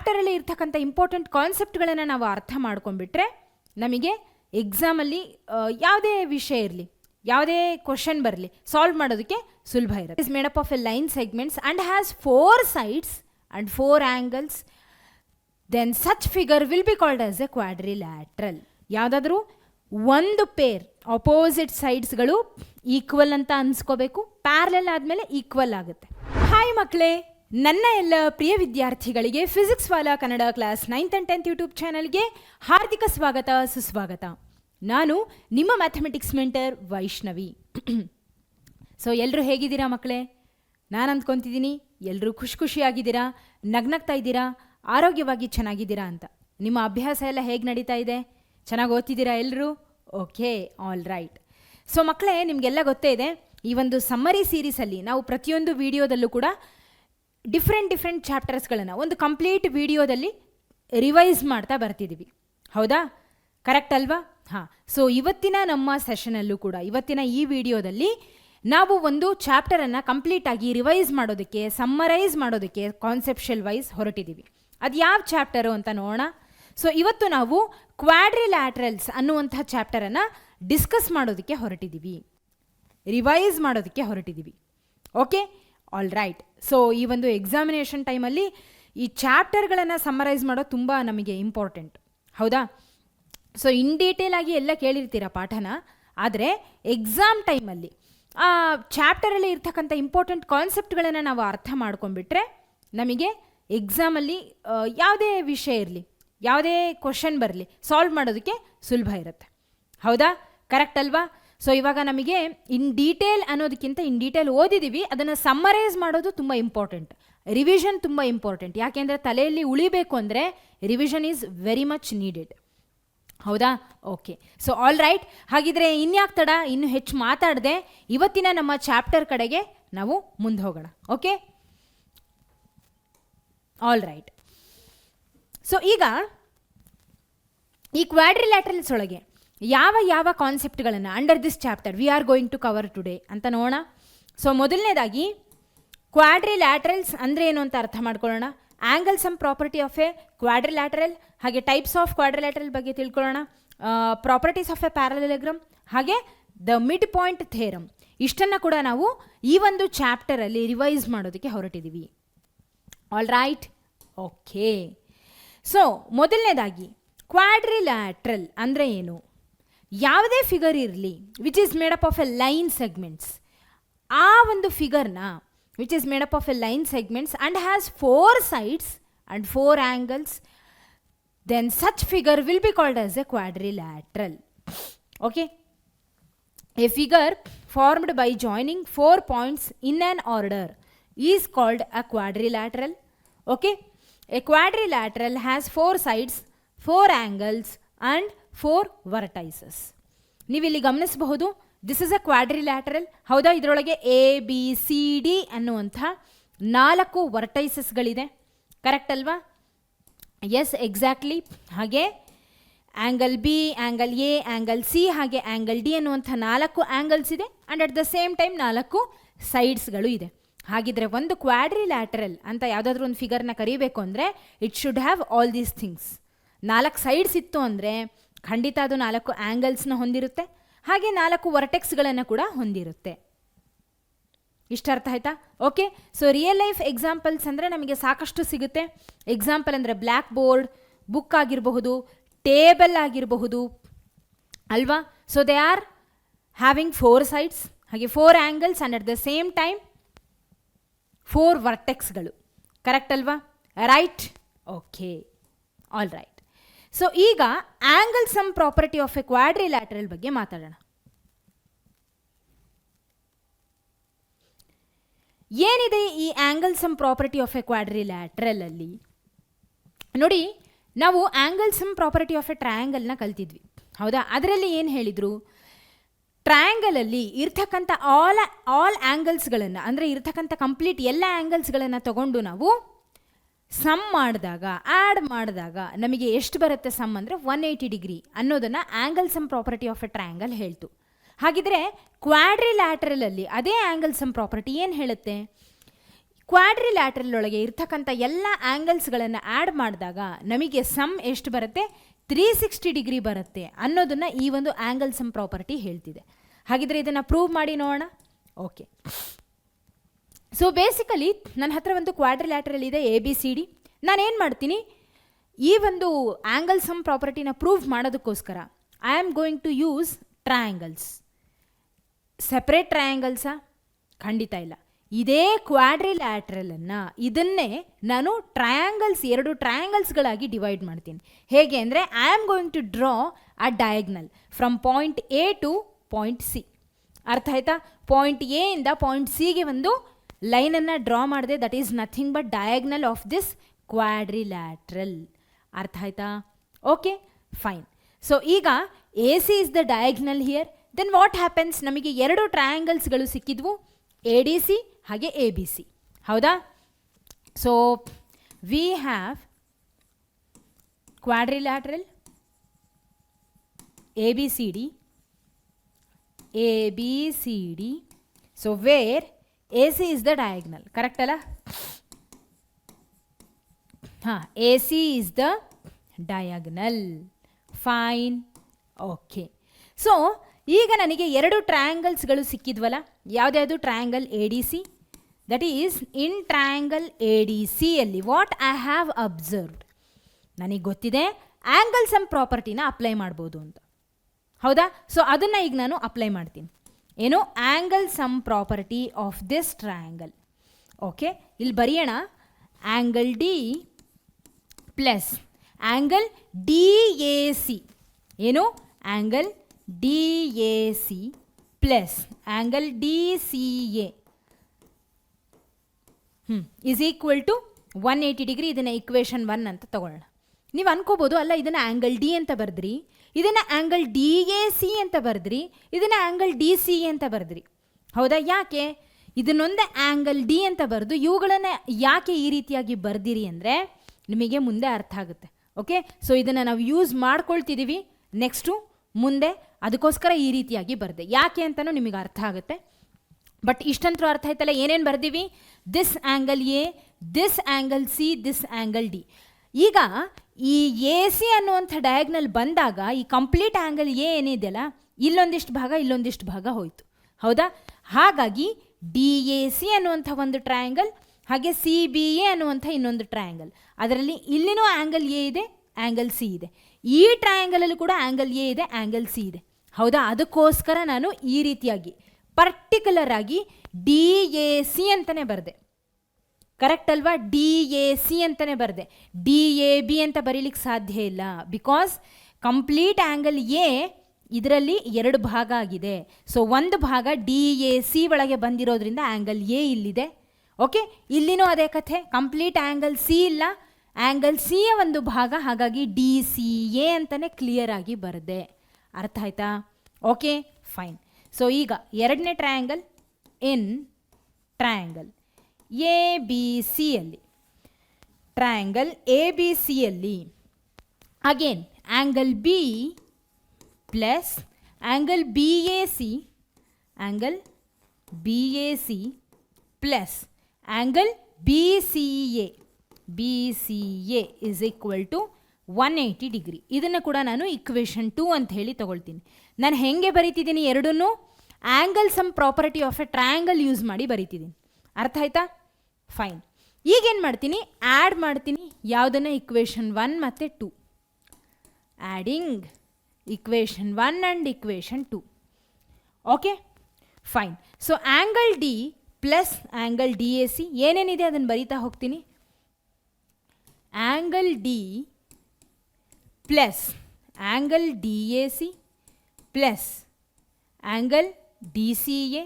ಚಾಪ್ಟರಲ್ಲಿ ಇರ್ತಕ್ಕಂಥ ಇಂಪಾರ್ಟೆಂಟ್ ಕಾನ್ಸೆಪ್ಟ್ಗಳನ್ನು ನಾವು ಅರ್ಥ ಮಾಡ್ಕೊಂಡ್ಬಿಟ್ರೆ ನಮಗೆ ಎಕ್ಸಾಮಲ್ಲಿ ಯಾವುದೇ ವಿಷಯ ಇರಲಿ, ಯಾವುದೇ ಕ್ವಶನ್ ಬರಲಿ, ಸಾಲ್ವ್ ಮಾಡೋದಕ್ಕೆ ಸುಲಭ ಇರುತ್ತೆ. Is made up of a line segments and has 4 sides and 4 angles, then such figure will be called as a quadrilateral. ಯಾವುದಾದ್ರೂ ಒಂದು ಪೇರ್ ಅಪೋಸಿಟ್ ಸೈಡ್ಸ್ಗಳು ಈಕ್ವಲ್ ಅಂತ ಅನ್ಸ್ಕೋಬೇಕು. ಪ್ಯಾರಲಲ್ ಆದಮೇಲೆ ಈಕ್ವಲ್ ಆಗುತ್ತೆ. ಹಾಯ್ ಮಕ್ಕಳೇ, ನನ್ನ ಎಲ್ಲ ಪ್ರಿಯ ವಿದ್ಯಾರ್ಥಿಗಳಿಗೆ physics Vala Kannada class 9th and 10th YouTube ಚಾನಲ್ಗೆ ಹಾರ್ದಿಕ ಸ್ವಾಗತ, ಸುಸ್ವಾಗತ. ನಾನು ನಿಮ್ಮ ಮ್ಯಾಥಮೆಟಿಕ್ಸ್ ಮೆಂಟರ್ ವೈಷ್ಣವಿ. ಸೊ ಎಲ್ಲರೂ ಹೇಗಿದ್ದೀರಾ ಮಕ್ಕಳೇ? ನಾನು ಅಂದ್ಕೊತಿದ್ದೀನಿ ಎಲ್ಲರೂ ಖುಷಿಯಾಗಿದ್ದೀರಾ, ನಗ್ನಗ್ತಾ ಇದ್ದೀರಾ, ಆರೋಗ್ಯವಾಗಿ ಚೆನ್ನಾಗಿದ್ದೀರಾ ಅಂತ. ನಿಮ್ಮ ಅಭ್ಯಾಸ ಎಲ್ಲ ಹೇಗೆ ನಡೀತಾ ಇದೆ? ಚೆನ್ನಾಗಿ ಓದ್ತಿದ್ದೀರಾ ಎಲ್ಲರೂ? Okay, all right. ಸೊ ಮಕ್ಕಳೇ, ನಿಮಗೆಲ್ಲ ಗೊತ್ತೇ ಇದೆ, ಈ ಒಂದು ಸಮ್ಮರಿ ಸೀರೀಸಲ್ಲಿ ನಾವು ಪ್ರತಿಯೊಂದು ವಿಡಿಯೋದಲ್ಲೂ ಕೂಡ ಡಿಫ್ರೆಂಟ್ ಚಾಪ್ಟರ್ಸ್ಗಳನ್ನು ಒಂದು ಕಂಪ್ಲೀಟ್ ವಿಡಿಯೋದಲ್ಲಿ ರಿವೈಸ್ ಮಾಡ್ತಾ ಬರ್ತಿದ್ದೀವಿ. ಹೌದಾ? ಕರೆಕ್ಟ್ ಅಲ್ವಾ? ಹಾಂ. ಸೊ ಇವತ್ತಿನ ನಮ್ಮ ಸೆಷನಲ್ಲೂ ಕೂಡ, ಇವತ್ತಿನ ಈ ವಿಡಿಯೋದಲ್ಲಿ ನಾವು ಒಂದು ಚಾಪ್ಟರನ್ನು ಕಂಪ್ಲೀಟಾಗಿ ರಿವೈಸ್ ಮಾಡೋದಕ್ಕೆ, ಸಮ್ಮರೈಸ್ ಮಾಡೋದಕ್ಕೆ ಕಾನ್ಸೆಪ್ಷುಯಲ್ ವೈಸ್ ಹೊರಟಿದ್ದೀವಿ. ಅದು ಯಾವ ಚಾಪ್ಟರು ಅಂತ ನೋಡೋಣ. ಸೊ ಇವತ್ತು ನಾವು ಕ್ವಾಡ್ರಿಲ್ಯಾಟ್ರಲ್ಸ್ ಅನ್ನುವಂಥ ಚಾಪ್ಟರನ್ನು ಡಿಸ್ಕಸ್ ಮಾಡೋದಕ್ಕೆ ಹೊರಟಿದ್ದೀವಿ, ರಿವೈಸ್ ಮಾಡೋದಕ್ಕೆ ಹೊರಟಿದ್ದೀವಿ. Okay, all right. ಸೊ ಈ ಒಂದು ಎಕ್ಸಾಮಿನೇಷನ್ ಟೈಮಲ್ಲಿ ಈ ಚಾಪ್ಟರ್ಗಳನ್ನು ಸಮ್ಮರೈಸ್ ಮಾಡೋದು ತುಂಬ ನಮಗೆ ಇಂಪಾರ್ಟೆಂಟ್. ಹೌದಾ? ಸೊ ಇನ್ ಡೀಟೇಲ್ ಆಗಿ ಎಲ್ಲ ಕೇಳಿರ್ತೀರ ಪಾಠನ, ಆದರೆ ಎಕ್ಸಾಮ್ ಟೈಮಲ್ಲಿ ಆ ಚಾಪ್ಟರಲ್ಲಿ ಇರ್ತಕ್ಕಂಥ ಇಂಪಾರ್ಟೆಂಟ್ ಕಾನ್ಸೆಪ್ಟ್ಗಳನ್ನು ನಾವು ಅರ್ಥ ಮಾಡ್ಕೊಂಡ್ಬಿಟ್ರೆ ನಮಗೆ ಎಕ್ಸಾಮಲ್ಲಿ ಯಾವುದೇ ವಿಷಯ ಇರಲಿ, ಯಾವುದೇ ಕ್ವಶನ್ ಬರಲಿ, ಸಾಲ್ವ್ ಮಾಡೋದಕ್ಕೆ ಸುಲಭ ಇರುತ್ತೆ. ಹೌದಾ? ಕರೆಕ್ಟ್ ಅಲ್ವಾ? ಸೊ ಇವಾಗ ನಮಗೆ ಇನ್ ಡೀಟೇಲ್ ಅನ್ನೋದಕ್ಕಿಂತ ಇನ್ ಡೀಟೇಲ್ ಓದಿದ್ದೀವಿ, ಅದನ್ನು ಸಮ್ಮರೈಸ್ ಮಾಡೋದು ತುಂಬ ಇಂಪಾರ್ಟೆಂಟ್. ರಿವಿಷನ್ ತುಂಬ ಇಂಪಾರ್ಟೆಂಟ್. ಯಾಕೆಂದರೆ ತಲೆಯಲ್ಲಿ ಉಳಿಬೇಕು ಅಂದರೆ revision is very much needed. ಹೌದಾ? ಓಕೆ. So all right. ಹಾಗಿದ್ರೆ ಇನ್ಯಾಕೆ ತಡ, ಇನ್ನೂ ಹೆಚ್ಚು ಮಾತಾಡದೆ ಇವತ್ತಿನ ನಮ್ಮ ಚಾಪ್ಟರ್ ಕಡೆಗೆ ನಾವು ಮುಂದೆ ಹೋಗೋಣ. Okay, all right. ಸೊ ಈಗ ಈ ಕ್ವಾಡ್ರಿಲ್ಯಾಟ್ರಲ್ಸ್ ಒಳಗೆ ಯಾವ ಕಾನ್ಸೆಪ್ಟ್ಗಳನ್ನು under this chapter we are going to cover today ಅಂತ ನೋಡೋಣ. ಸೊ ಮೊದಲನೇದಾಗಿ ಕ್ವಾಡ್ರಿಲ್ಯಾಟ್ರಲ್ಸ್ ಅಂದರೆ ಏನು ಅಂತ ಅರ್ಥ ಮಾಡ್ಕೊಳ್ಳೋಣ. Angle sum property of a quadrilateral, ಹಾಗೆ ಟೈಪ್ಸ್ ಆಫ್ ಕ್ವಾಡ್ರಿಲ್ಯಾಟ್ರಲ್ ಬಗ್ಗೆ ತಿಳ್ಕೊಳ್ಳೋಣ, ಪ್ರಾಪರ್ಟೀಸ್ ಆಫ್ ಎ ಪ್ಯಾರಲೆಲೋಗ್ರಾಮ್, ಹಾಗೆ ದ ಮಿಡ್ ಪಾಯಿಂಟ್ ಥೇರಮ್. ಇಷ್ಟನ್ನು ಕೂಡ ನಾವು ಈ ಒಂದು ಚಾಪ್ಟರಲ್ಲಿ ರಿವೈಸ್ ಮಾಡೋದಕ್ಕೆ ಹೊರಟಿದ್ದೀವಿ. All right. ಓಕೆ. ಸೊ ಮೊದಲನೇದಾಗಿ ಕ್ವಾಡ್ರಿಲ್ಯಾಟ್ರಲ್ ಅಂದರೆ ಏನು? ಯಾವುದೇ ಫಿಗರ್ ಇರಲಿ which is made up of a line segments, ಆ ಒಂದು ಫಿಗರ್ನ which is made up of a line segments and has 4 sides and 4 angles, then such figure will be called as a quadrilateral. Okay, a figure formed by joining 4 points in an order is called a quadrilateral. Okay, a quadrilateral has 4 sides, 4 angles and 4 vertices. ನೀವಿಲ್ಲಿ ಗಮನಿಸಬಹುದು, this is a quadrilateral. ಹೌದಾ? ಇದರೊಳಗೆ ABCD ಅನ್ನುವಂಥ 4 ವರ್ಟೈಸಸ್ಗಳಿದೆ. Correct ಅಲ್ವಾ? Yes, exactly. ಹಾಗೆ angle B, angle A, angle C, ಹಾಗೆ angle D ಅನ್ನುವಂಥ 4 ಆ್ಯಂಗಲ್ಸ್ ಇದೆ. And at the same time 4 ಸೈಡ್ಸ್ಗಳು ಇದೆ. ಹಾಗಿದ್ರೆ ಒಂದು ಕ್ವಾಡ್ರಿಲ್ಯಾಟ್ರಲ್ ಅಂತ ಯಾವುದಾದ್ರೂ ಒಂದು ಫಿಗರ್ನ ಕರಿಬೇಕು ಅಂದರೆ it should have all these things. 4 sides ಇತ್ತು ಅಂದರೆ ಖಂಡಿತ ಅದು 4 ಆ್ಯಂಗಲ್ಸ್ನ ಹೊಂದಿರುತ್ತೆ, ಹಾಗೆ 4 ವರ್ಟೆಕ್ಸ್ಗಳನ್ನು ಕೂಡ ಹೊಂದಿರುತ್ತೆ. ಇಷ್ಟ ಅರ್ಥ ಆಯ್ತಾ? Okay. So real life examples ಅಂದರೆ ನಮಗೆ ಸಾಕಷ್ಟು ಸಿಗುತ್ತೆ. ಎಕ್ಸಾಂಪಲ್ ಅಂದರೆ ಬ್ಲ್ಯಾಕ್ ಬೋರ್ಡ್, ಬುಕ್ ಆಗಿರಬಹುದು, ಟೇಬಲ್ ಆಗಿರಬಹುದು ಅಲ್ವಾ? So they are having 4 sides, ಹಾಗೆ 4 angles and at the same time 4 ವರ್ಟೆಕ್ಸ್ಗಳು. ಕರೆಕ್ಟ್ ಅಲ್ವಾ? Right. Okay, all right. So ಈಗ angle sum property of a quadrilateral ಬಗ್ಗೆ ಮಾತಾಡೋಣ. ಏನಿದೆ ಈ angle sum property of a quadrilateral ಅಲ್ಲಿ? ನೋಡಿ, ನಾವು angle sum property of A ಟ್ರಯಾಂಗಲ್ನ ಕಲ್ತಿದ್ವಿ. ಹೌದಾ? ಅದರಲ್ಲಿ ಏನು ಹೇಳಿದರು? ಟ್ರಯಾಂಗಲಲ್ಲಿ ಇರ್ತಕ್ಕಂಥ ಆಲ್ ಆ್ಯಂಗಲ್ಸ್ಗಳನ್ನು, ಅಂದರೆ ಇರ್ತಕ್ಕಂಥ ಕಂಪ್ಲೀಟ್ ಎಲ್ಲ ಆ್ಯಂಗಲ್ಸ್ಗಳನ್ನು ತಗೊಂಡು ನಾವು ಸಮ್ ಮಾಡಿದಾಗ, ಆ್ಯಡ್ ಮಾಡಿದಾಗ ನಮಗೆ ಎಷ್ಟು ಬರುತ್ತೆ ಸಮ್ ಅಂದರೆ 180 ಡಿಗ್ರಿ ಅನ್ನೋದನ್ನು angle sum property of a triangle ಹೇಳ್ತು. ಹಾಗಿದ್ರೆ ಕ್ವಾಡ್ರಿಲ್ಯಾಟ್ರಲಲ್ಲಿ ಅದೇ ಆ್ಯಂಗಲ್ ಸಮ್ ಪ್ರಾಪರ್ಟಿ ಏನು ಹೇಳುತ್ತೆ? ಕ್ವಾಡ್ರಿಲ್ಯಾಟ್ರಲ್ ಒಳಗೆ ಇರ್ತಕ್ಕಂಥ ಎಲ್ಲ ಆ್ಯಂಗಲ್ಸ್ಗಳನ್ನು ಆ್ಯಡ್ ಮಾಡಿದಾಗ ನಮಗೆ ಸಮ್ ಎಷ್ಟು ಬರುತ್ತೆ, 360 ಡಿಗ್ರಿ ಬರುತ್ತೆ ಅನ್ನೋದನ್ನು ಈ ಒಂದು ಆ್ಯಂಗಲ್ ಸಮ್ ಪ್ರಾಪರ್ಟಿ ಹೇಳ್ತಿದೆ. ಹಾಗಿದ್ರೆ ಇದನ್ನು ಪ್ರೂವ್ ಮಾಡಿ ನೋಡೋಣ. ಓಕೆ, ಸೊ ಬೇಸಿಕಲಿ ನನ್ನ ಹತ್ರ ಒಂದು ಕ್ವಾಡ್ರಿಲ್ಯಾಟ್ರಲ್ ಇದೆ ABCD. ನಾನೇನು ಮಾಡ್ತೀನಿ, ಈ ಒಂದು ಆ್ಯಂಗಲ್ ಸಮ್ ಪ್ರಾಪರ್ಟಿನ ಪ್ರೂವ್ ಮಾಡೋದಕ್ಕೋಸ್ಕರ I am going to use triangles. Separate ಟ್ರಯಾಂಗಲ್ಸಾ? ಖಂಡಿತ ಇಲ್ಲ. ಇದೇ ಕ್ವಾಡ್ರಿಲ್ಯಾಟ್ರಲನ್ನು ಇದನ್ನೇ ನಾನು ಟ್ರಯಾಂಗಲ್ಸ್, 2 ಟ್ರಯಾಂಗಲ್ಸ್ಗಳಾಗಿ ಡಿವೈಡ್ ಮಾಡ್ತೀನಿ. ಹೇಗೆ ಅಂದರೆ, I am going to draw a diagonal from point A to point C. ಅರ್ಥ ಆಯ್ತಾ? ಪಾಯಿಂಟ್ A ಇಂದ ಪಾಯಿಂಟ್ Cಗೆ ಒಂದು ಲೈನನ್ನು ಡ್ರಾ ಮಾಡಿದೆ. That is nothing but diagonal of this quadrilateral. ಅರ್ಥ ಆಯ್ತಾ? Okay, fine. ಸೊ ಈಗ AC is the diagonal here. Then what happens, ನಮಗೆ 2 ಟ್ರಯಾಂಗಲ್ಸ್ಗಳು ಸಿಕ್ಕಿದ್ವು, ADC ಹಾಗೆ ABC. ಹೌದಾ? So we have quadrilateral ABCD. So where AC is the diagonal. Correct ಅಲ್ಲ? ಹಾಂ, AC is the diagonal. Fine. Okay, so ಈಗ ನನಗೆ 2 ಟ್ರಯಾಂಗಲ್ಸ್ಗಳು ಸಿಕ್ಕಿದ್ವಲ್ಲ. ಯಾವುದ್ಯಾವುದು? Triangle ADC. That is in triangle ADC ಅಲ್ಲಿ ವಾಟ್ ಐ ಹ್ಯಾವ್ ಅಬ್ಸರ್ವ್ಡ್, ನನಗೆ ಗೊತ್ತಿದೆ ಆ್ಯಂಗಲ್ ಸಮ್ ಪ್ರಾಪರ್ಟಿನ ಅಪ್ಲೈ ಮಾಡ್ಬೋದು ಅಂತ. ಹೌದಾ? ಸೊ ಅದನ್ನು ಈಗ ನಾನು ಅಪ್ಲೈ ಮಾಡ್ತೀನಿ. ಏನು? Angle sum property of this triangle. Okay, ಇಲ್ಲಿ ಬರೆಯೋಣ. Angle D plus angle DAC. ಏನು? Angle DAC plus angle DCA is equal to 180 degree. ಇದನ್ನು ಇಕ್ವೇಷನ್ 1 ಅಂತ ತಗೊಳ್ಳೋಣ. ನೀವು ಅನ್ಕೋಬೋದು, ಅಲ್ಲ ಇದನ್ನು ಆ್ಯಂಗಲ್ D ಅಂತ ಬರೆದ್ರಿ, ಇದನ್ನು ಆ್ಯಂಗಲ್ DAC ಅಂತ ಬರೆದ್ರಿ, ಇದನ್ನು ಆ್ಯಂಗಲ್ DCA ಅಂತ ಬರೆದ್ರಿ. ಹೌದಾ? ಯಾಕೆ ಇದನ್ನೊಂದೇ ಆ್ಯಂಗಲ್ D ಅಂತ ಬರೆದು ಇವುಗಳನ್ನು ಯಾಕೆ ಈ ರೀತಿಯಾಗಿ ಬರ್ದಿರಿ ಅಂದರೆ ನಿಮಗೆ ಮುಂದೆ ಅರ್ಥ ಆಗುತ್ತೆ. ಓಕೆ, ಸೊ ಇದನ್ನು ನಾವು ಯೂಸ್ ಮಾಡ್ಕೊಳ್ತಿದ್ದೀವಿ ನೆಕ್ಸ್ಟು ಮುಂದೆ, ಅದಕ್ಕೋಸ್ಕರ ಈ ರೀತಿಯಾಗಿ ಬರೆದೆ. ಯಾಕೆ ಅಂತಲೂ ನಿಮಗೆ ಅರ್ಥ ಆಗುತ್ತೆ. ಬಟ್ ಇಷ್ಟಂತರೂ ಅರ್ಥ ಆಯ್ತಲ್ಲ, ಏನೇನು ಬರ್ದೀವಿ? This angle A, this angle C, this angle D. ಈಗ ಈ AC ಅನ್ನುವಂಥ ಡಯಾಗ್ನಲ್ ಬಂದಾಗ ಈ ಕಂಪ್ಲೀಟ್ ಆ್ಯಂಗಲ್ A ಏನಿದೆಯಲ್ಲ, ಇಲ್ಲೊಂದಿಷ್ಟು ಭಾಗ ಇಲ್ಲೊಂದಿಷ್ಟು ಭಾಗ ಹೋಯಿತು. ಹೌದಾ? ಹಾಗಾಗಿ DAC ಅನ್ನುವಂಥ ಒಂದು ಟ್ರಯಾಂಗಲ್, ಹಾಗೆ CBA ಅನ್ನುವಂಥ ಇನ್ನೊಂದು ಟ್ರಯಾಂಗಲ್, ಅದರಲ್ಲಿ ಇಲ್ಲಿನೂ ಆ್ಯಂಗಲ್ A ಇದೆ, ಆ್ಯಂಗಲ್ C ಇದೆ. ಈ ಟ್ರಯಾಂಗಲಲ್ಲೂ ಕೂಡ ಆ್ಯಂಗಲ್ A ಇದೆ, ಆ್ಯಂಗಲ್ C ಇದೆ. ಹೌದಾ? ಅದಕ್ಕೋಸ್ಕರ ನಾನು ಈ ರೀತಿಯಾಗಿ ಪರ್ಟಿಕ್ಯುಲರ್ ಆಗಿ DAC ಅಂತಲೇ ಬರೆದೆ. ಕರೆಕ್ಟ್ ಅಲ್ವಾ? DAC ಅಂತಲೇ ಬರೆದೆ. DAB ಅಂತ ಬರೀಲಿಕ್ಕೆ ಸಾಧ್ಯ ಇಲ್ಲ. ಬಿಕಾಸ್ ಕಂಪ್ಲೀಟ್ ಆ್ಯಂಗಲ್ A ಇದರಲ್ಲಿ 2 ಭಾಗ ಆಗಿದೆ. ಸೊ ಒಂದು ಭಾಗ DAC ಒಳಗೆ ಬಂದಿರೋದ್ರಿಂದ ಆ್ಯಂಗಲ್ A ಇಲ್ಲಿದೆ. ಓಕೆ, ಇಲ್ಲಿನೂ ಅದೇ ಕಥೆ, ಕಂಪ್ಲೀಟ್ ಆ್ಯಂಗಲ್ C ಇಲ್ಲ, ಆ್ಯಂಗಲ್ Cಯ ಒಂದು ಭಾಗ, ಹಾಗಾಗಿ DCA ಅಂತಲೇ ಕ್ಲಿಯರ್ ಆಗಿ ಬರೆದೆ. ಅರ್ಥ ಆಯ್ತಾ? Okay, fine. ಸೊ ಈಗ 2ನೇ ಟ್ರಯಾಂಗಲ್ ಇನ್ ಟ್ರಯಾಂಗಲ್ ABC ಅಲ್ಲಿ, ಟ್ರಯಾಂಗಲ್ ABC ಅಲ್ಲಿ again angle B plus angle BAC, angle BAC plus angle BCA is equal to 180 degree. ಇದನ್ನು ಕೂಡ ನಾನು ಇಕ್ವೇಷನ್ 2 ಅಂತ ಹೇಳಿ ತಗೊಳ್ತೀನಿ. ನಾನು ಹೆಂಗೆ ಬರೀತಿದ್ದೀನಿ? ಎರಡನ್ನೂ angle sum property of a triangle use ಮಾಡಿ ಬರೀತಿದ್ದೀನಿ. ಅರ್ಥ ಆಯ್ತಾ? ಫೈನ್. ಈಗೇನು ಮಾಡ್ತೀನಿ? ಆ್ಯಡ್ ಮಾಡ್ತೀನಿ. ಯಾವುದನ್ನು? ಇಕ್ವೇಷನ್ 1 ಮತ್ತು 2. Adding equation 1 and equation 2. Okay, fine. So angle D plus angle DAC ಏನೇನಿದೆ ಅದನ್ನು ಬರೀತಾ ಹೋಗ್ತೀನಿ. Angle D plus angle DAC plus angle DCA.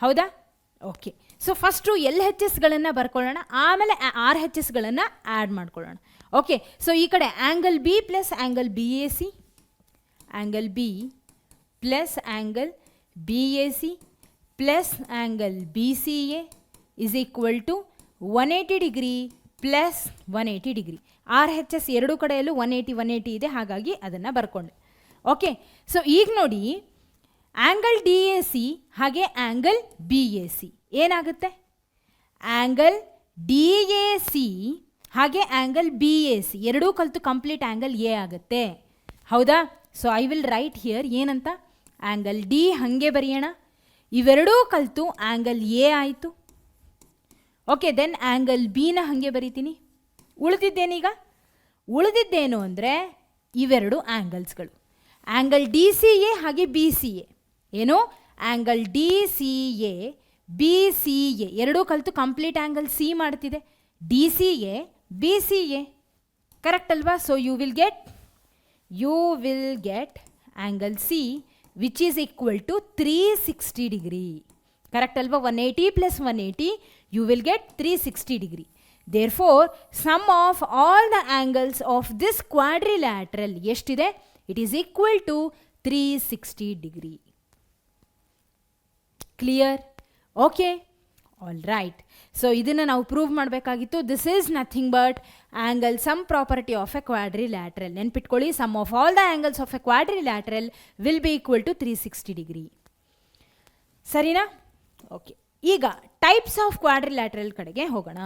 ಹೌದಾ? ಓಕೆ, ಸೊ ಫಸ್ಟು LHSಗಳನ್ನು ಬರ್ಕೊಳ್ಳೋಣ, ಆಮೇಲೆ RHSಗಳನ್ನು ಆ್ಯಡ್ ಮಾಡ್ಕೊಳ್ಳೋಣ. ಓಕೆ, ಸೊ ಈ ಕಡೆ angle B plus angle BAC, angle B plus angle BAC plus angle BCA is equal to 180 degree plus 180 degree. RHS ಎರಡೂ ಕಡೆಯಲ್ಲೂ 180 ಇದೆ, ಹಾಗಾಗಿ ಅದನ್ನು ಬರ್ಕೊಂಡೆ. ಓಕೆ, ಸೊ ಈಗ ನೋಡಿ ಆ್ಯಂಗಲ್ DAC ಹಾಗೆ ಆ್ಯಂಗಲ್ BAC ಏನಾಗುತ್ತೆ? ಆ್ಯಂಗಲ್ ಡಿ ಎ ಸಿ ಹಾಗೆ ಆ್ಯಂಗಲ್ ಬಿ ಎ ಸಿ ಎರಡೂ ಕಲಿತು ಕಂಪ್ಲೀಟ್ ಆ್ಯಂಗಲ್ ಎ ಆಗುತ್ತೆ. ಹೌದಾ? So I will write here ಏನಂತ, ಆ್ಯಂಗಲ್ ಡಿ ಹಾಗೆ ಬರೆಯೋಣ, ಇವೆರಡೂ ಕಲಿತು ಆ್ಯಂಗಲ್ ಎ ಆಯಿತು. ಓಕೆ, ದೆನ್ ಆ್ಯಂಗಲ್ ಬಿನ ಹಾಗೆ ಬರಿತೀನಿ. ಉಳಿದಿದ್ದೇನು ಅಂದರೆ ಇವೆರಡು ಆ್ಯಂಗಲ್ಸ್ಗಳು, ಆ್ಯಂಗಲ್ ಡಿ ಸಿ ಎ ಹಾಗೆ ಬಿ ಸಿ ಎ. ಏನು? Angle D C A B C A ಎರಡೂ ಕಲಿತು ಕಂಪ್ಲೀಟ್ ಆ್ಯಂಗಲ್ ಸಿ ಮಾಡ್ತಿದೆ. D C A B C A correct ಅಲ್ವಾ? So you will get angle C which is equal to 360 degree. Correct ಅಲ್ವಾ? 180 + 180 you will get 360 degree. Therefore, sum of all the angles of this quadrilateral ಎಷ್ಟಿದೆ? It is equal to 360 degree. Clear? Okay? All right. So, ಇದನ್ನು ನಾವು prove ಮಾಡಬೇಕಾಗಿತ್ತು. This is nothing but angle sum property of a quadrilateral. ನೆನ್ಪಿಟ್ಕೊಳ್ಳಿ, sum of all the angles of a quadrilateral will be equal to 360 degree. ಸರಿನಾ? Okay, ಈಗ types of quadrilateral ಕಡೆಗೆ ಹೋಗೋಣ.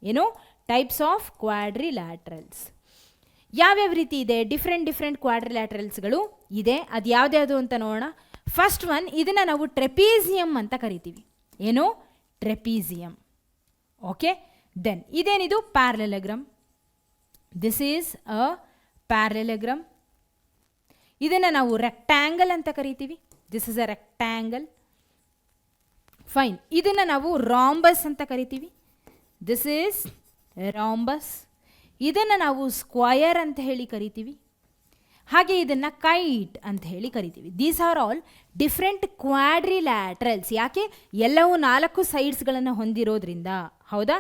ಏನು? Types of ಕ್ವಾಡ್ರಿಲ್ಯಾಟ್ರಲ್ಸ್ ಯಾವ್ಯಾವ ರೀತಿ ಇದೆ? ಡಿಫ್ರೆಂಟ್ ಕ್ವಾಡ್ರಿಲ್ಯಾಟ್ರಲ್ಸ್ಗಳು ಇದೆ. ಅದು ಯಾವ್ದ್ಯಾವುದು ಅಂತ ನೋಡೋಣ. ಫಸ್ಟ್ ಒನ್, ಇದನ್ನು ನಾವು ಟ್ರೆಪೀಸಿಯಂ ಅಂತ ಕರಿತೀವಿ. ಏನು? ಟ್ರೆಪೀಸಿಯಂ. ಓಕೆ, ದೆನ್ ಇದೇನಿದು? Parallelogram. This is a parallelogram. ಇದನ್ನು ನಾವು ರೆಕ್ಟ್ಯಾಂಗಲ್ ಅಂತ ಕರಿತೀವಿ. This is a rectangle. Fine. ಇದನ್ನು ನಾವು ರಾಂಬಸ್ ಅಂತ ಕರಿತೀವಿ. This is rhombus. ಇದನ್ನು ನಾವು ಸ್ಕ್ವಯರ್ ಅಂತ ಹೇಳಿ ಕರಿತೀವಿ. ಹಾಗೆ ಇದನ್ನು ಕೈಟ್ ಅಂತ ಹೇಳಿ ಕರಿತೀವಿ. These are all different quadrilaterals. ಯಾಕೆ? ಎಲ್ಲವೂ 4 ಸೈಡ್ಸ್ಗಳನ್ನು ಹೊಂದಿರೋದ್ರಿಂದ. ಹೌದಾ?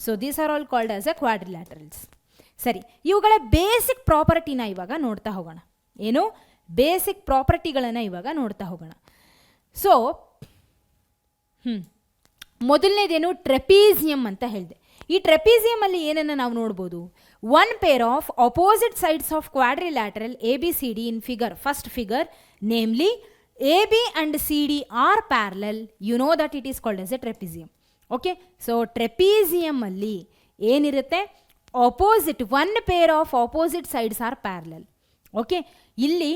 So these are all called as a quadrilaterals. ಸರಿ, ಇವುಗಳ ಬೇಸಿಕ್ ಪ್ರಾಪರ್ಟಿನ ಇವಾಗ ನೋಡ್ತಾ ಹೋಗೋಣ. ಏನು? ಬೇಸಿಕ್ ಪ್ರಾಪರ್ಟಿಗಳನ್ನು ಇವಾಗ ನೋಡ್ತಾ ಹೋಗೋಣ. ಸೊ ಮೊದಲನೇದೇನು? ಟ್ರೆಪೀಸಿಯಂ ಅಂತ ಹೇಳಿದೆ. ಈ ಟ್ರೆಪೀಸಿಯಂ ಅಲ್ಲಿ ಏನನ್ನು ನಾವು ನೋಡ್ಬೋದು? One pair of opposite sides of quadrilateral A B C D in figure, first figure, namely A B and C D are parallel. You know that it is called as a trapezium. Okay, so trapezium ಅಲ್ಲಿ ಏನಿರುತ್ತೆ? Opposite, one pair of opposite sides are parallel. Okay, ಇಲ್ಲಿ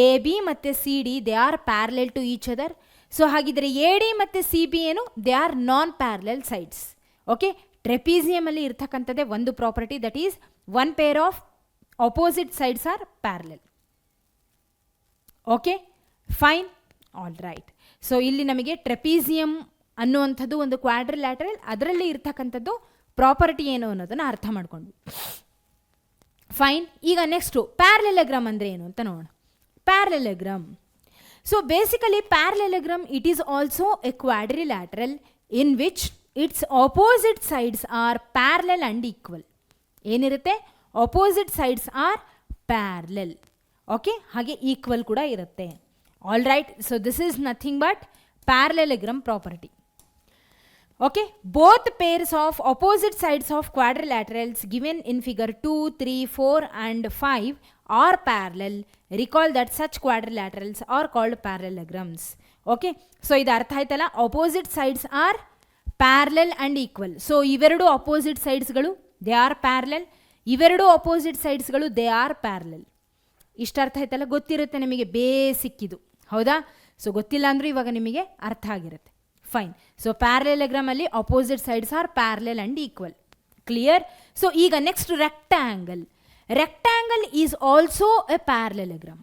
A B ಮತ್ತು C D they are parallel to each other. So ಹಾಗಿದ್ರೆ A D ಮತ್ತು C B ಏನು? They are non parallel sides. Okay, trapezium ಅಲ್ಲಿ ಇರ್ತಕ್ಕಂಥದ್ದೇ ಒಂದು property, that is one pair of opposite sides are parallel. Okay, fine, all right. So ಇಲ್ಲಿ ನಮಗೆ ಟ್ರೆಪೀಸಿಯಂ ಅನ್ನುವಂಥದ್ದು ಒಂದು ಕ್ವಾಡ್ರಿಲ್ಯಾಟರಲ್, ಅದರಲ್ಲಿ ಇರ್ತಕ್ಕಂಥದ್ದು ಪ್ರಾಪರ್ಟಿ ಏನು ಅನ್ನೋದನ್ನು ಅರ್ಥ ಮಾಡ್ಕೊಂಡ್ವಿ. ಫೈನ್. ಈಗ ನೆಕ್ಸ್ಟು ಪ್ಯಾರಲೆಲೋಗ್ರಾಮ್ ಅಂದರೆ ಏನು ಅಂತ ನೋಡೋಣ. Parallelogram. So basically parallelogram, it is also a quadrilateral in which its opposite sides are parallel and equal. ಏನಿರುತ್ತೆ? opposite sides are parallel. Okay, ಹಾಗೆ equal ಕೂಡ ಇರುತ್ತೆ. All right, so this is nothing but parallelogram property. Okay, both pairs of opposite sides of quadrilaterals given in figure 2, 3, 4 and 5 are parallel. Recall that such quadrilaterals are called parallelograms. Okay, so ಇದು ಅರ್ಥ ಆಯ್ತಲ್ಲ? opposite sides are parallel and equal. So ಇವೆರಡು opposite sidesಗಳು they are parallel, ಇವೆರಡು opposite sidesಗಳು they are parallel. ಇಷ್ಟು ಅರ್ಥ ಆಯ್ತಲ್ಲ? ಗೊತ್ತಿರುತ್ತೆ ನಿಮಗೆ, ಬೇಸಿಕ್ ಇದು. ಹೌದಾ? ಸೊ ಗೊತ್ತಿಲ್ಲ ಅಂದರೂ ಇವಾಗ ನಿಮಗೆ ಅರ್ಥ ಆಗಿರುತ್ತೆ. ಫೈನ್. ಸೊ ಪ್ಯಾರಲೆಲೋಗ್ರಾಮ್ ಅಲ್ಲಿ opposite sides are parallel and equal. Clear? So ಈಗ next rectangle. Rectangle is also a parallelogram.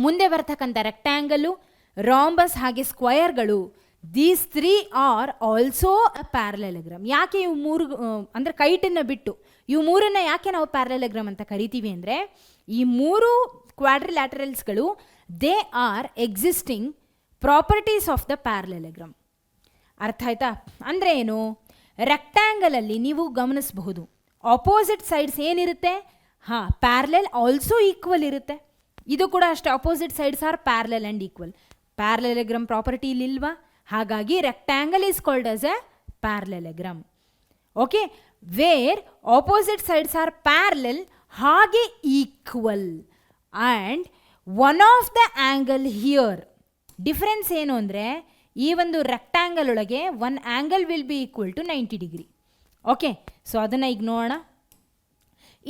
ಮುಂದೆ ಬರ್ತಕ್ಕಂಥ ರೆಕ್ಟ್ಯಾಂಗಲ್ಲು, ರಾಂಬಸ್ ಹಾಗೆ ಸ್ಕ್ವಯರ್ಗಳು, these 3 are also a parallelogram. ಯಾಕೆ ಇವು ಮೂರು ಅಂದರೆ ಕೈಟನ್ನು ಬಿಟ್ಟು ಇವು ಮೂರನ್ನು ಯಾಕೆ ನಾವು ಪ್ಯಾರಲೆಲೋಗ್ರಾಮ್ ಅಂತ ಕರಿತೀವಿ ಅಂದರೆ, ಈ ಮೂರು ಕ್ವಾಡ್ರಿಲ್ಯಾಟರಲ್ಸ್ಗಳು they are existing properties of the parallelogram. ಅರ್ಥ ಆಯ್ತಾ? ಅಂದರೆ ಏನು? ರೆಕ್ಟ್ಯಾಂಗಲಲ್ಲಿ ನೀವು ಗಮನಿಸಬಹುದು ಅಪೋಸಿಟ್ ಸೈಡ್ಸ್ ಏನಿರುತ್ತೆ? ಹಾಂ, ಪ್ಯಾರಲೆಲ್ ಆಲ್ಸೋ ಈಕ್ವಲ್ ಇರುತ್ತೆ. ಇದು ಕೂಡ ಅಷ್ಟೇ, opposite sides are parallel and equal. Parallelogram property ಇಲ್ಲಿಲ್ವಾ? ಹಾಗಾಗಿ rectangle is called as a parallelogram. Okay, where opposite sides are parallel ಹಾಗೆ equal and one of the angle here. Difference ಏನು ಅಂದರೆ, ಈ ಒಂದು ರೆಕ್ಟ್ಯಾಂಗಲ್ ಒಳಗೆ one angle will be equal to 90 degree. Okay, so ಅದನ್ನು ಈಗ ನೋಡೋಣ.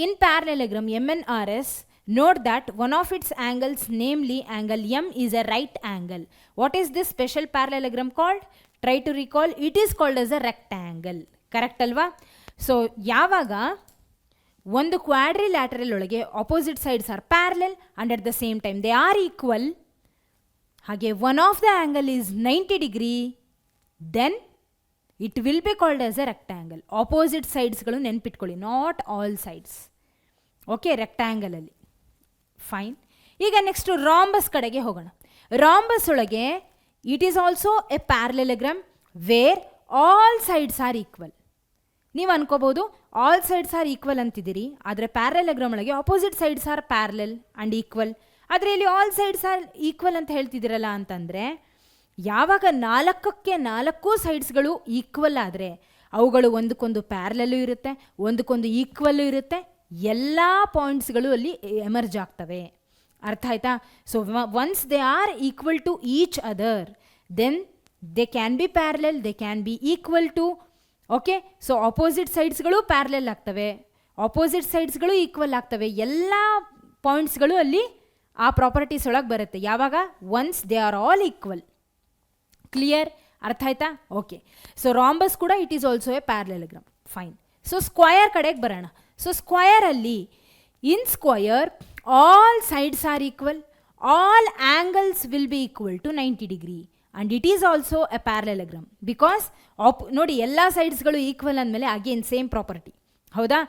In parallelogram MNRS, note that one of its angles, namely angle M, is a right angle. What is this special parallelogram called? Try to recall. It is called as a rectangle. Correct ಅಲ್ವಾ? So ಯಾವಾಗ ಒಂದು quadrilateral ಒಳಗೆ opposite sides are parallel and at the same time they are equal, ಹಾಗೆ one of the angle is 90 degree, then it will be called as a rectangle. Opposite ಸೈಡ್ಸ್ಗಳು ನೆನ್ಪಿಟ್ಕೊಳ್ಳಿ, not all sides. Okay, ರೆಕ್ಟ್ಯಾಂಗಲಲ್ಲಿ. Fine. ಈಗ next rhombus ಕಡೆಗೆ ಹೋಗೋಣ. Rhombus ಒಳಗೆ it is also a parallelogram where all sides are equal. ನೀವು ಅನ್ಕೋಬಹುದು all sides are equal ಅಂತಿದ್ದೀರಿ, ಆದರೆ ಪ್ಯಾರಲೆಲೋಗ್ರಾಮ್ ಒಳಗೆ opposite sides are parallel and equal. ಆದರೆ ಇಲ್ಲಿ ಆಲ್ ಸೈಡ್ಸ್ ಆರ್ ಈಕ್ವಲ್ ಅಂತ ಹೇಳ್ತಿದ್ದೀರಲ್ಲ ಅಂತಂದರೆ, ಯಾವಾಗ 4ಕ್ಕೆ 4 ಸೈಡ್ಸ್ಗಳು ಈಕ್ವಲ್ ಆದರೆ ಅವುಗಳು ಒಂದಕ್ಕೊಂದು ಪ್ಯಾರಲಲ್ಲೂ ಇರುತ್ತೆ, ಒಂದಕ್ಕೊಂದು ಈಕ್ವಲ್ಲು ಇರುತ್ತೆ, ಎಲ್ಲ ಪಾಯಿಂಟ್ಸ್ಗಳು ಅಲ್ಲಿ ಎಮರ್ಜ್ ಆಗ್ತವೆ. ಅರ್ಥ ಆಯ್ತಾ? So once they are equal to each other, then they can be parallel, they can be equal to. Okay, so opposite ಸೈಡ್ಸ್ಗಳು ಪ್ಯಾರಲಲ್ ಆಗ್ತವೆ, ಆಪೋಸಿಟ್ ಸೈಡ್ಸ್ಗಳು ಈಕ್ವಲ್ ಆಗ್ತವೆ, ಎಲ್ಲ ಪಾಯಿಂಟ್ಸ್ಗಳು ಅಲ್ಲಿ ಆ ಪ್ರಾಪರ್ಟೀಸ್ ಒಳಗೆ ಬರುತ್ತೆ ಯಾವಾಗ once they are all equal. Clear? ಅರ್ಥ ಆಯ್ತಾ? ಓಕೆ, ಸೊ ರಾಂಬಸ್ ಕೂಡ it is also a parallelogram. Fine. So square ಕಡೆಗೆ ಬರೋಣ. ಸೊ ಸ್ಕ್ವಯರಲ್ಲಿ in square all sides are equal, all angles will be equal to 90 degree and it is also a parallelogram because ನೋಡಿ ಎಲ್ಲ ಸೈಡ್ಸ್ಗಳು equal ಅಂದಮೇಲೆ again same property. ಹೌದಾ?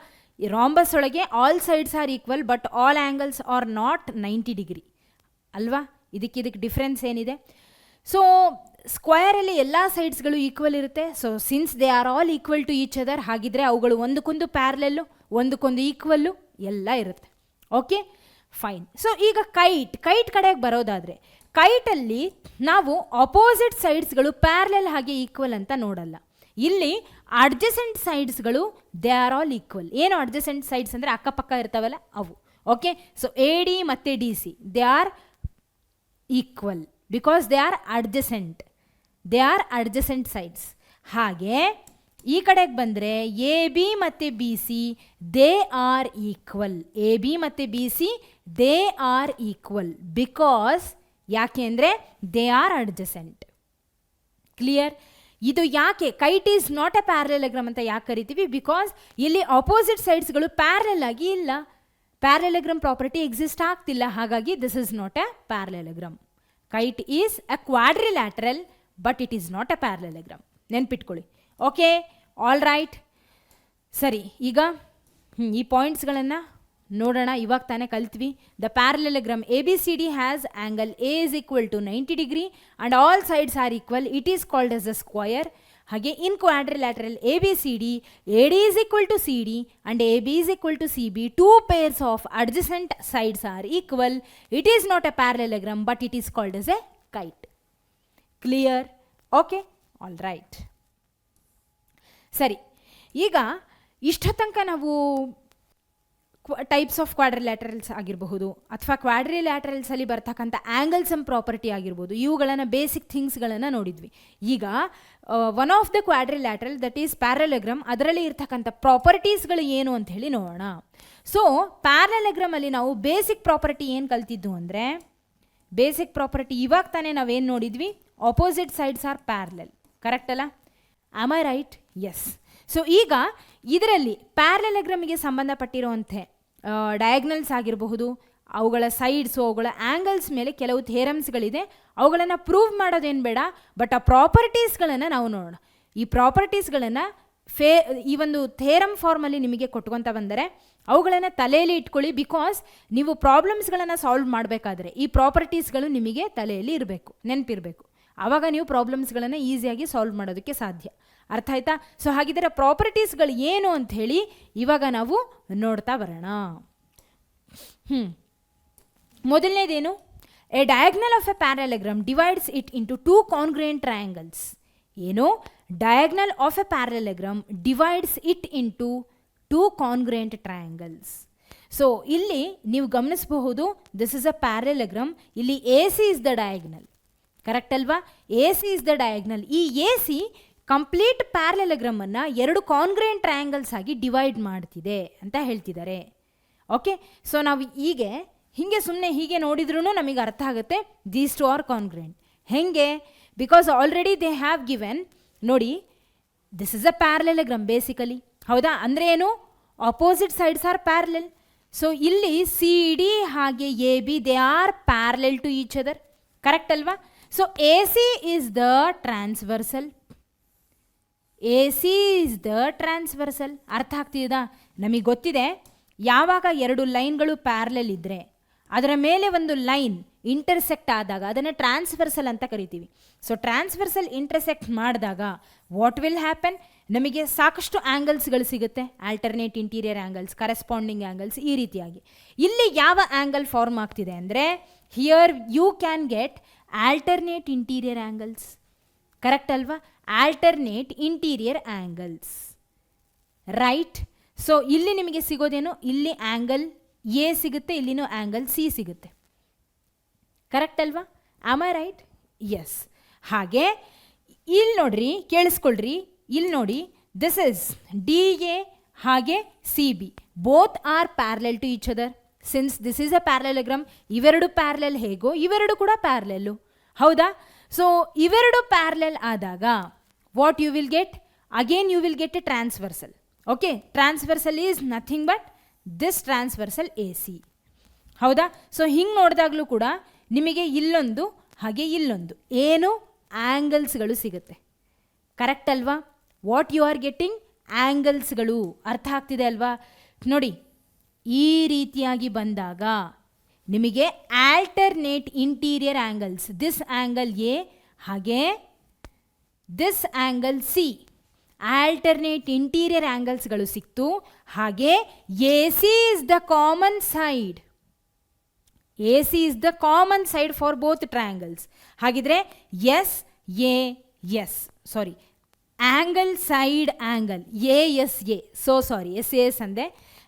ಈ ರಾಂಬಸ್ ಒಳಗೆ all sides are equal but all angles are not 90 degree ಅಲ್ವಾ? ಇದಕ್ಕೆ difference ಏನಿದೆ? ಸೊ ಸ್ಕ್ವಯರಲ್ಲಿ ಎಲ್ಲ ಸೈಡ್ಸ್ಗಳು ಈಕ್ವಲ್ ಇರುತ್ತೆ. So since they are all equal to each other, ಹಾಗಿದ್ರೆ ಅವುಗಳು ಒಂದಕ್ಕೊಂದು ಪ್ಯಾರಲಲ್ಲು, ಒಂದಕ್ಕೊಂದು ಈಕ್ವಲ್ಲು ಎಲ್ಲ ಇರುತ್ತೆ. Okay, fine. ಸೊ ಈಗ ಕೈಟ್ ಕಡೆಗೆ ಬರೋದಾದರೆ, ಕೈಟಲ್ಲಿ ನಾವು ಅಪೋಸಿಟ್ ಸೈಡ್ಸ್ಗಳು ಪ್ಯಾರಲಲ್ ಹಾಗೆ ಈಕ್ವಲ್ ಅಂತ ನೋಡಲ್ಲ. ಇಲ್ಲಿ ಅಡ್ಜಸೆಂಟ್ ಸೈಡ್ಸ್ಗಳು ದೇ ಆರ್ ಆಲ್ ಈಕ್ವಲ್. ಏನು ಅಡ್ಜಸೆಂಟ್ ಸೈಡ್ಸ್ ಅಂದರೆ ಅಕ್ಕಪಕ್ಕ ಇರ್ತಾವಲ್ಲ ಅವು. ಓಕೆ, ಸೊ AD ಮತ್ತು DC they are equal because they are adjacent, they are adjacent sides. ಹಾಗೆ ಈ ಕಡೆಗೆ ಬಂದರೆ AB ಮತ್ತು BC they are equal, AB ಮತ್ತು BC they are equal because ಯಾಕೆ ಅಂದರೆ ದೇ ಆರ್ ಅಡ್ಜಸೆಂಟ್. ಕ್ಲಿಯರ್? ಇದು ಯಾಕೆ kite is not a parallelogram ಅಂತ ಯಾಕೆ ಕರಿತೀವಿ? ಬಿಕಾಸ್ ಇಲ್ಲಿ ಅಪೋಸಿಟ್ ಸೈಡ್ಸ್ಗಳು ಪ್ಯಾರಲಲ್ ಆಗಿ ಇಲ್ಲ, ಪ್ಯಾರಲೆಲೋಗ್ರಾಮ್ ಪ್ರಾಪರ್ಟಿ ಎಕ್ಸಿಸ್ಟ್ ಆಗ್ತಿಲ್ಲ, ಹಾಗಾಗಿ this is not a parallelogram. Kite is a quadrilateral but it is not a parallelogram. ನೆನ್ಪಿಟ್ಕೊಳ್ಳಿ. Okay, all right. ಸರಿ, ಈಗ ಈ ಪಾಯಿಂಟ್ಸ್ಗಳನ್ನು ನೋಡೋಣ. ಇವಾಗ ತಾನೇ ಕಲ್ತ್ವಿ. The parallelogram ABCD has angle A is equal to 90 degree and all sides are equal. It is called as a square. ಹಾಗೆ in ಕ್ವಾಡ್ರಿಲ್ಯಾಟರಲ್ ABCD AD is equal to CD and AB is equal to CB. Two pairs of adjacent sides are equal. It is not a parallelogram but it is called as a kite. Clear? Okay, all right. ಸರಿ, ಈಗ ಇಷ್ಟ ತನಕ ನಾವು types of ಕ್ವಾಡ್ರಿಲ್ಯಾಟರಲ್ಸ್ ಆಗಿರಬಹುದು ಅಥವಾ ಕ್ವಾಡ್ರಿಲ್ಯಾಟರಲ್ಸಲ್ಲಿ ಬರ್ತಕ್ಕಂಥ angles and property ಆಗಿರ್ಬೋದು, ಇವುಗಳನ್ನು ಬೇಸಿಕ್ ಥಿಂಗ್ಸ್ಗಳನ್ನು ನೋಡಿದ್ವಿ. ಈಗ one of the quadrilateral that is parallelogram, ಅದರಲ್ಲಿ ಇರ್ತಕ್ಕಂಥ ಪ್ರಾಪರ್ಟೀಸ್ಗಳು ಏನು ಅಂತ ಹೇಳಿ ನೋಡೋಣ. ಸೊ ಪ್ಯಾರಲೆಲೋಗ್ರಾಮಲ್ಲಿ ನಾವು ಬೇಸಿಕ್ ಪ್ರಾಪರ್ಟಿ ಏನು ಕಲ್ತಿದ್ದು ಅಂದರೆ, ಬೇಸಿಕ್ ಪ್ರಾಪರ್ಟಿ ಇವಾಗ ತಾನೇ ನಾವೇನು ನೋಡಿದ್ವಿ, opposite sides are parallel. Correct ಅಲ್ಲ? Am I right? Yes. So ಈಗ ಇದರಲ್ಲಿ ಪ್ಯಾರಲೆಲೋಗ್ರಾಮಿಗೆ ಸಂಬಂಧಪಟ್ಟಿರುವಂತೆ ಡಯಾಗ್ನಲ್ಸ್ ಆಗಿರಬಹುದು, ಅವುಗಳ ಸೈಡ್ಸು, ಅವುಗಳ ಆ್ಯಂಗಲ್ಸ್ ಮೇಲೆ ಕೆಲವು ಥೇರಮ್ಸ್ಗಳಿದೆ. ಅವುಗಳನ್ನು ಪ್ರೂವ್ ಮಾಡೋದೇನು ಬೇಡ, ಬಟ್ ಆ ಪ್ರಾಪರ್ಟೀಸ್ಗಳನ್ನು ನಾವು ನೋಡೋಣ. ಈ ಪ್ರಾಪರ್ಟೀಸ್ಗಳನ್ನು ಈ ಒಂದು ಥೇರಮ್ ಫಾರ್ಮಲ್ಲಿ ನಿಮಗೆ ಕೊಟ್ಕೊತ ಬಂದರೆ ಅವುಗಳನ್ನು ತಲೆಯಲ್ಲಿ ಇಟ್ಕೊಳ್ಳಿ. ಬಿಕಾಸ್ ನೀವು ಪ್ರಾಬ್ಲಮ್ಸ್ಗಳನ್ನು ಸಾಲ್ವ್ ಮಾಡಬೇಕಾದ್ರೆ ಈ ಪ್ರಾಪರ್ಟೀಸ್ಗಳು ನಿಮಗೆ ತಲೆಯಲ್ಲಿ ಇರಬೇಕು, ನೆನಪಿರಬೇಕು. ಆವಾಗ ನೀವು ಪ್ರಾಬ್ಲಮ್ಸ್ಗಳನ್ನು ಈಸಿಯಾಗಿ ಸಾಲ್ವ್ ಮಾಡೋದಕ್ಕೆ ಸಾಧ್ಯ. ಅರ್ಥ ಆಯ್ತಾ? ಸೊ ಹಾಗಿದ್ರೆ ಪ್ರಾಪರ್ಟೀಸ್ಗಳು ಏನು ಅಂಥೇಳಿ ಇವಾಗ ನಾವು ನೋಡ್ತಾ ಬರೋಣ. ಮೊದಲನೇದೇನು? A diagonal of a parallelogram divides it into two congruent triangles. ಏನು? Diagonal of a parallelogram divides it into two congruent triangles. So ಇಲ್ಲಿ ನೀವು ಗಮನಿಸಬಹುದು, ದಿಸ್ ಇಸ್ ಅ ಪ್ಯಾರಲೆಲೋಗ್ರಾಮ್. ಇಲ್ಲಿ AC is the diagonal. Correct ಅಲ್ವಾ? A C is the diagonal. ಈ A C complete ಪ್ಯಾರಲೆಲಗ್ರಮನ್ನು 2 congruent triangles ಆಗಿ divide ಮಾಡ್ತಿದೆ ಅಂತ ಹೇಳ್ತಿದ್ದಾರೆ. ಓಕೆ, ಸೊ ನಾವು ಹೀಗೆ ಸುಮ್ಮನೆ ಹೀಗೆ ನೋಡಿದ್ರೂ ನಮಗೆ ಅರ್ಥ ಆಗುತ್ತೆ ದೀಸ್ ಟು ಆರ್ ಕಾನ್ಗ್ರೆಂಟ್. ಹೆಂಗೆ? Because already they have given, ನೋಡಿ this is a parallelogram basically. ಹೌದಾ? ಅಂದರೆ ಏನು? Opposite sides are parallel. So ಇಲ್ಲಿ ಸಿ ಡಿ ಹಾಗೆ A B they are parallel to each other. Correct ಅಲ್ವಾ? So A C is the transversal. A C is the transversal. ಅರ್ಥ ಆಗ್ತಿದಾ? ನಮಗೆ ಗೊತ್ತಿದೆ ಯಾವಾಗ 2 ಲೈನ್ಗಳು ಪ್ಯಾರಲೆಲ್ ಇದ್ದರೆ ಅದರ ಮೇಲೆ ಒಂದು ಲೈನ್ ಇಂಟರ್ಸೆಕ್ಟ್ ಆದಾಗ ಅದನ್ನು ಟ್ರಾನ್ಸ್ವರ್ಸಲ್ ಅಂತ ಕರಿತೀವಿ. ಸೊ ಟ್ರಾನ್ಸ್ವರ್ಸಲ್ ಇಂಟರ್ಸೆಕ್ಟ್ ಮಾಡಿದಾಗ ವಾಟ್ ವಿಲ್ ಹ್ಯಾಪನ್? ನಮಗೆ ಸಾಕಷ್ಟು ಆ್ಯಂಗಲ್ಸ್ಗಳು ಸಿಗುತ್ತೆ. Alternate interior angles, corresponding angles, ಈ ರೀತಿಯಾಗಿ. ಇಲ್ಲಿ ಯಾವ ಆ್ಯಂಗಲ್ ಫಾರ್ಮ್ ಆಗ್ತಿದೆ ಅಂದರೆ here you can get alternate interior angles. Correct ಅಲ್ವಾ? Alternate interior angles, right? So ಇಲ್ಲಿ ನಿಮಗೆ ಸಿಗೋದೇನು? ಇಲ್ಲಿ ಆ್ಯಂಗಲ್ ಎ ಸಿಗುತ್ತೆ, ಇಲ್ಲಿನೂ ಆ್ಯಂಗಲ್ ಸಿ ಸಿಗುತ್ತೆ. ಕರೆಕ್ಟ್ ಅಲ್ವಾ? Am I right? ಎಸ್. ಹಾಗೆ ಇಲ್ಲಿ ನೋಡ್ರಿ, ಕೇಳಿಸ್ಕೊಳ್ರಿ, ಇಲ್ಲಿ ನೋಡಿ, ದಿಸ್ ಇಸ್ ಡಿ ಎ ಹಾಗೆ C B both are parallel to each other. Since this is a parallelogram, ಇವೆರಡು ಪ್ಯಾರಲೆಲ್ ಹೇಗೋ ಇವೆರಡು ಕೂಡ ಪ್ಯಾರಲೆಲ್ಲು. ಹೌದಾ? ಸೊ ಇವೆರಡು ಪ್ಯಾರಲೆಲ್ ಆದಾಗ what you will get? Again you will get a transversal. Okay, transversal is nothing but this transversal A C. ಹೌದಾ? So ಹಿಂಗೆ ನೋಡಿದಾಗಲೂ ಕೂಡ ನಿಮಗೆ ಇಲ್ಲೊಂದು ಹಾಗೆ ಇಲ್ಲೊಂದು ಏನು ಆ್ಯಂಗಲ್ಸ್ಗಳು ಸಿಗುತ್ತೆ. ಕರೆಕ್ಟ್ ಅಲ್ವಾ? What you are getting? ಆ್ಯಂಗಲ್ಸ್ಗಳು. ಅರ್ಥ ಆಗ್ತಿದೆ ಅಲ್ವಾ? ನೋಡಿ, ಈ ರೀತಿಯಾಗಿ ಬಂದಾಗ ನಿಮಗೆ alternate interior angles, this angle A ಹಾಗೆ this angle C, alternate interior ಆ್ಯಂಗಲ್ಸ್ಗಳು ಸಿಕ್ತು. ಹಾಗೆ A C is the common side. A C is the common side for both triangles. ಹಾಗಿದ್ರೆ S A S, sorry, angle side angle A S A, so sorry S S ಅಂದೆ.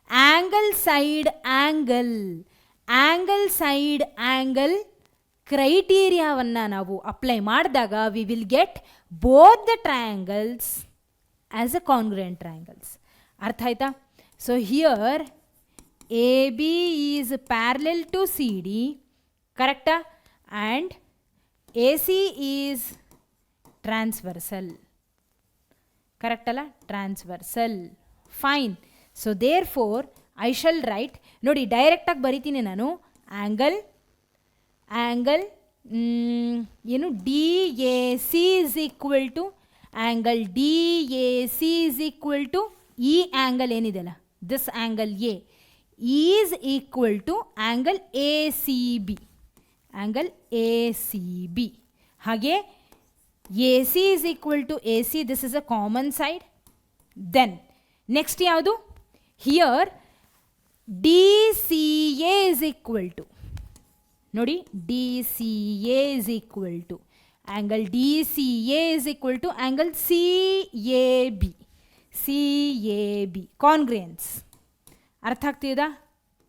Angle side angle, angle side angle ಕ್ರೈಟೀರಿಯಾವನ್ನು ನಾವು apply ಮಾಡಿದಾಗ we will get both the triangles as a congruent triangles. ಅರ್ಥ ಆಯ್ತಾ? So here A B is parallel to C D, ಕರೆಕ್ಟಾ? And A C is transversal. Correct ಅಲ್ಲ? Transversal. Fine. So therefore I shall write, ನೋಡಿ ಡೈರೆಕ್ಟಾಗಿ ಬರಿತೀನಿ ನಾನು. Angle ಏನು D A C is equal to angle D A C is equal to ಈ angle ಏನಿದೆಯಲ್ಲ this angle A is equal to angle A C B, angle A C B. ಹಾಗೆ A C is equal to A C, this is a common side. Then next ಯಾವುದು? Here D C A is equal to, ನೋಡಿ D C A is equal to angle D C A is equal to angle C A B, C A B congruence. ಅರ್ಥ ಆಗ್ತಿದಾ?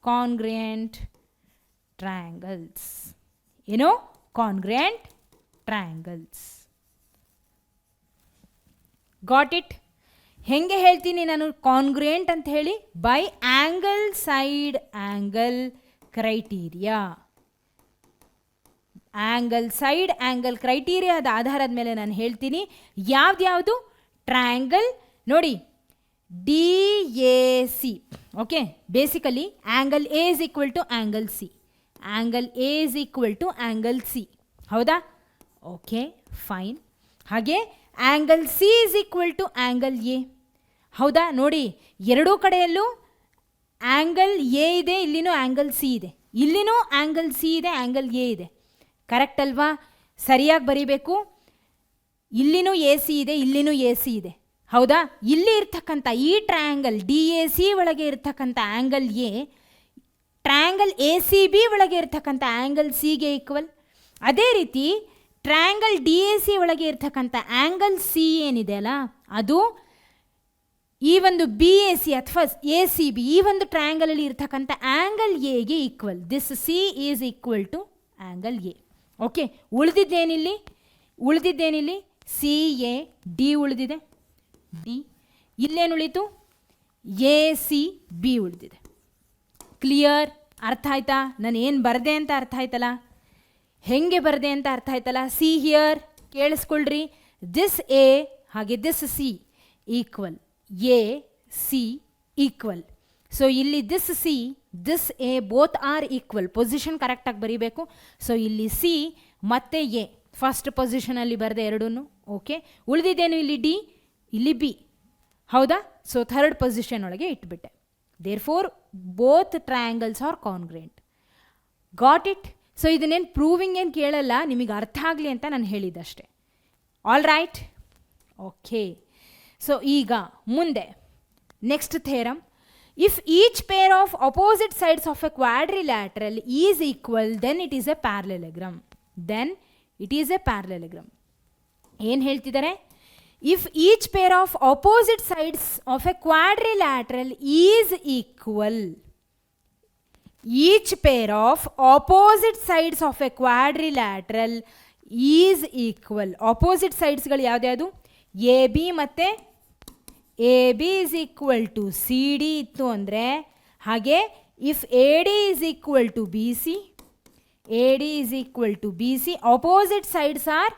Congruent triangles. ಏನು? Congruent triangles. Got it? ಹೆಂಗೆ ಹೇಳ್ತೀನಿ ನಾನು congruent ಅಂತ ಹೇಳಿ? By angle side angle criteria. Angle side angle ಕ್ರೈಟೀರಿಯಾದ ಆಧಾರದ ಮೇಲೆ ನಾನು ಹೇಳ್ತೀನಿ ಯಾವ್ದ್ಯಾವುದು ಟ್ರಯಾಂಗಲ್. ನೋಡಿ D A C, okay, basically angle A is equal to angle C, angle A is equal to angle C. ಹೌದಾ? Okay, fine. ಹಾಗೆ angle C is equal to angle A. ಹೌದಾ? ನೋಡಿ ಎರಡೂ ಕಡೆಯಲ್ಲೂ ಆ್ಯಂಗಲ್ ಎ ಇದೆ, ಇಲ್ಲಿನೂ angle C ಇದೆ, ಇಲ್ಲಿನೂ ಆ್ಯಂಗಲ್ ಸಿ ಇದೆ, ಆ್ಯಂಗಲ್ ಎ ಇದೆ. ಕರೆಕ್ಟ್ ಅಲ್ವಾ? ಸರಿಯಾಗಿ ಬರೀಬೇಕು. ಇಲ್ಲಿನೂ ಎ ಸಿ ಇದೆ, ಇಲ್ಲಿನೂ ಎ ಸಿ ಇದೆ. ಹೌದಾ? ಇಲ್ಲಿ ಇರ್ತಕ್ಕಂಥ ಈ ಟ್ರಯಾಂಗಲ್ ಡಿ ಎ ಸಿ ಒಳಗೆ ಇರ್ತಕ್ಕಂಥ angle A triangle A C B ಒಳಗೆ ಇರ್ತಕ್ಕಂಥ ಆ್ಯಂಗಲ್ ಸಿಗೆ ಈಕ್ವಲ್. ಅದೇ ರೀತಿ ಟ್ರಯಾಂಗಲ್ ಡಿ ಎ ಸಿ ಒಳಗೆ ಇರ್ತಕ್ಕಂಥ ಆ್ಯಂಗಲ್ ಸಿ ಏನಿದೆ ಅಲ್ಲ ಅದು ಈ ಒಂದು ಬಿ ಎ ಸಿ ಅಥವಾ ಎ ಸಿ ಬಿ ಈ ಒಂದು ಟ್ರಯಾಂಗಲಲ್ಲಿ ಇರ್ತಕ್ಕಂಥ ಆ್ಯಂಗಲ್ ಎಗೆ equal. This C is equal to angle A. Okay, ಉಳಿದಿದ್ದೇನಿಲ್ಲಿ ಸಿ ಎ ಡಿ ಉಳಿದಿದೆ, ಡಿ. ಇಲ್ಲೇನು ಉಳಿತು? ಎ ಸಿ ಬಿ ಉಳಿದಿದೆ. ಕ್ಲಿಯರ್? ಅರ್ಥ ಆಯ್ತಾ? ನಾನು ಏನು ಬರದೆ ಅಂತ ಅರ್ಥ ಆಯ್ತಲ್ಲ, ಹೆಂಗೆ ಬರದೆ ಅಂತ ಅರ್ಥ ಆಯ್ತಲ್ಲ. ಸಿ ಹಿಯರ್, ಕೇಳಿಸ್ಕೊಳ್ರಿ. ದಿಸ್ ಎ ಹಾಗೆ this C equal, A C equal. So ಇಲ್ಲಿ this C this A both are equal. Position ಕರೆಕ್ಟಾಗಿ ಬರೀಬೇಕು. ಸೊ ಇಲ್ಲಿ ಸಿ ಮತ್ತು ಎ ಫಸ್ಟ್ ಪೊಸಿಷನಲ್ಲಿ ಬರೆದೆ ಎರಡೂ. ಓಕೆ, ಉಳಿದಿದ್ದೇನು? ಇಲ್ಲಿ ಡಿ, ಇಲ್ಲಿ ಬಿ. ಹೌದಾ? ಸೊ ಥರ್ಡ್ ಪೊಸಿಷನ್ ಒಳಗೆ ಇಟ್ಬಿಟ್ಟೆ. Therefore both triangles are congruent. Got it? So ಇದನ್ನೇನು ಪ್ರೂವಿಂಗ್ ಏನು ಕೇಳಲ್ಲ, ನಿಮಗೆ ಅರ್ಥ ಆಗಲಿ ಅಂತ ನಾನು ಹೇಳಿದ್ದಷ್ಟೆ. All right? ಓಕೆ. ಸೊ ಈಗ ಮುಂದೆ next theorem. If each pair of opposite sides of a quadrilateral is equal, then it is a parallelogram. Then it is a parallelogram. ಏನು ಹೇಳ್ತಿದ್ದಾರೆ? If each pair of opposite sides of a quadrilateral is equal, each pair of opposite sides of a quadrilateral is equal. Opposite sidesಗಳು ಯಾವ್ದ್ಯಾವುದು? A B ಮತ್ತು A B is equal to C D ಇತ್ತು ಅಂದರೆ, ಹಾಗೆ if A D is equal to B C, A D is equal to B C, opposite sides are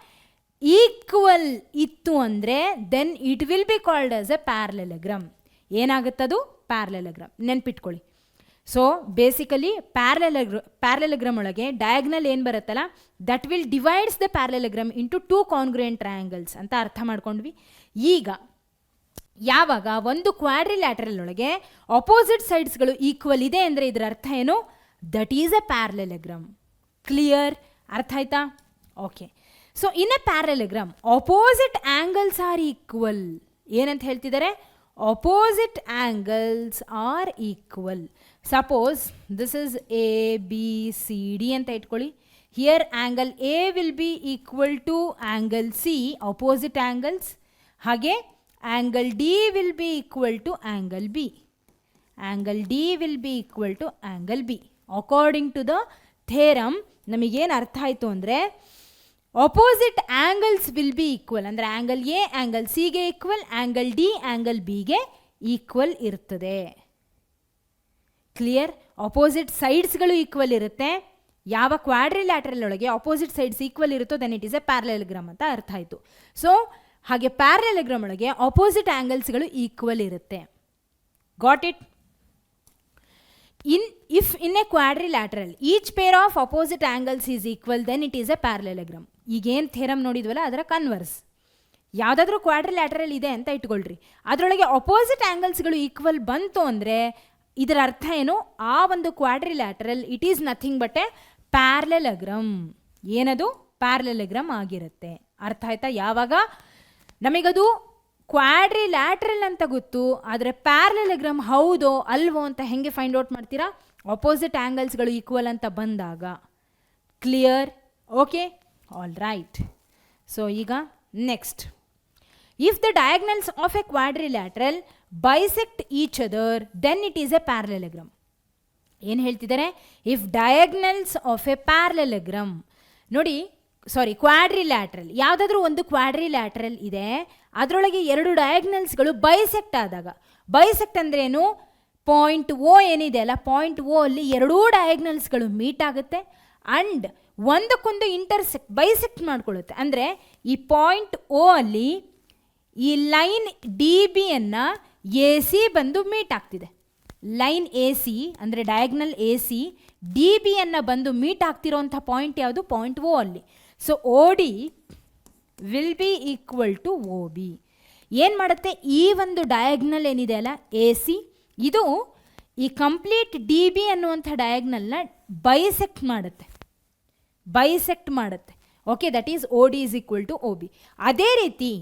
equal ಇತ್ತು ಅಂದರೆ, then it will be called as a parallelogram. ಏನಾಗುತ್ತದು? Parallelogram. ನೆನ್ಪಿಟ್ಕೊಳ್ಳಿ. So basically parallelogram ಒಳಗೆ diagonal ಏನು ಬರುತ್ತಲ್ಲ, that will divides the parallelogram into two congruent triangles ಅಂತ ಅರ್ಥ ಮಾಡ್ಕೊಂಡ್ವಿ. ಈಗ ಯಾವಾಗ ಒಂದು ಕ್ವಾಡ್ರಿಲ್ಯಾಟರಲ್ ಒಳಗೆ ಅಪೋಸಿಟ್ ಸೈಡ್ಸ್ಗಳು ಈಕ್ವಲ್ ಇದೆ ಅಂದರೆ ಇದರ ಅರ್ಥ ಏನು? That is a parallelogram. Clear? ಅರ್ಥ ಆಯ್ತಾ? Okay. So in a parallelogram opposite angles are equal. ಏನಂತ ಹೇಳ್ತಿದ್ದಾರೆ? Opposite angles are equal. Suppose this is A B C D ಅಂತ ಇಟ್ಕೊಳ್ಳಿ. Here angle A will be equal to angle C, opposite angles. ಹಾಗೆ angle D will be equal to angle B. Angle D will be equal to angle B. According to the theorem, ನಮಗೇನು ಅರ್ಥ ಆಯಿತು ಅಂದರೆ, opposite angles will be equal ಅಂದರೆ angle A angle ಸಿಗೆ equal, angle D angle ಬಿಗೆ equal ಇರ್ತದೆ. Clear? Opposite ಸೈಡ್ಸ್ಗಳು equal ಇರುತ್ತೆ. ಯಾವ ಕ್ವಾಡ್ರಿಲ್ಯಾಟರಲ್ ಒಳಗೆ ಅಪೋಸಿಟ್ ಸೈಡ್ಸ್ ಈಕ್ವಲ್ ಇರುತ್ತೋ then it is a parallelogram ಅಂತ ಅರ್ಥ ಆಯಿತು. ಸೊ ಹಾಗೆ ಪ್ಯಾರಲೆಲಗ್ರಾಮ್ ಒಳಗೆ ಅಪೋಸಿಟ್ ಆ್ಯಂಗಲ್ಸ್ಗಳು ಈಕ್ವಲ್ ಇರುತ್ತೆ. Got it? If in a quadrilateral each pair of opposite angles is equal, then it is a parallelogram. ಈಗೇನು ಥೇರಮ್ ನೋಡಿದ್ವಲ್ಲ ಅದರ ಕನ್ವರ್ಸ್. ಯಾವುದಾದ್ರೂ ಕ್ವಾಡ್ರಿಲ್ಯಾಟರಲ್ ಇದೆ ಅಂತ ಇಟ್ಕೊಳ್ರಿ, ಅದರೊಳಗೆ ಅಪೋಸಿಟ್ ಆ್ಯಂಗಲ್ಸ್ಗಳು ಈಕ್ವಲ್ ಬಂತು ಅಂದರೆ ಇದರ ಅರ್ಥ ಏನು? ಆ ಒಂದು quadrilateral it is nothing but a parallelogram. ಏನದು? ಪ್ಯಾರಲೆಲಗ್ರಾಮ್ ಆಗಿರುತ್ತೆ. ಅರ್ಥ ಆಯ್ತಾ? ಯಾವಾಗ ನಮಗದು ಕ್ವಾಡ್ರಿಲ್ಯಾಟ್ರಲ್ ಅಂತ ಗೊತ್ತು, ಆದರೆ ಪ್ಯಾರಲೆಲಗ್ರಾಮ್ ಹೌದೋ ಅಲ್ವೋ ಅಂತ ಹೆಂಗೆ ಫೈಂಡ್ ಔಟ್ ಮಾಡ್ತೀರಾ? ಅಪೋಸಿಟ್ ಆ್ಯಂಗಲ್ಸ್ಗಳು ಈಕ್ವಲ್ ಅಂತ ಬಂದಾಗ. Clear? Okay, all right. So ಈಗ next, if the diagonals of a quadrilateral bisect each other, then it is a parallelogram. ಏನು ಹೇಳ್ತಿದ್ದಾರೆ? If diagonals of a parallelogram, ನೋಡಿ ಸಾರಿ ಕ್ವಾಡ್ರಿಲ್ಯಾಟ್ರಲ್, ಯಾವುದಾದ್ರೂ ಒಂದು ಕ್ವಾಡ್ರಿಲ್ಯಾಟ್ರಲ್ ಇದೆ, ಅದರೊಳಗೆ ಎರಡು ಡಯಾಗ್ನಲ್ಸ್ಗಳು ಬೈಸೆಕ್ಟ್ ಆದಾಗ, ಬೈಸೆಕ್ಟ್ ಅಂದ್ರೇನು? ಪಾಯಿಂಟ್ ಓ ಏನಿದೆ ಅಲ್ಲ, ಪಾಯಿಂಟ್ ಓ ಅಲ್ಲಿ ಎರಡೂ ಡಯಾಗ್ನಲ್ಸ್ಗಳು ಮೀಟ್ ಆಗುತ್ತೆ ಅಂಡ್ ಒಂದಕ್ಕೊಂದು ಬೈಸೆಕ್ಟ್ ಮಾಡ್ಕೊಳ್ಳುತ್ತೆ. ಅಂದರೆ ಈ ಪಾಯಿಂಟ್ ಓ ಅಲ್ಲಿ ಈ ಲೈನ್ ಡಿ ಬಿಯನ್ನು ಎ ಸಿ ಬಂದು ಮೀಟ್ ಆಗ್ತಿದೆ. ಲೈನ್ ಎ ಸಿ ಅಂದರೆ ಡಯಾಗ್ನಲ್ ಎ ಸಿ ಡಿ ಬಿಯನ್ನು ಬಂದು ಮೀಟ್ ಆಗ್ತಿರೋಂಥ ಪಾಯಿಂಟ್ ಯಾವುದು? ಪಾಯಿಂಟ್ ಓ ಅಲ್ಲಿ. So O D will be equal to O B. ಏನು ಮಾಡುತ್ತೆ? ಈ ಒಂದು ಡಯಾಗ್ನಲ್ ಏನಿದೆ ಅಲ್ಲ ಎ ಸಿ, ಇದು ಈ ಕಂಪ್ಲೀಟ್ ಡಿ ಬಿ ಅನ್ನುವಂಥ ಡಯಾಗ್ನಲ್ನ ಬೈಸೆಕ್ಟ್ ಮಾಡುತ್ತೆ. Okay, that is O D is equal to O B. ಅದೇ ರೀತಿ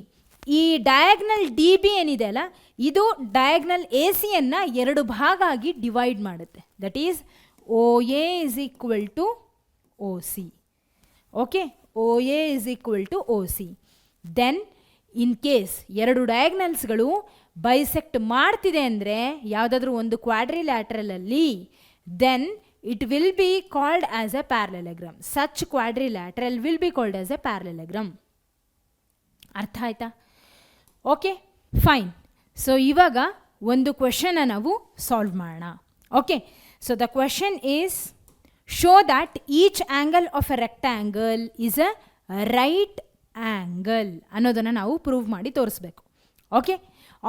ಈ ಡಯಾಗ್ನಲ್ ಡಿ ಬಿ ಏನಿದೆ ಅಲ್ಲ, ಇದು ಡಯಾಗ್ನಲ್ ಎ ಸಿಯನ್ನು ಎರಡು ಭಾಗ ಆಗಿ ಡಿವೈಡ್ ಮಾಡುತ್ತೆ. That is O A is equal to O C. Okay, O A is equal to O C. Then in case ಎರಡು ಡಯಾಗ್ನಲ್ಸ್ಗಳು ಬೈಸೆಕ್ಟ್ ಮಾಡ್ತಿದೆ ಅಂದರೆ ಯಾವುದಾದ್ರೂ ಒಂದು ಕ್ವಾಡ್ರಿಲ್ಯಾಟ್ರಲಲ್ಲಿ, then it will be called as a parallelogram. Such quadrilateral will be called as a parallelogram. ಅರ್ಥ ಆಯ್ತಾ? Okay, fine. So ಇವಾಗ ಒಂದು ಕ್ವೆಶನ್ನ ನಾವು ಸಾಲ್ವ್ ಮಾಡೋಣ. Okay, so the question is show that each angle of A rectangle is a right angle ಅನ್ನೋದನ್ನು ನಾವು prove ಮಾಡಿ ತೋರಿಸ್ಬೇಕು. Okay,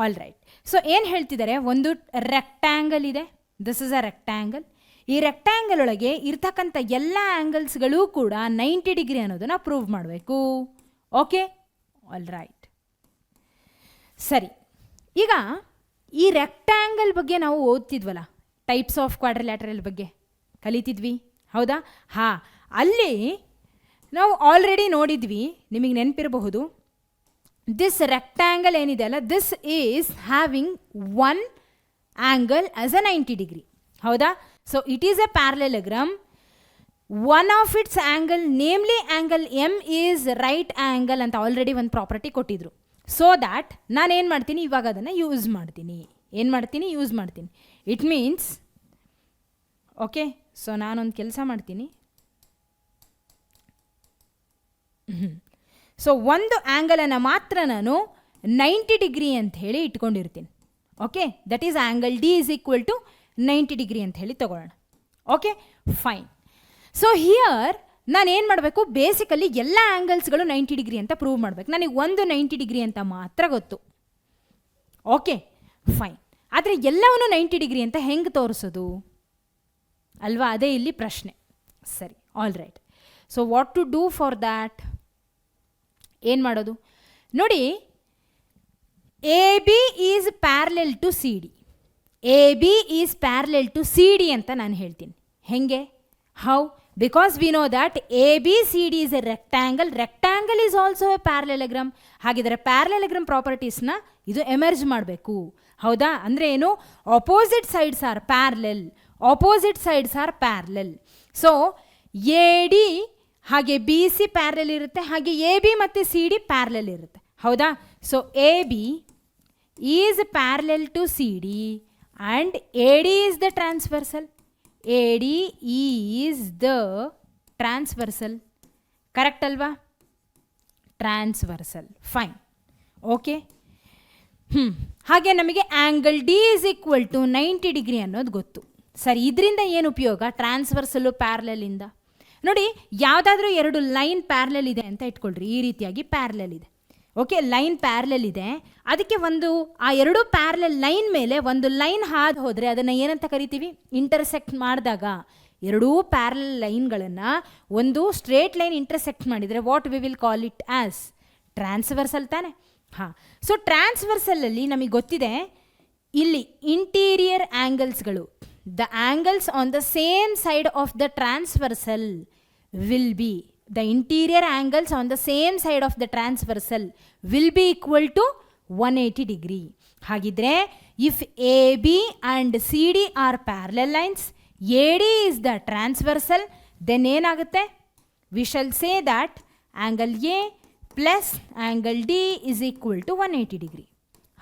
all right. ಸೊ ಏನು ಹೇಳ್ತಿದ್ದಾರೆ, ಒಂದು ರೆಕ್ಟ್ಯಾಂಗಲ್ ಇದೆ, ದಿಸ್ ಇಸ್ ಅ ರೆಕ್ಟ್ಯಾಂಗಲ್. ಈ ರೆಕ್ಟ್ಯಾಂಗಲ್ ಒಳಗೆ ಇರ್ತಕ್ಕಂಥ ಎಲ್ಲ ಆ್ಯಂಗಲ್ಸ್ಗಳೂ ಕೂಡ 90 ಡಿಗ್ರಿ ಅನ್ನೋದನ್ನು ಪ್ರೂವ್ ಮಾಡಬೇಕು. Okay, all right. ಸರಿ, ಈಗ ಈ ರೆಕ್ಟ್ಯಾಂಗಲ್ ಬಗ್ಗೆ ನಾವು ಓದ್ತಿದ್ವಲ್ಲ, ಟೈಪ್ಸ್ ಆಫ್ ಕ್ವಾಡ್ರಿಲ್ಯಾಟರಲ್ ಬಗ್ಗೆ ಕಲಿತಿದ್ವಿ, ಹೌದಾ? ಹಾಂ, ಅಲ್ಲಿ ನಾವು ಆಲ್ರೆಡಿ ನೋಡಿದ್ವಿ, ನಿಮಗೆ ನೆನಪಿರಬಹುದು. ದಿಸ್ ರೆಕ್ಟ್ಯಾಂಗಲ್ ಏನಿದೆ ಅಲ್ಲ, this is having one angle as a 90 degree, ಹೌದಾ? So it is a parallelogram. One of its angle, namely angle M is right angle ಅಂತ ಆಲ್ರೆಡಿ ಒಂದು ಪ್ರಾಪರ್ಟಿ ಕೊಟ್ಟಿದ್ರು. ಸೊ ದ್ಯಾಟ್ ನಾನೇನು ಮಾಡ್ತೀನಿ, ಇವಾಗ ಅದನ್ನು ಯೂಸ್ ಮಾಡ್ತೀನಿ. ಏನು ಮಾಡ್ತೀನಿ? ಯೂಸ್ ಮಾಡ್ತೀನಿ. ಇಟ್ ಮೀನ್ಸ್, ಓಕೆ, ಸೊ ನಾನೊಂದು ಕೆಲಸ ಮಾಡ್ತೀನಿ. ಸೊ ಒಂದು ಆ್ಯಂಗಲನ್ನು ಮಾತ್ರ ನಾನು 90 ಡಿಗ್ರಿ ಅಂತ ಹೇಳಿ ಇಟ್ಕೊಂಡಿರ್ತೀನಿ. Okay, that is angle D is equal to 90 degree ಅಂತ ಹೇಳಿ ತಗೊಳ್ಳೋಣ. Okay, fine. ಸೊ ಹಿಯರ್ ನಾನು ಏನು ಮಾಡಬೇಕು, ಬೇಸಿಕಲಿ ಎಲ್ಲ ಆ್ಯಂಗಲ್ಸ್ಗಳು 90 ಡಿಗ್ರಿ ಅಂತ ಪ್ರೂವ್ ಮಾಡಬೇಕು. ನನಗೆ ಒಂದು 90 ಡಿಗ್ರಿ ಅಂತ ಮಾತ್ರ ಗೊತ್ತು. Okay, fine. ಆದರೆ ಎಲ್ಲವನ್ನೂ 90 ಡಿಗ್ರಿ ಅಂತ ಹೆಂಗೆ ತೋರಿಸೋದು ಅಲ್ವಾ? ಅದೇ ಇಲ್ಲಿ ಪ್ರಶ್ನೆ. ಸರಿ, all right. So what to do for that? ಏನು ಮಾಡೋದು ನೋಡಿ, A B is parallel to C D. A B is parallel to C D ಅಂತ ನಾನು ಹೇಳ್ತೀನಿ. ಹೆಂಗೆ? How? Because we know that A B C D is a rectangle. Rectangle is also a parallelogram. ಹಾಗಿದ್ರೆ parallelogram ಪ್ರಾಪರ್ಟೀಸ್ನ ಇದು emerge ಮಾಡಬೇಕು, ಹೌದಾ? ಅಂದರೆ ಏನು? Opposite sides are parallel, opposite sides are parallel. So A D ಹಾಗೆ ಬಿ ಸಿ ಪ್ಯಾರಲೆಲ್ ಇರುತ್ತೆ, ಹಾಗೆ ಎ ಬಿ ಮತ್ತು ಸಿ ಡಿ ಪ್ಯಾರಲೆಲ್ ಇರುತ್ತೆ, ಹೌದಾ? So A B is parallel to C D and A D is the transversal. AD is the transversal. Correct ಅಲ್ವಾ? Transversal. Fine. Okay, ಹಾಗೆ ನಮಗೆ angle D is equal to 90 degree ಅನ್ನೋದು ಗೊತ್ತು. ಸರಿ, ಇದರಿಂದ ಏನು ಉಪಯೋಗ? ಟ್ರಾನ್ಸ್ವರ್ಸಲ್ಲು ಪ್ಯಾರಲೆಲಿಂದ ನೋಡಿ, ಯಾವುದಾದ್ರೂ ಎರಡು ಲೈನ್ ಪ್ಯಾರಲೆಲ್ ಇದೆ ಅಂತ ಇಟ್ಕೊಳ್ರಿ. ಈ ರೀತಿಯಾಗಿ ಪ್ಯಾರಲೆಲ್ ಇದೆ. ಓಕೆ, ಲೈನ್ ಪ್ಯಾರಲೆಲ್ ಇದೆ, ಅದಕ್ಕೆ ಆ ಎರಡು ಪ್ಯಾರಲೆಲ್ ಲೈನ್ ಮೇಲೆ ಒಂದು ಲೈನ್ ಹಾದು ಹೋದರೆ ಅದನ್ನು ಏನಂತ ಕರಿತೀವಿ? ಇಂಟರ್ಸೆಕ್ಟ್ ಮಾಡಿದಾಗ ಎರಡೂ ಪ್ಯಾರಲೆಲ್ ಲೈನ್ಗಳನ್ನು ಒಂದು ಸ್ಟ್ರೇಟ್ ಲೈನ್ ಇಂಟರ್ಸೆಕ್ಟ್ ಮಾಡಿದರೆ what we will call it as transversal ತಾನೆ? ಹಾಂ. ಸೊ ಟ್ರಾನ್ಸ್ವರ್ಸಲಲ್ಲಿ ನಮಗೆ ಗೊತ್ತಿದೆ, ಇಲ್ಲಿ ಇಂಟೀರಿಯರ್ ಆ್ಯಂಗಲ್ಸ್ಗಳು, the angles on the same side of the transversal will be, the interior angles on the same side of the transversal will be equal to 180 degree. ಹಾಗಿದ್ರೆ if AB and CD are parallel lines, AD is the transversal, then ಏನಾಗುತ್ತೆ? We shall say that angle A plus angle D is equal to 180 degree.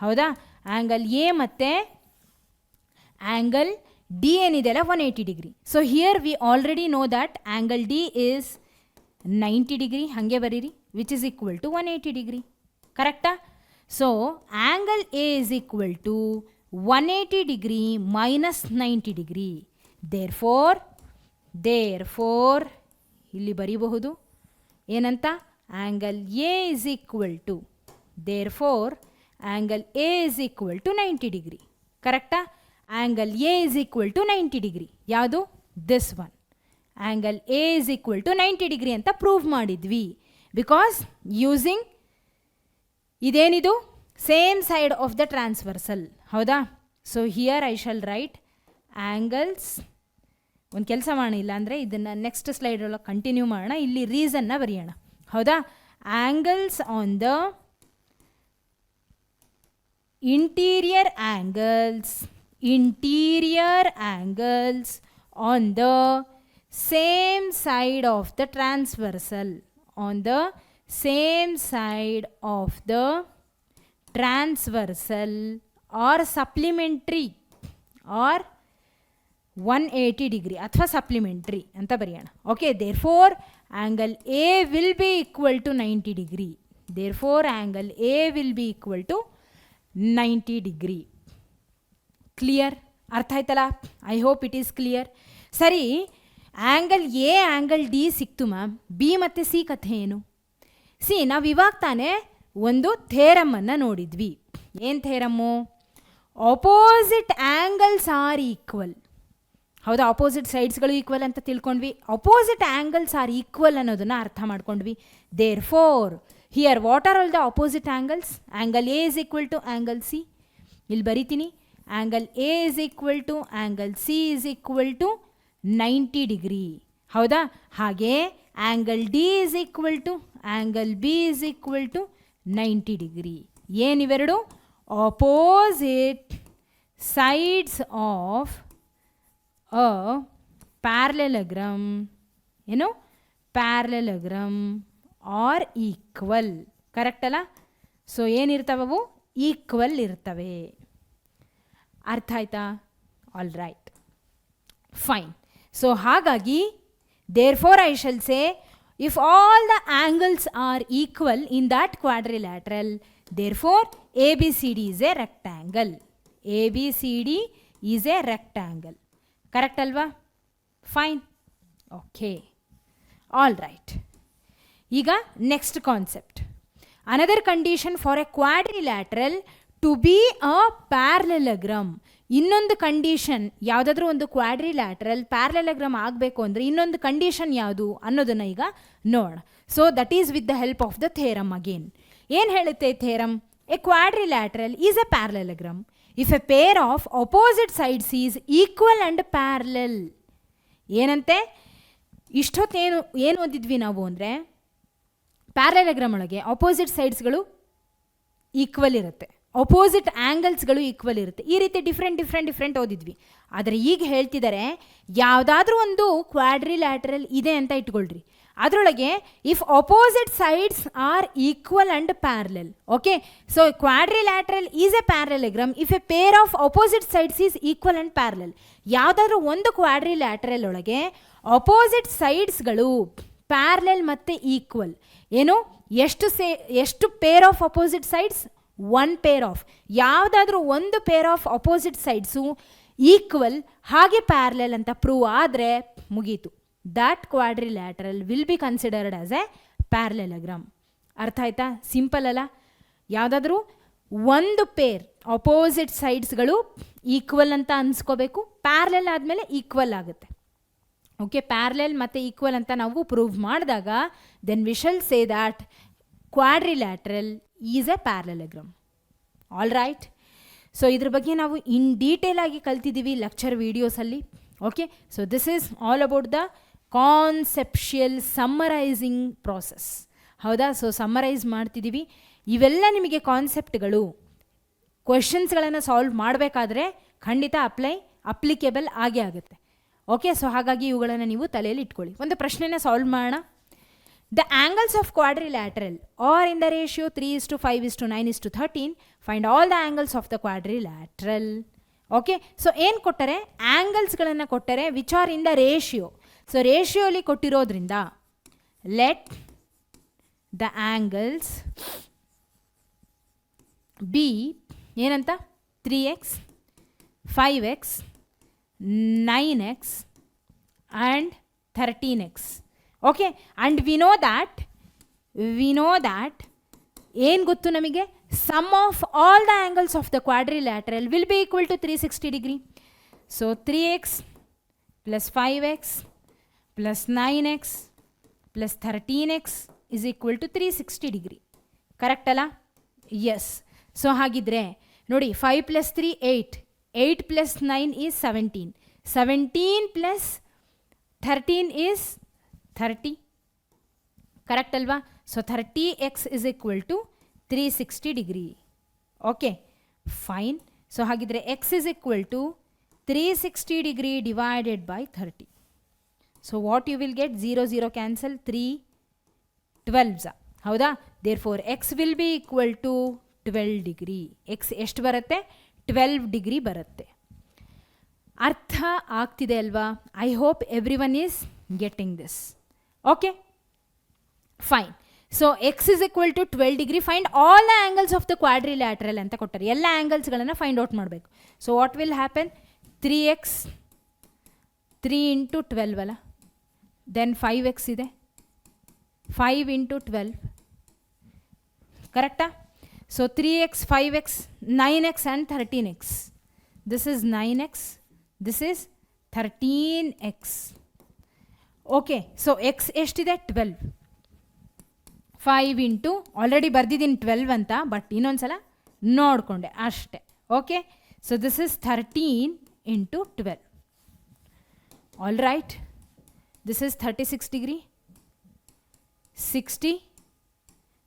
ಹೌದಾ? Angle A ಮತ್ತು angle D ಏನಿದೆಯಲ್ಲ 180 degree. So here we already know that angle D is 90 degree, ಹಾಗೆ ಬರೀರಿ, which is equal to 180 degree. ಕರೆಕ್ಟಾ? So angle A is equal to 180 degree minus 90 degree. Therefore ಇಲ್ಲಿ ಬರೀಬಹುದು ಏನಂತ? Angle A is equal to, therefore angle A is equal to 90 degree. ಕರೆಕ್ಟಾ? Angle A is equal to 90 degree. ಯಾವುದು? This one. Angle A is equal to 90 degree ಅಂತ prove ಮಾಡಿದ್ವಿ. Because using ಇದೇನಿದು? Same side of the transversal, ಹೌದಾ? So here I shall right angles. ಒಂದು ಕೆಲಸ ಮಾಡೋಣ, ಇಲ್ಲ ಅಂದರೆ ಇದನ್ನು ನೆಕ್ಸ್ಟ್ ಸ್ಲೈಡ್ ಒಳಗೆ ಕಂಟಿನ್ಯೂ ಮಾಡೋಣ. ಇಲ್ಲಿ ರೀಸನ್ನ ಬರೆಯೋಣ, ಹೌದಾ? Angles on the interior angles on the same side of the transversal, on the same side of the transversal or supplementary or 180 degree ಅಥವಾ ಸಪ್ಲಿಮೆಂಟ್ರಿ ಅಂತ ಬರೆಯೋಣ. Okay, therefore angle A will be equal to 90 degree. Therefore angle A will be equal to 90 degree. Clear? ಅರ್ಥ ಆಯ್ತಲ್ಲ? I hope it is clear. ಸರಿ, angle A angle D ಸಿಕ್ತು ma'am. B ಮತ್ತು C ಕಥೆ ಏನು? ನಾವು ಇವಾಗ ತಾನೇ ಒಂದು ಥೇರಮನ್ನು ನೋಡಿದ್ವಿ. ಏನು theorem? Opposite angles are equal. ಹೌದಾ? ಅಪೋಸಿಟ್ ಸೈಡ್ಸ್ಗಳು ಈಕ್ವಲ್ ಅಂತ ತಿಳ್ಕೊಂಡ್ವಿ. ಅಪೋಸಿಟ್ ಆ್ಯಂಗಲ್ಸ್ ಆರ್ ಈಕ್ವಲ್ ಅನ್ನೋದನ್ನು ಅರ್ಥ ಮಾಡ್ಕೊಂಡ್ವಿ. Therefore here what are all the opposite angles? Angle A is equal to angle C. ಇಲ್ಲಿ ಬರಿತೀನಿ, angle A is equal to angle C is equal to 90 degree. ಹೌದಾ? ಹಾಗೆ angle D is equal to angle B is equal to 90 degree. ಏನಿವೆರಡು? Opposite sides of a parallelogram. ಏನು? Parallelogram are equal. Correct ಅಲ್ಲ? So ಏನಿರ್ತವವು? Equal ಇರ್ತವೆ. ಅರ್ಥ ಆಯ್ತಾ? All right, fine. So ಹಾಗಾಗಿ therefore I shall say, if all the angles are equal in that quadrilateral, therefore ABCD is a rectangle. ABCD is a rectangle. Correct alva? Fine. Okay. All right. Iga next concept. Another condition for a quadrilateral to be a parallelogram. ಇನ್ನೊಂದು condition, ಯಾವುದಾದ್ರೂ ಒಂದು quadrilateral ಪ್ಯಾರಲೆಲಗ್ರಾಮ್ ಆಗಬೇಕು ಅಂದರೆ ಇನ್ನೊಂದು condition ಯಾವುದು ಅನ್ನೋದನ್ನು ಈಗ ನೋಡೋಣ. So that is with the help of the theorem again. ಏನು ಹೇಳುತ್ತೆ theorem? A quadrilateral is a parallelogram if a pair of opposite sides is equal and parallel. ಏನಂತೆ? ಇಷ್ಟೊತ್ತೇನು ಏನು ಓದಿದ್ವಿ ನಾವು ಅಂದರೆ, ಪ್ಯಾರಲೆಲಗ್ರಾಮ್ ಒಳಗೆ ಅಪೋಸಿಟ್ ಸೈಡ್ಸ್ಗಳು ಈಕ್ವಲ್ ಇರುತ್ತೆ, ಅಪೋಸಿಟ್ ಆ್ಯಂಗಲ್ಸ್ಗಳು ಈಕ್ವಲ್ ಇರುತ್ತೆ. ಈ ರೀತಿ ಡಿಫ್ರೆಂಟ್ ಓದಿದ್ವಿ. ಆದರೆ ಈಗ ಹೇಳ್ತಿದ್ದಾರೆ, ಯಾವುದಾದ್ರೂ ಒಂದು ಕ್ವಾಡ್ರಿಲ್ಯಾಟ್ರಲ್ ಇದೆ ಅಂತ ಇಟ್ಕೊಳ್ರಿ, ಅದರೊಳಗೆ if opposite sides are equal and parallel. Okay, so quadrilateral is a parallelogram if a pair of opposite sides is equal and parallel. ಯಾವುದಾದ್ರೂ ಒಂದು ಕ್ವಾಡ್ರಿಲ್ಯಾಟ್ರಲ್ ಒಳಗೆ ಅಪೋಸಿಟ್ ಸೈಡ್ಸ್ಗಳು ಪ್ಯಾರಲೆಲ್ ಮತ್ತು ಈಕ್ವಲ್. ಏನು? ಎಷ್ಟು pair of opposite sides? One pair of. ಯಾವುದಾದ್ರೂ ಒಂದು pair of opposite sides equal ಹಾಗೆ ಪ್ಯಾರಲೆಲ್ ಅಂತ ಪ್ರೂವ್ ಆದರೆ ಮುಗೀತು. That quadrilateral will be considered as a parallelogram. ಅರ್ಥ ಆಯ್ತಾ? ಸಿಂಪಲ್ ಅಲ್ಲ? ಯಾವುದಾದ್ರೂ ಒಂದು ಪೇರ್ ಅಪೋಸಿಟ್ ಸೈಡ್ಸ್ಗಳು ಈಕ್ವಲ್ ಅಂತ ಅನ್ಸ್ಕೋಬೇಕು, ಪ್ಯಾರಲೆಲ್ ಆದಮೇಲೆ ಈಕ್ವಲ್ ಆಗುತ್ತೆ. ಓಕೆ, ಪ್ಯಾರಲೆಲ್ ಮತ್ತು ಈಕ್ವಲ್ ಅಂತ ನಾವು ಪ್ರೂವ್ ಮಾಡಿದಾಗ then we shall say that quadrilateral is a parallelogram. All right. So ಇದ್ರ ಬಗ್ಗೆ ನಾವು ಇನ್ ಡೀಟೇಲ್ ಆಗಿ ಕಲ್ತಿದ್ದೀವಿ ಲೆಕ್ಚರ್ ವೀಡಿಯೋಸಲ್ಲಿ. Okay, so this is all about the conceptual summarizing process. ಹೌದಾ? ಸೊ ಸಮ್ಮರೈಸ್ ಮಾಡ್ತಿದ್ದೀವಿ. ಇವೆಲ್ಲ ನಿಮಗೆ ಕಾನ್ಸೆಪ್ಟ್ಗಳು ಕ್ವೆಶನ್ಸ್ಗಳನ್ನು ಸಾಲ್ವ್ ಮಾಡಬೇಕಾದ್ರೆ ಖಂಡಿತ ಅಪ್ಲಿಕೇಬಲ್ ಆಗೇ ಆಗುತ್ತೆ. ಓಕೆ, ಸೊ ಹಾಗಾಗಿ ಇವುಗಳನ್ನು ನೀವು ತಲೆಯಲ್ಲಿ ಇಟ್ಕೊಳ್ಳಿ. ಒಂದು ಪ್ರಶ್ನೆನ ಸಾಲ್ವ್ ಮಾಡೋಣ. The angles of quadrilateral are in the ratio 3:5:9:13. Find all the angles of the quadrilateral. Okay, so ಏನು ಕೊಟ್ಟರೆ? ಆ್ಯಂಗಲ್ಸ್ಗಳನ್ನು ಕೊಟ್ಟರೆ which are in the ratio. So ರೇಷಿಯೋಲಿ ಕೊಟ್ಟಿರೋದ್ರಿಂದ ಲೆಟ್ ದ ಆ್ಯಂಗಲ್ಸ್ ಬಿ ಏನಂತ? 3x, 5x, 9x and 13x. Okay, and we know that ಏನು ಗೊತ್ತು ನಮಗೆ? Sum of all the angles of the quadrilateral will be equal to 360 degree. So 3x plus 5x plus 9x plus 13x is equal to 360 degree. Correct ಅಲ್ಲ? Yes. So ಹಾಗಿದ್ರೆ ನೋಡಿ, 5 + 3 8, 8 + 9 is 17, 17 + 13 is 30. Correct ಅಲ್ವಾ? So 30x is equal to 360 degree. Okay, fine. So ಹಾಗಿದ್ರೆ x is equal to 360 degree divided by 30. So what you will get? 0 0 cancel, 3 12s. ಹೌದಾ? Therefore x will be equal to 12 degree. x ಎಷ್ಟು ಬರುತ್ತೆ? 12 degree ಬರುತ್ತೆ. ಅರ್ಥ ಆಗ್ತಿದೆ ಅಲ್ವಾ? I hope everyone is getting this. Okay, fine. So x is equal to 12 degree, find all the angles of the quadrilateral ಅಂತ ಕೊಟ್ಟಾರೆ. ಎಲ್ಲ ಆ್ಯಂಗಲ್ಸ್ಗಳನ್ನು ಫೈಂಡ್ ಔಟ್ ಮಾಡಬೇಕು. So what will happen? 3x 3 into 12 ಅಲ್ಲ, ದೆನ್ 5x ಇದೆ, 5 into 12, ಕರೆಕ್ಟಾ? So 3x 5x 9x and 13x. This is 9x, this is 13x. Okay, so X ಎಷ್ಟಿದೆ? 12. 5 into already ಬರ್ದಿದ್ದೀನಿ 12 ಅಂತ, ಬಟ್ ಇನ್ನೊಂದು ಸಲ ನೋಡಿಕೊಂಡೆ ಅಷ್ಟೆ. Okay, so this is 13 into 12. All right, this is 36 degree, 60,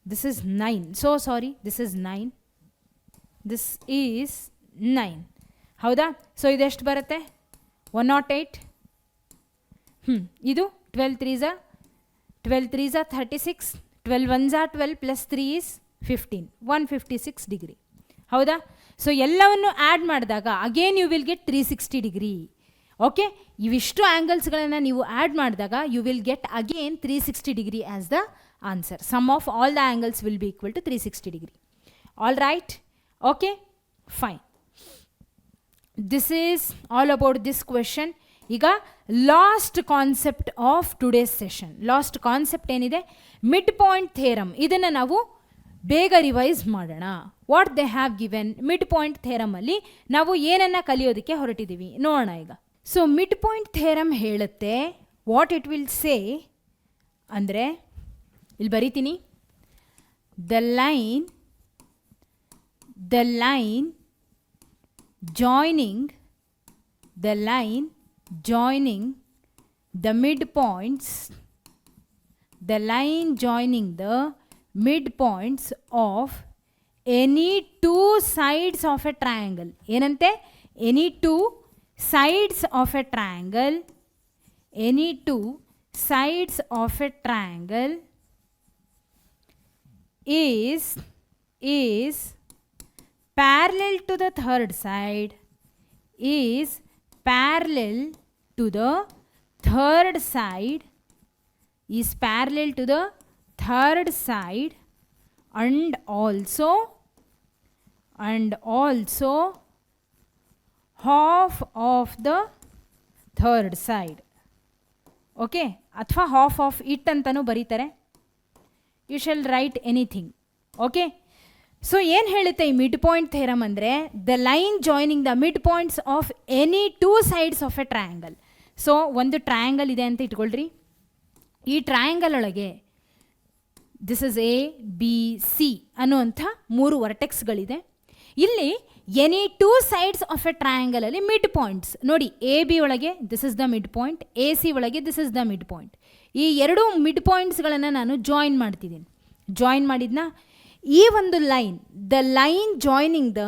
this is 9. So sorry, this is 9. This is 9. ಹೌದಾ? So ಇದೆಷ್ಟು ಬರುತ್ತೆ? 108. ಇದು 12 3s 36, 12 1s 12 plus 3 is 15, 156 degree. ಹೌದಾ? ಸೊ ಎಲ್ಲವನ್ನು ಆ್ಯಡ್ ಮಾಡಿದಾಗ again you will get 360 degree. Okay, ಇವಿಷ್ಟು ಆ್ಯಂಗಲ್ಸ್ಗಳನ್ನು ನೀವು ಆ್ಯಡ್ ಮಾಡಿದಾಗ you will get again 360 degree as the answer. Sum of all the angles will be equal to 360 degree. All right? Okay? Fine. This is all about this question. ಈಗ last concept of today's session. Last concept ಏನಿದೆ? Mid point theorem. ಇದನ್ನು ನಾವು ಬೇಗ revise ಮಾಡೋಣ. What they have given mid point ಥೇರಮಲ್ಲಿ ನಾವು ಏನನ್ನು ಕಲಿಯೋದಕ್ಕೆ ಹೊರಟಿದ್ದೀವಿ ನೋಡೋಣ ಈಗ. ಸೊ ಮಿಡ್ ಪಾಯಿಂಟ್ ಥೇರಮ್ ಹೇಳುತ್ತೆ, ವಾಟ್ ಇಟ್ ವಿಲ್ ಸೇ ಅಂದರೆ, ಇಲ್ಲಿ ಬರಿತೀನಿ, the line joining the mid points of any two sides of a triangle. ಏನಂತೆ? Any two sides of a triangle is parallel to the third side, and also half of the third side. Okay, ಅಥವಾ half of it ಅಂತಲೂ ಬರೀತಾರೆ. You shall write anything. Okay, so ಏನು ಹೇಳುತ್ತೆ ಈ mid point theorem ಅಂದರೆ, the line joining the mid points of any two sides of a triangle. So ಒಂದು triangle ಇದೆ ಅಂತ ಇಟ್ಕೊಳ್ರಿ. ಈ ಟ್ರಯಾಂಗಲ್ ಒಳಗೆ this is A B C ಅನ್ನುವಂಥ 3 ವರ್ಟೆಕ್ಸ್ಗಳಿದೆ. ಇಲ್ಲಿ any two sides of a ಟ್ರಯಾಂಗಲಲ್ಲಿ ಮಿಡ್ ಪಾಯಿಂಟ್ಸ್ ನೋಡಿ, ಎ ಬಿ ಒಳಗೆ this is the mid point, A C ಒಳಗೆ this is the mid point. ಈ 2 ಮಿಡ್ ಪಾಯಿಂಟ್ಸ್ಗಳನ್ನು ನಾನು ಜಾಯಿನ್ ಮಾಡ್ತಿದ್ದೀನಿ. ಜಾಯಿನ್ ಮಾಡಿದ್ನ ಈ ಒಂದು line, the line joining the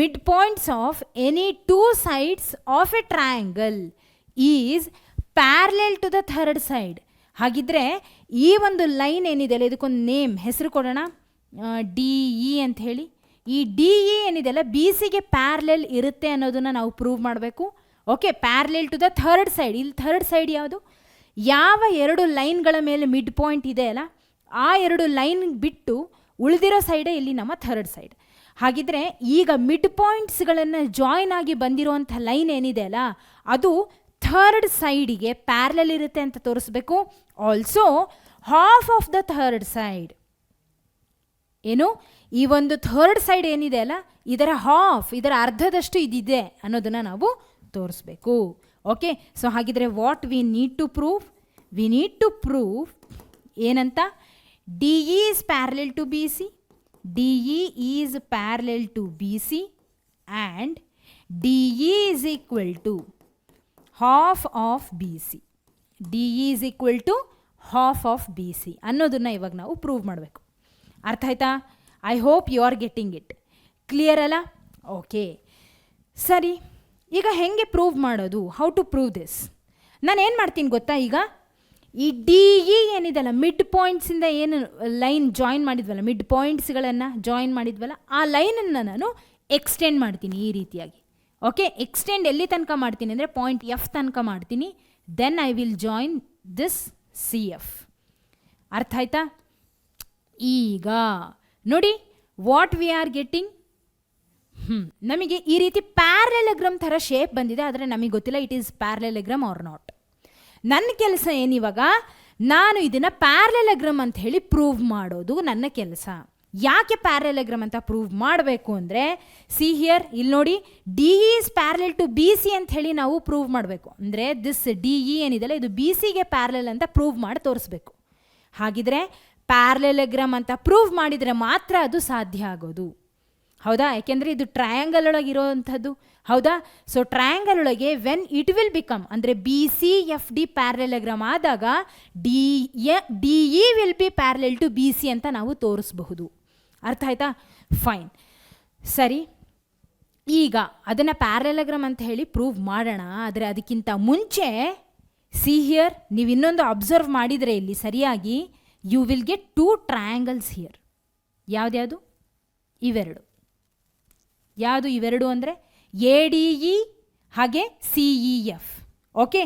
mid points of any two sides of a triangle is parallel to the third side. ಹಾಗಿದ್ರೆ ಈ ಒಂದು ಲೈನ್ ಏನಿದೆ ಅಲ್ಲ, ಇದಕ್ಕೊಂದು ನೇಮ್, ಹೆಸರು ಕೊಡೋಣ, ಡಿ ಇ ಅಂತ ಹೇಳಿ. ಈ ಡಿ ಇ ಏನಿದೆಯಲ್ಲ ಬಿ ಸಿಗೆ ಪ್ಯಾರಲೆಲ್ ಇರುತ್ತೆ ಅನ್ನೋದನ್ನು ನಾವು ಪ್ರೂವ್ ಮಾಡಬೇಕು. Okay, parallel to the third side. ಇಲ್ಲಿ ಥರ್ಡ್ ಸೈಡ್ ಯಾವುದು? ಯಾವ 2 ಲೈನ್ಗಳ ಮೇಲೆ ಮಿಡ್ ಪಾಯಿಂಟ್ ಇದೆ ಅಲ್ಲ, ಆ 2 ಲೈನ್ ಬಿಟ್ಟು ಉಳಿದಿರೋ ಸೈಡೇ ಇಲ್ಲಿ ನಮ್ಮ ಥರ್ಡ್ ಸೈಡ್. ಹಾಗಿದ್ರೆ ಈಗ ಮಿಡ್ ಪಾಯಿಂಟ್ಸ್ಗಳನ್ನು ಜಾಯಿನ್ ಆಗಿ ಬಂದಿರುವಂಥ ಲೈನ್ ಏನಿದೆ ಅಲ್ಲ, ಅದು ಥರ್ಡ್ ಸೈಡಿಗೆ ಪ್ಯಾರಲೆಲ್ ಇರುತ್ತೆ ಅಂತ ತೋರಿಸ್ಬೇಕು. Also half of the third side. ಏನು? ಈ ಒಂದು ಥರ್ಡ್ ಸೈಡ್ ಏನಿದೆ ಅಲ್ಲ, ಇದರ ಹಾಫ್, ಇದರ ಅರ್ಧದಷ್ಟು ಇದಿದೆ ಅನ್ನೋದನ್ನು ನಾವು ತೋರಿಸ್ಬೇಕು. ಓಕೆ, ಸೊ ಹಾಗಿದ್ರೆ what we need to prove ಏನಂತ? D E is parallel to B C, D E is parallel to B C and D E is equal to half of B C. D E is equal to half of B C ಅನ್ನೋದನ್ನು ಇವಾಗ ನಾವು prove ಮಾಡಬೇಕು. ಅರ್ಥ ಆಯ್ತಾ? I hope you are getting it. Clear ಅಲ್ಲ? Okay, ಸರಿ. ಈಗ ಹೆಂಗೆ ಪ್ರೂವ್ ಮಾಡೋದು? How to prove this? ನಾನು ಏನು ಮಾಡ್ತೀನಿ ಗೊತ್ತಾ, ಈಗ ಈ ಡಿ ಇ ಏನಿದೆಲ್ಲ ಮಿಡ್ ಪಾಯಿಂಟ್ಸಿಂದ ಏನು ಲೈನ್ ಜಾಯಿನ್ ಮಾಡಿದ್ವಲ್ಲ, ಮಿಡ್ ಪಾಯಿಂಟ್ಸ್ಗಳನ್ನು ಜಾಯಿನ್ ಮಾಡಿದ್ವಲ್ಲ, ಆ ಲೈನನ್ನು ನಾನು ಎಕ್ಸ್ಟೆಂಡ್ ಮಾಡ್ತೀನಿ ಈ ರೀತಿಯಾಗಿ. ಓಕೆ, ಎಕ್ಸ್ಟೆಂಡ್ ಎಲ್ಲಿ ತನಕ ಮಾಡ್ತೀನಿ ಅಂದರೆ ಪಾಯಿಂಟ್ ಎಫ್ ತನಕ ಮಾಡ್ತೀನಿ. Then I will join this C F. ಅರ್ಥ ಆಯ್ತಾ? ಈಗ ನೋಡಿ ವಾಟ್ ವಿ ಆರ್ ಗೆಟ್ಟಿಂಗ್. ನಮಗೆ ಈ ರೀತಿ ಪ್ಯಾರಲೆಲಗ್ರಾಮ್ ಥರ ಶೇಪ್ ಬಂದಿದೆ, ಆದರೆ ನಮಗೆ ಗೊತ್ತಿಲ್ಲ ಇಟ್ ಈಸ್ ಪ್ಯಾರಲೆಲಗ್ರಾಮ್ ಆರ್ ನಾಟ್. ನನ್ನ ಕೆಲಸ ಏನಿವಾಗ, ನಾನು ಇದನ್ನು ಪ್ಯಾರಲೆಲಗ್ರಾಮ್ ಅಂತ ಹೇಳಿ ಪ್ರೂವ್ ಮಾಡೋದು ನನ್ನ ಕೆಲಸ. ಯಾಕೆ ಪ್ಯಾರಲೆಲಗ್ರಾಮ್ ಅಂತ ಪ್ರೂವ್ ಮಾಡಬೇಕು ಅಂದರೆ, ಸಿ ಹಿಯರ್, ಇಲ್ಲಿ ನೋಡಿ, D E is parallel to B C ಅಂತ ಹೇಳಿ ನಾವು ಪ್ರೂವ್ ಮಾಡಬೇಕು. ಅಂದರೆ ದಿಸ್ ಡಿ ಇ ಏನಿದೆಲ್ಲ ಇದು ಬಿ ಸಿಗೆ ಪ್ಯಾರಲೆಲ್ ಅಂತ ಪ್ರೂವ್ ಮಾಡಿ ತೋರಿಸ್ಬೇಕು. ಹಾಗಿದ್ರೆ ಪ್ಯಾರಲೆಲಗ್ರಾಮ್ ಅಂತ ಪ್ರೂವ್ ಮಾಡಿದರೆ ಮಾತ್ರ ಅದು ಸಾಧ್ಯ ಆಗೋದು. ಹೌದಾ? ಯಾಕೆಂದರೆ ಇದು ಟ್ರಯಾಂಗಲ್ ಒಳಗೆ ಇರೋವಂಥದ್ದು. ಹೌದಾ? ಸೊ ಟ್ರಯಾಂಗಲ್ ಒಳಗೆ ವೆನ್ ಇಟ್ ವಿಲ್ ಬಿಕಮ್ ಅಂದರೆ B C F D parallelogram ಆದಾಗ D E will be parallel to B C ಅಂತ ನಾವು ತೋರಿಸಬಹುದು. ಅರ್ಥ ಆಯ್ತಾ? ಫೈನ್, ಸರಿ. ಈಗ ಅದನ್ನು ಪ್ಯಾರಲೆಲಗ್ರಾಮ್ ಅಂತ ಹೇಳಿ ಪ್ರೂವ್ ಮಾಡೋಣ. ಆದರೆ ಅದಕ್ಕಿಂತ ಮುಂಚೆ ಸಿ ಹಿಯರ್, ನೀವು ಇನ್ನೊಂದು ಅಬ್ಸರ್ವ್ ಮಾಡಿದರೆ ಇಲ್ಲಿ ಸರಿಯಾಗಿ, you will get 2 triangles here. ಯಾವ್ದ್ಯಾವುದು? ಇವೆರಡು. ಯಾವುದು ಇವೆರಡು ಅಂದರೆ ಎ ಡಿ ಇ ಹಾಗೆ C E F. Okay,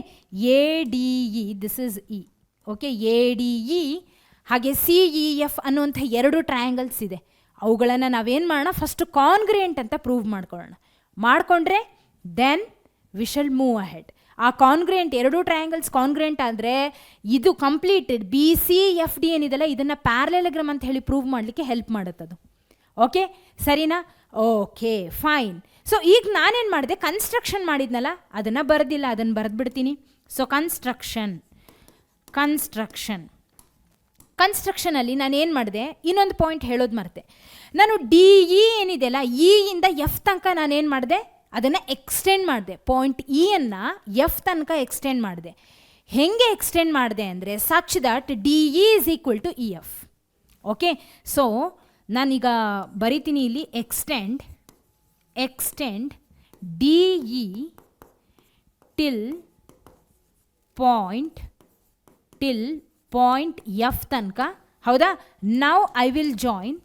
A D E, this is E. Okay, A D E ಹಾಗೆ ಸಿ ಇ ಎಫ್ ಅನ್ನುವಂಥ 2 ಟ್ರಯಾಂಗಲ್ಸ್ ಇದೆ. ಅವುಗಳನ್ನು ನಾವೇನು ಮಾಡೋಣ, ಫಸ್ಟ್ ಕಾನ್ಗ್ರೆಂಟ್ ಅಂತ ಪ್ರೂವ್ ಮಾಡ್ಕೊಳ್ಳೋಣ. ಮಾಡಿಕೊಂಡ್ರೆ then we shall move ahead. ಆ ಕಾನ್ಗ್ರೆಂಟ್ 2 ಟ್ರಯಾಂಗಲ್ಸ್ ಕಾನ್ಗ್ರೆಂಟ್ ಅಂದರೆ ಇದು completed B C F D ಏನಿದೆಲ್ಲ ಇದನ್ನು ಪ್ಯಾರಲೆಲಗ್ರಾಮ್ ಅಂತ ಹೇಳಿ ಪ್ರೂವ್ ಮಾಡಲಿಕ್ಕೆ ಹೆಲ್ಪ್ ಮಾಡುತ್ತದು. ಓಕೆ, ಸರಿನಾ? Okay, fine. ಸೊ ಈಗ ನಾನೇನು ಮಾಡಿದೆ, ಕನ್ಸ್ಟ್ರಕ್ಷನ್ ಮಾಡಿದ್ನಲ್ಲ ಅದನ್ನು ಬರೆದಿಲ್ಲ, ಅದನ್ನು ಬರೆದ್ಬಿಡ್ತೀನಿ. ಸೊ ಕನ್ಸ್ಟ್ರಕ್ಷನಲ್ಲಿ ನಾನು ಏನು ಮಾಡಿದೆ, ಇನ್ನೊಂದು ಪಾಯಿಂಟ್ ಹೇಳೋದು ಮರೆತೆ. ನಾನು ಡಿ ಇ ಏನಿದೆಯಲ್ಲ ಇ ಇಂದ ಎಫ್ ತನಕ ನಾನೇನು ಮಾಡಿದೆ, ಅದನ್ನು ಎಕ್ಸ್ಟೆಂಡ್ ಮಾಡಿದೆ. ಪಾಯಿಂಟ್ ಇ ಅನ್ನು ಎಫ್ ತನಕ ಎಕ್ಸ್ಟೆಂಡ್ ಮಾಡಿದೆ. ಹೆಂಗೆ ಎಕ್ಸ್ಟೆಂಡ್ ಮಾಡಿದೆ ಅಂದರೆ such that D E is equal to E F. Okay, so ನಾನೀಗ ಬರಿತೀನಿ ಇಲ್ಲಿ, extend D E till point F ತನಕ. ಹೌದಾ? Now I will join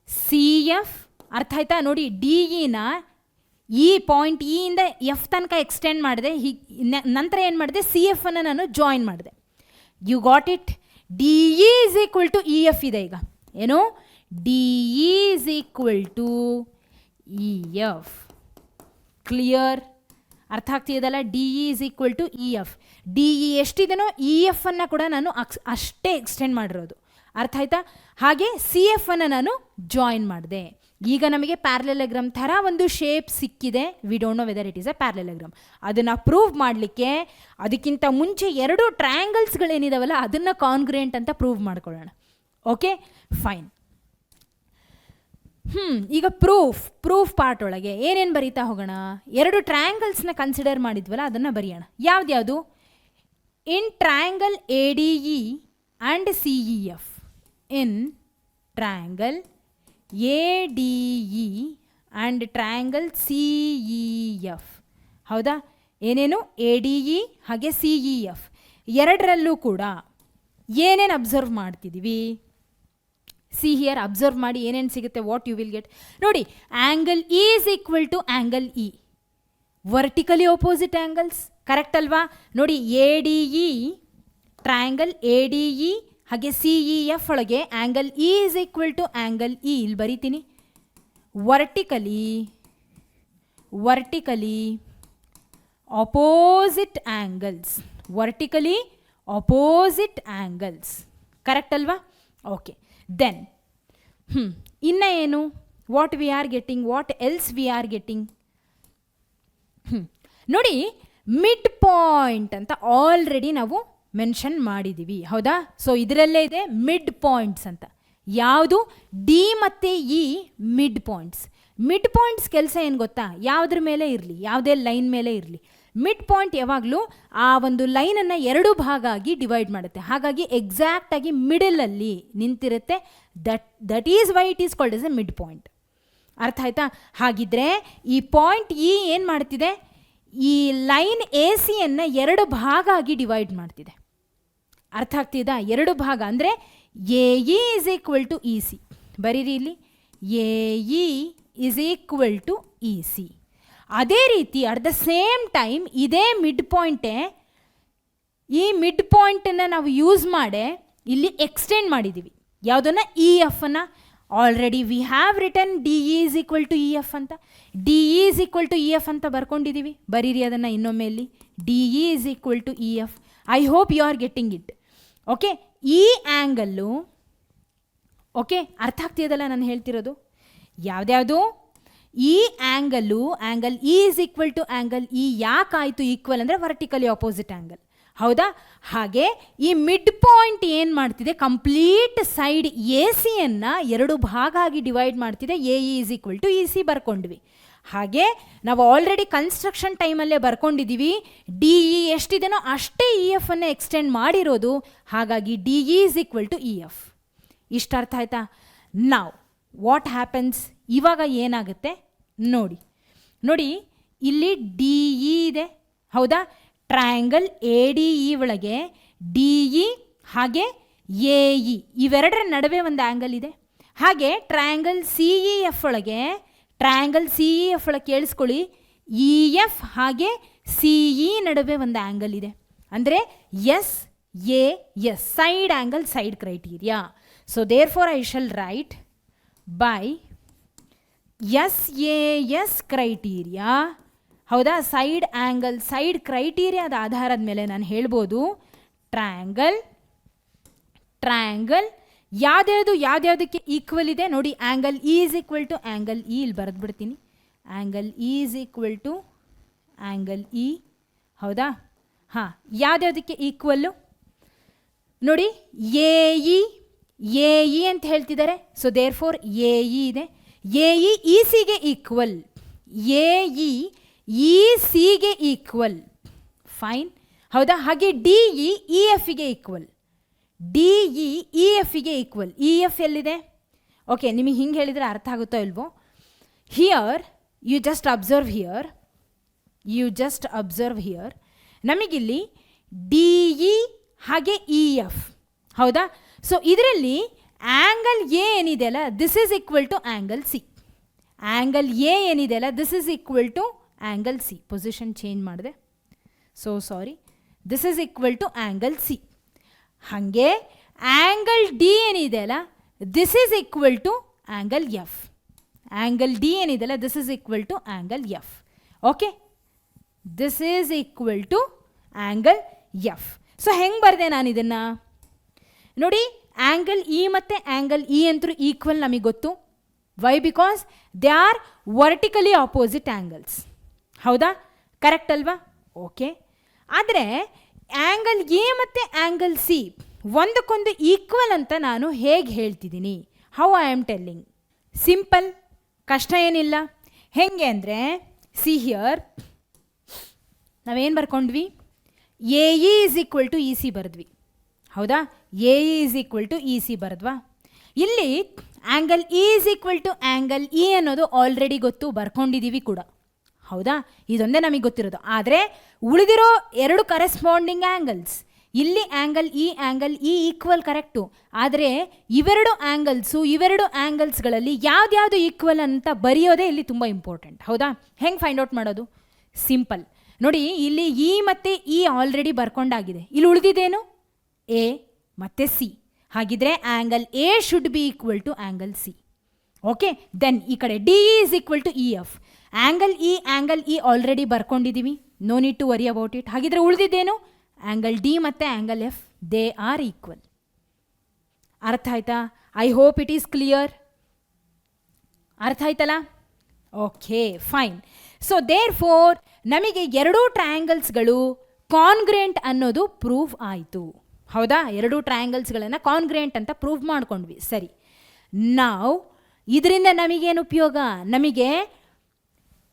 C F. ಅರ್ಥ ಆಯ್ತಾ? ನೋಡಿ, ಡಿ ಇನ ಈ ಪಾಯಿಂಟ್ ಇ ಇಂದ ಎಫ್ ತನಕ ಎಕ್ಸ್ಟೆಂಡ್ ಮಾಡಿದೆ. ನಂತರ ಏನು ಮಾಡಿದೆ, ಸಿ ಎಫ್ ಅನ್ನು ನಾನು ಜಾಯಿನ್ ಮಾಡಿದೆ. You got it? D E is equal to E F ಇದೆ. ಈಗ ಏನು, D E is equal to E F. Clear? ಅರ್ಥ ಆಗ್ತಿದೆಯಲ್ಲ? D E is equal to E F. D E ಎಷ್ಟಿದೆನೋ ಇ ಎಫ್ ಅನ್ನು ಕೂಡ ನಾನು ಅಷ್ಟೇ ಎಕ್ಸ್ಟೆಂಡ್ ಮಾಡಿರೋದು. ಅರ್ಥ ಆಯ್ತಾ? ಹಾಗೆ ಸಿ ಎಫ್ ಅನ್ನು ನಾನು ಜಾಯಿನ್ ಮಾಡಿದೆ. ಈಗ ನಮಗೆ ಪ್ಯಾರಲೆಲಗ್ರಾಮ್ ಥರ ಒಂದು ಶೇಪ್ ಸಿಕ್ಕಿದೆ. We don't know whether it is a parallelogram. ಅದನ್ನು ಪ್ರೂವ್ ಮಾಡಲಿಕ್ಕೆ ಅದಕ್ಕಿಂತ ಮುಂಚೆ 2 ಟ್ರಯಾಂಗಲ್ಸ್ಗಳೇನಿದಾವಲ್ಲ ಅದನ್ನು ಕಾನ್ಗ್ರೆಂಟ್ ಅಂತ ಪ್ರೂವ್ ಮಾಡ್ಕೊಳ್ಳೋಣ. Okay, fine. ಈಗ ಪ್ರೂಫ್ ಪಾರ್ಟ್ ಒಳಗೆ ಏನೇನು ಬರೀತಾ ಹೋಗೋಣ. 2 ಟ್ರಯಾಂಗಲ್ಸ್ನ ಕನ್ಸಿಡರ್ ಮಾಡಿದ್ವಲ್ಲ ಅದನ್ನು ಬರೆಯೋಣ. ಯಾವ್ದ್ಯಾವುದು? In triangle A D E and C E F. In triangle A D E and triangle C E F. ಹೌದಾ? ಏನೇನು? ಎ ಡಿ ಇ ಹಾಗೆ ಸಿ ಇ ಎಫ್ ಎರಡರಲ್ಲೂ ಕೂಡ ಏನೇನು ಅಬ್ಸರ್ವ್ ಮಾಡ್ತಿದ್ದೀವಿ? ಸಿ ಹಿಯರ್, ಅಬ್ಸರ್ವ್ ಮಾಡಿ ಏನೇನು ಸಿಗುತ್ತೆ, ವಾಟ್ ಯು ವಿಲ್ ಗೆಟ್. ನೋಡಿ, angle E is equal to angle E, vertically opposite angles. Correct ಅಲ್ವಾ? ನೋಡಿ, A D E triangle A D E ಹಾಗೆ ಸಿ ಇ ಎಫ್ ಒಳಗೆ angle E is equal to angle E. ಇಲ್ಲಿ ಬರಿತೀನಿ, vertically opposite angles. Correct ಅಲ್ವಾ? Okay, then ಇನ್ನು ಏನು, what else we are getting. ನೋಡಿ, ಮಿಡ್ ಪಾಯಿಂಟ್ ಅಂತ ಆಲ್ರೆಡಿ ನಾವು ಮೆನ್ಷನ್ ಮಾಡಿದ್ದೀವಿ. ಹೌದಾ? ಸೊ ಇದರಲ್ಲೇ ಇದೆ ಮಿಡ್ ಪಾಯಿಂಟ್ಸ್ ಅಂತ. ಯಾವುದು? ಡಿ ಮತ್ತು ಇ ಮಿಡ್ ಪಾಯಿಂಟ್ಸ್ ಕೆಲಸ ಏನು ಗೊತ್ತಾ? ಯಾವುದ್ರ ಮೇಲೆ ಇರಲಿ, ಯಾವುದೇ ಲೈನ್ ಮೇಲೆ ಇರಲಿ, ಮಿಡ್ ಪಾಯಿಂಟ್ ಯಾವಾಗಲೂ ಆ ಒಂದು ಲೈನನ್ನು 2 ಭಾಗ ಆಗಿ ಡಿವೈಡ್ ಮಾಡುತ್ತೆ. ಹಾಗಾಗಿ ಎಕ್ಸಾಕ್ಟಾಗಿ ಮಿಡಲಲ್ಲಿ ನಿಂತಿರುತ್ತೆ. That is why it is called as a mid point. ಅರ್ಥ ಆಯ್ತಾ? ಹಾಗಿದ್ರೆ ಈ ಪಾಯಿಂಟ್ ಇ ಏನು ಮಾಡ್ತಿದೆ, ಈ ಲೈನ್ ಎ ಸಿಯನ್ನು 2 ಭಾಗ ಆಗಿ ಡಿವೈಡ್ ಮಾಡ್ತಿದೆ. ಅರ್ಥ ಆಗ್ತಿದಾ? 2 ಭಾಗ ಅಂದರೆ A E is equal to E C. ಬರೀರಿ ಇಲ್ಲಿ, A E is equal to E C. ಅದೇ ರೀತಿ ಅಟ್ ದ ಸೇಮ್ ಟೈಮ್ ಇದೇ ಮಿಡ್ ಪಾಯಿಂಟೇ, ಈ ಮಿಡ್ ಪಾಯಿಂಟನ್ನು ನಾವು ಯೂಸ್ ಮಾಡಿ ಇಲ್ಲಿ ಎಕ್ಸ್ಟೆಂಡ್ ಮಾಡಿದ್ದೀವಿ. ಯಾವುದನ್ನು? ಇ ಎಫನ್ನು. Already we have written D E is equal to E F ಅಂತ. D E is equal to E F ಅಂತ ಬರ್ಕೊಂಡಿದ್ದೀವಿ. ಬರೀರಿ ಅದನ್ನು ಇನ್ನೊಮ್ಮೆ ಇಲ್ಲಿ. D E is equal to E F. I hope you are getting it. Okay, ಈ angle, okay, ಅರ್ಥ ಆಗ್ತಿದಲ್ಲ ನಾನು ಹೇಳ್ತಿರೋದು? ಯಾವುದ್ಯಾವುದು? ಈ angle, angle E is equal to angle E ಯಾಕಾಯಿತು ಈಕ್ವಲ್ ಅಂದರೆ ವರ್ಟಿಕಲಿ ಆಪೋಸಿಟ್ ಆ್ಯಂಗಲ್, ಹೌದಾ? ಹಾಗೆ ಈ ಮಿಡ್ ಪಾಯಿಂಟ್ ಏನು ಮಾಡ್ತಿದೆ? ಕಂಪ್ಲೀಟ್ ಸೈಡ್ ಎ ಸಿಯನ್ನು ಎರಡು ಭಾಗ ಆಗಿ ಡಿವೈಡ್ ಮಾಡ್ತಿದೆ. A E is equal to E C ಬರ್ಕೊಂಡ್ವಿ. ಹಾಗೆ ನಾವು ಆಲ್ರೆಡಿ ಕನ್ಸ್ಟ್ರಕ್ಷನ್ ಟೈಮಲ್ಲೇ ಬರ್ಕೊಂಡಿದ್ದೀವಿ, ಡಿ ಇ ಎಷ್ಟಿದೆನೋ ಅಷ್ಟೇ ಇ ಎಫ್ ಅನ್ನು ಎಕ್ಸ್ಟೆಂಡ್ ಮಾಡಿರೋದು. ಹಾಗಾಗಿ D E is equal to E F. ಇಷ್ಟು ಅರ್ಥ ಆಯ್ತಾ? ನಾವು ವಾಟ್ ಹ್ಯಾಪನ್ಸ್, ಇವಾಗ ಏನಾಗುತ್ತೆ ನೋಡಿ. ನೋಡಿ, ಇಲ್ಲಿ ಡಿ ಇ ಇದೆ, ಹೌದಾ? ಟ್ರಯಾಂಗಲ್ ಎ ಡಿ ಇ ಒಳಗೆ ಡಿ ಇ ಹಾಗೆ ಎ ಇ ಇವೆರಡರ ನಡುವೆ ಒಂದು ಆ್ಯಂಗಲ್ ಇದೆ. ಹಾಗೆ ಟ್ರಯಾಂಗಲ್ ಸಿ ಇ ಎಫ್ ಒಳಗೆ, ಟ್ರಯಾಂಗಲ್ ಸಿ ಇ ಎಫ್ ಒಳಗೆ ಕೇಳಿಸ್ಕೊಳ್ಳಿ, ಇ ಎಫ್ ಹಾಗೆ ಸಿ ಇ ನಡುವೆ ಒಂದು ಆ್ಯಂಗಲ್ ಇದೆ. ಅಂದರೆ S A S, side angle side criteria. So therefore I shall write by S A S criteria, ಹೌದಾ? Side angle side ಕ್ರೈಟೀರಿಯಾದ ಆಧಾರದ ಮೇಲೆ ನಾನು ಹೇಳ್ಬೋದು ಟ್ರಯಾಂಗಲ್ ಯಾವ್ದ್ಯಾವುದಕ್ಕೆ ಈಕ್ವಲ್ ಇದೆ ನೋಡಿ. Angle E is equal to angle E, ಇಲ್ಲಿ ಬರೆದ್ಬಿಡ್ತೀನಿ. Angle E is equal to angle E, ಹೌದಾ? ಹಾಂ, ಯಾವ್ದ್ಯಾವುದಕ್ಕೆ ಈಕ್ವಲ್ಲು ನೋಡಿ. ಎ ಇ ಅಂತ ಹೇಳ್ತಿದ್ದಾರೆ. So therefore A E ಇದೆ. ಎ ಇ ಸಿಗೆ ಈಕ್ವಲ್, ಎ ಇ ಸಿಗೆ ಈಕ್ವಲ್, ಫೈನ್, ಹೌದಾ? ಹಾಗೆ ಡಿ ಇ ಎಫ್ಗೆ ಈಕ್ವಲ್, ಡಿ ಇ ಎಫ್ಗೆ ಈಕ್ವಲ್. ಇ ಎಫ್ ಎಲ್ಲಿದೆ? ಓಕೆ, ನಿಮಗೆ ಹಿಂಗೆ ಹೇಳಿದರೆ ಅರ್ಥ ಆಗುತ್ತೋ ಇಲ್ವೋ? Here you just observe here, ನಮಗಿಲ್ಲಿ ಡಿ ಇ ಹಾಗೆ ಇ ಎಫ್, ಹೌದಾ? ಸೊ ಇದರಲ್ಲಿ ಆ್ಯಂಗಲ್ ಎ ಏನಿದೆಯಲ್ಲ, this is equal to angle C. Angle A ಏನಿದೆಯಲ್ಲ, this is equal to angle C. Position change ಮಾಡಿದೆ, so sorry. This is equal to angle C. ಹಾಗೆ angle D ಏನಿದೆಯಲ್ಲ, this is equal to angle F. Angle D ಏನಿದೆಯಲ್ಲ, this is equal to angle F. Okay, this is equal to angle F. So ಹೆಂಗೆ ಬರೆದೆ ನಾನು ಇದನ್ನು ನೋಡಿ. Angle E ಮತ್ತು angle E ಅಂತೂ ಈಕ್ವಲ್ ನಮಗೆ ಗೊತ್ತು. Why? Because they are vertically opposite angles, ಹೌದಾ? ಕರೆಕ್ಟ್ ಅಲ್ವಾ? ಓಕೆ. ಆದರೆ ಆ್ಯಂಗಲ್ ಎ ಮತ್ತು ಆ್ಯಂಗಲ್ ಸಿ ಒಂದಕ್ಕೊಂದು ಈಕ್ವಲ್ ಅಂತ ನಾನು ಹೇಗೆ ಹೇಳ್ತಿದ್ದೀನಿ? How I am telling? Simple, ಕಷ್ಟ ಏನಿಲ್ಲ. ಹೆಂಗೆ ಅಂದರೆ, ಸಿ ಹಿಯರ್ ನಾವೇನು ಬರ್ಕೊಂಡ್ವಿ? A E is equal to E C ಬರೆದ್ವಿ, ಹೌದಾ? A E is equal to E C ಬರೆದ್ವಾ? ಇಲ್ಲಿ angle E is equal to angle E ಅನ್ನೋದು ಆಲ್ರೆಡಿ ಗೊತ್ತು, ಬರ್ಕೊಂಡಿದ್ದೀವಿ ಕೂಡ, ಹೌದಾ? ಇದೊಂದೇ ನಮಗೆ ಗೊತ್ತಿರೋದು. ಆದರೆ ಉಳಿದಿರೋ ಎರಡು ಕರೆಸ್ಪಾಂಡಿಂಗ್ ಆ್ಯಂಗಲ್ಸ್, ಇಲ್ಲಿ ಆ್ಯಂಗಲ್ ಇ ಈಕ್ವಲ್ ಕರೆಕ್ಟು. ಆದರೆ ಇವೆರಡು ಆ್ಯಂಗಲ್ಸ್ಗಳಲ್ಲಿ ಯಾವ್ದ್ಯಾವುದು ಈಕ್ವಲ್ ಅಂತ ಬರೆಯೋದೇ ಇಲ್ಲಿ ತುಂಬ ಇಂಪಾರ್ಟೆಂಟ್, ಹೌದಾ? ಹೆಂಗೆ ಫೈಂಡ್ ಔಟ್ ಮಾಡೋದು? ಸಿಂಪಲ್ ನೋಡಿ. ಇಲ್ಲಿ ಇ ಮತ್ತು ಇ ಆಲ್ರೆಡಿ ಬರ್ಕೊಂಡಾಗಿದೆ. ಇಲ್ಲಿ ಉಳಿದಿದ್ದೇನು? ಎ ಮತ್ತು ಸಿ. ಹಾಗಿದ್ರೆ angle A should be equal to angle C. Okay, then ಈ ಕಡೆ D is equal to E F. Angle E already ಬರ್ಕೊಂಡಿದ್ದೀವಿ, no need to worry about it. ಹಾಗಿದ್ರೆ ಉಳಿದಿದ್ದೇನು? ಆ್ಯಂಗಲ್ ಡಿ ಮತ್ತು angle F, they are equal. ಅರ್ಥ ಆಯ್ತಾ? I hope it is clear. ಅರ್ಥ ಆಯ್ತಲ್ಲ? Okay, fine. So therefore ನಮಗೆ ಎರಡೂ ಟ್ರಯಾಂಗಲ್ಸ್ಗಳು ಕಾನ್ಗ್ರೆಂಟ್ ಅನ್ನೋದು ಪ್ರೂವ್ ಆಯಿತು, ಹೌದಾ? ಎರಡೂ ಟ್ರಯಾಂಗಲ್ಸ್ಗಳನ್ನು ಕಾನ್ಗ್ರೆಂಟ್ ಅಂತ ಪ್ರೂವ್ ಮಾಡ್ಕೊಂಡ್ವಿ. ಸರಿ, ನಾವು ಇದರಿಂದ ನಮಗೇನು ಉಪಯೋಗ? ನಮಗೆ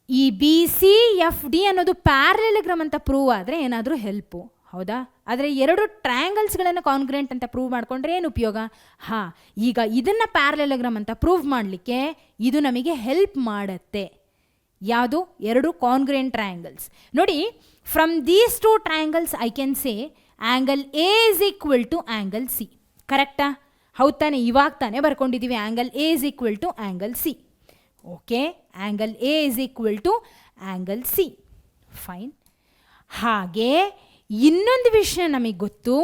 ಈ ಬಿ ಸಿ ಎಫ್ ಡಿ ಅನ್ನೋದು ಪ್ಯಾರಲೆಲೋಗ್ರಾಮ್ ಅಂತ ಪ್ರೂವ್ ಆದರೆ ಏನಾದರೂ ಹೆಲ್ಪು, ಹೌದಾ? ಆದರೆ ಎರಡು ಟ್ರಯಾಂಗಲ್ಸ್ಗಳನ್ನು ಕಾನ್ಗ್ರೆಂಟ್ ಅಂತ ಪ್ರೂವ್ ಮಾಡಿಕೊಂಡ್ರೆ ಏನು ಉಪಯೋಗ? ಹಾಂ, ಈಗ ಇದನ್ನು ಪ್ಯಾರಲೆಲೋಗ್ರಾಮ್ ಅಂತ ಪ್ರೂವ್ ಮಾಡಲಿಕ್ಕೆ ಇದು ನಮಗೆ ಹೆಲ್ಪ್ ಮಾಡುತ್ತೆ. ಯಾವುದು? ಎರಡು ಕಾನ್ಗ್ರೆಂಟ್ ಟ್ರಯಾಂಗಲ್ಸ್. ನೋಡಿ, from these two triangles I can say angle A is equal to angle C. ಕರೆಕ್ಟಾ? ಹೌದು ತಾನೆ? ಇವಾಗ ತಾನೇ ಬರ್ಕೊಂಡಿದ್ದೀವಿ angle A is equal to angle C. Okay, angle A is equal to angle C. Fine. ಹಾಗೆ ಇನ್ನೊಂದು ವಿಷಯ ನಮಗೆ ಗೊತ್ತು,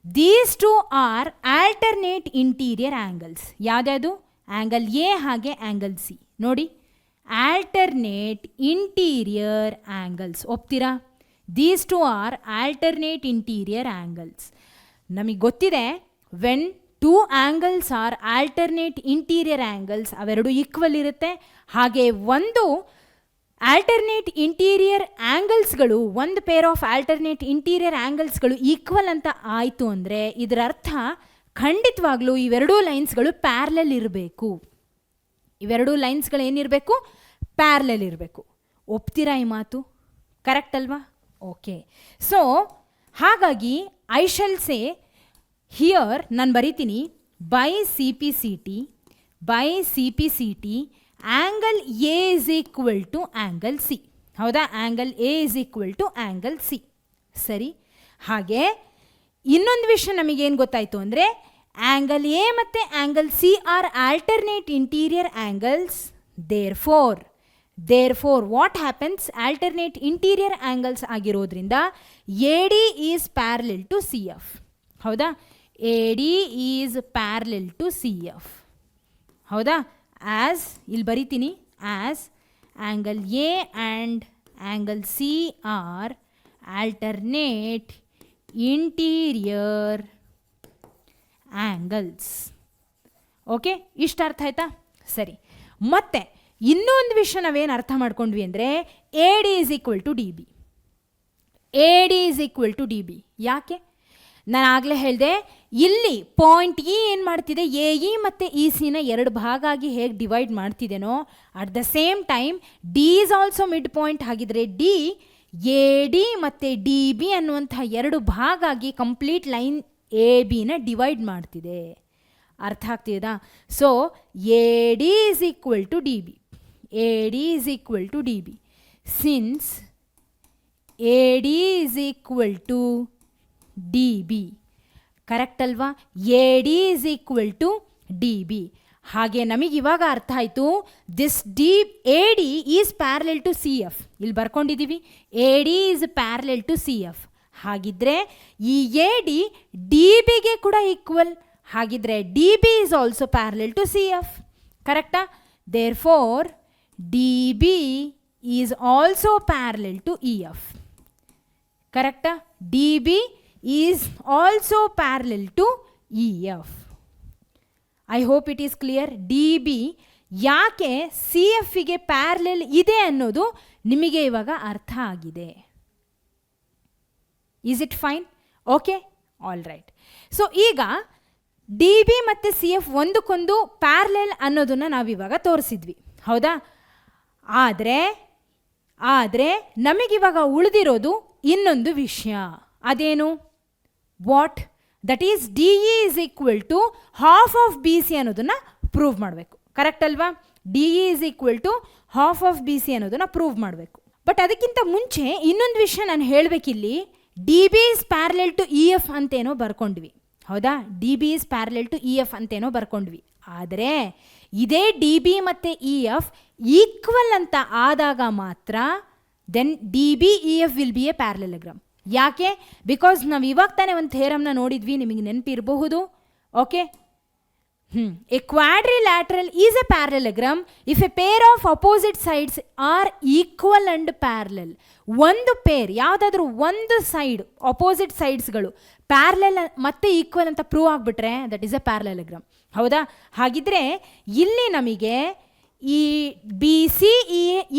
these two are alternate interior angles. ಯಾವುದ್ಯಾವುದು? ಆ್ಯಂಗಲ್ ಎ ಹಾಗೆ ಆ್ಯಂಗಲ್ ಸಿ. ನೋಡಿ, ಆಲ್ಟರ್ನೇಟ್ ಇಂಟೀರಿಯರ್ ಆ್ಯಂಗಲ್ಸ್. ಒಪ್ತೀರಾ? These two are alternate interior angles. ನಮಗೆ ಗೊತ್ತಿದೆ, when two angles are alternate interior angles, ಅವೆರಡು ಈಕ್ವಲ್ ಇರುತ್ತೆ. ಹಾಗೆ ಒಂದು ಆಲ್ಟರ್ನೇಟ್ ಇಂಟೀರಿಯರ್ ಆ್ಯಂಗಲ್ಸ್ಗಳು, ಒಂದು ಪೇರ್ ಆಫ್ ಆಲ್ಟರ್ನೇಟ್ ಇಂಟೀರಿಯರ್ ಆ್ಯಂಗಲ್ಸ್ಗಳು ಈಕ್ವಲ್ ಅಂತ ಆಯಿತು ಅಂದರೆ ಇದರ ಅರ್ಥ ಖಂಡಿತವಾಗ್ಲೂ ಇವೆರಡೂ ಲೈನ್ಸ್ಗಳು ಪ್ಯಾರಲಲ್ ಇರಬೇಕು. ಇವೆರಡೂ ಲೈನ್ಸ್ಗಳು ಏನಿರಬೇಕು? ಪ್ಯಾರಲಲ್ ಇರಬೇಕು. ಒಪ್ತೀರಾ ಈ ಮಾತು? ಕರೆಕ್ಟ್ ಅಲ್ವಾ? ಓಕೆ. ಸೊ ಹಾಗಾಗಿ ಐ ಶಲ್ ಸೇ ಹಿಯರ್, ನಾನು ಬರಿತೀನಿ, by C P C T angle A is equal to angle C. ಹೌದಾ? Angle A is equal to angle C. ಸರಿ. ಹಾಗೆ ಇನ್ನೊಂದು ವಿಷಯ ನಮಗೇನು ಗೊತ್ತಾಯಿತು ಅಂದರೆ, ಆ್ಯಂಗಲ್ ಎ ಮತ್ತು angle C are alternate interior angles. Therefore what happens? Alternate interior angles ಆಗಿರೋದ್ರಿಂದ A D is parallel to C F. ಹೌದಾ? A D is parallel to C F. ಹೌದಾ? ಆ್ಯಸ್, ಇಲ್ಲಿ ಬರಿತೀನಿ, as angle A and angle C are alternate interior angles. Okay, ಇಷ್ಟು ಅರ್ಥ ಆಯ್ತಾ? ಸರಿ. ಮತ್ತೆ ಇನ್ನೊಂದು ವಿಷಯ ನಾವೇನು ಅರ್ಥ ಮಾಡ್ಕೊಂಡ್ವಿ ಅಂದರೆ, A D is equal to D B. A D is equal to D B. ಯಾಕೆ? ನಾನು ಆಗಲೇ ಹೇಳಿದೆ, ಇಲ್ಲಿ ಪಾಯಿಂಟ್ ಇ ಏನು ಮಾಡ್ತಿದೆ, ಎ ಇ ಮತ್ತು ಇ ಸಿನ ಎರಡು ಭಾಗ ಆಗಿ ಹೇಗೆ ಡಿವೈಡ್ ಮಾಡ್ತಿದ್ದೇನೋ, at the same time D is also mid point. ಹಾಗಿದ್ರೆ ಡಿ ಎ ಡಿ ಮತ್ತು ಡಿ ಬಿ ಅನ್ನುವಂಥ ಎರಡು ಭಾಗ ಆಗಿ ಕಂಪ್ಲೀಟ್ ಲೈನ್ ಎ ಬಿನ ಡಿವೈಡ್ ಮಾಡ್ತಿದೆ. ಅರ್ಥ ಆಗ್ತಿದಾ? So A D is equal to D B. A D is equal to D B. Since A D is equal to D B. Correct ಅಲ್ವಾ? A D is equal to D B. ಹಾಗೆ ನಮಗೆ ಇವಾಗ ಅರ್ಥ ಆಯಿತು, this A D is parallel to C F. ಇಲ್ಲಿ ಬರ್ಕೊಂಡಿದ್ದೀವಿ, A D is parallel to C F. ಹಾಗಿದ್ರೆ ಈ ಎ ಡಿ ಡಿ ಬಿಗೆ ಕೂಡ ಈಕ್ವಲ್. ಹಾಗಿದ್ರೆ D B is also parallel to C F. ಕರೆಕ್ಟಾ? Therefore D B is also parallel to E F. ಕರೆಕ್ಟಾ? D B is also parallel to E F. I hope it is clear. D B ಯಾಕೆ C ಎಫ್ಗೆ parallel ಇದೆ ಅನ್ನೋದು ನಿಮಗೆ ಇವಾಗ ಅರ್ಥ ಆಗಿದೆ. Is it fine? Okay, all right. So ಈಗ ಡಿ ಬಿ ಮತ್ತು ಸಿ ಎಫ್ ಒಂದಕ್ಕೊಂದು ಪ್ಯಾರಲಲ್ ಅನ್ನೋದನ್ನು ನಾವಿವಾಗ ತೋರಿಸಿದ್ವಿ. ಹೌದಾ? ಆದರೆ ನಮಗಿವಾಗ ಉಳಿದಿರೋದು ಇನ್ನೊಂದು ವಿಷಯ. ಅದೇನು? What? That is D E is equal to half of B C ಅನ್ನೋದನ್ನು ಪ್ರೂವ್ ಮಾಡಬೇಕು. ಕರೆಕ್ಟ್ ಅಲ್ವಾ? D E is equal to half of B C ಅನ್ನೋದನ್ನು ಪ್ರೂವ್ ಮಾಡಬೇಕು. ಬಟ್ ಅದಕ್ಕಿಂತ ಮುಂಚೆ ಇನ್ನೊಂದು ವಿಷಯ ನಾನು ಹೇಳಬೇಕಿಲ್ಲಿ. D B is parallel to E F ಅಂತೇನೋ ಬರ್ಕೊಂಡ್ವಿ. ಹೌದಾ? D B is parallel to E F ಅಂತೇನೋ ಬರ್ಕೊಂಡ್ವಿ. ಆದರೆ ಇದೇ ಡಿ ಬಿ ಮತ್ತು ಇ ಎಫ್ ಈಕ್ವಲ್ ಅಂತ ಆದಾಗ ಮಾತ್ರ then D B E F will be a parallelogram. ಯಾಕೆ? ಬಿಕಾಸ್ ನಾವು ಇವಾಗ ತಾನೇ ಒಂದು ಥೇರಮ್ನ ನೋಡಿದ್ವಿ, ನಿಮಗೆ ನೆನಪಿರಬಹುದು. Okay, a quadrilateral is a parallelogram if a pair of opposite sides are equal and parallel. ಒಂದು ಪೇರ್, ಯಾವುದಾದ್ರೂ ಒಂದು ಸೈಡ್, ಅಪೋಸಿಟ್ ಸೈಡ್ಸ್ಗಳು ಪ್ಯಾರಲಲ್ ಮತ್ತೆ ಈಕ್ವಲ್ ಅಂತ ಪ್ರೂವ್ ಆಗಿಬಿಟ್ರೆ ದಟ್ ಈಸ್ ಎ ಪ್ಯಾರಲಲಗ್ರಾಮ್. ಹೌದಾ? ಹಾಗಿದ್ರೆ ಇಲ್ಲಿ ನಮಗೆ ಈ ಬಿ ಸಿ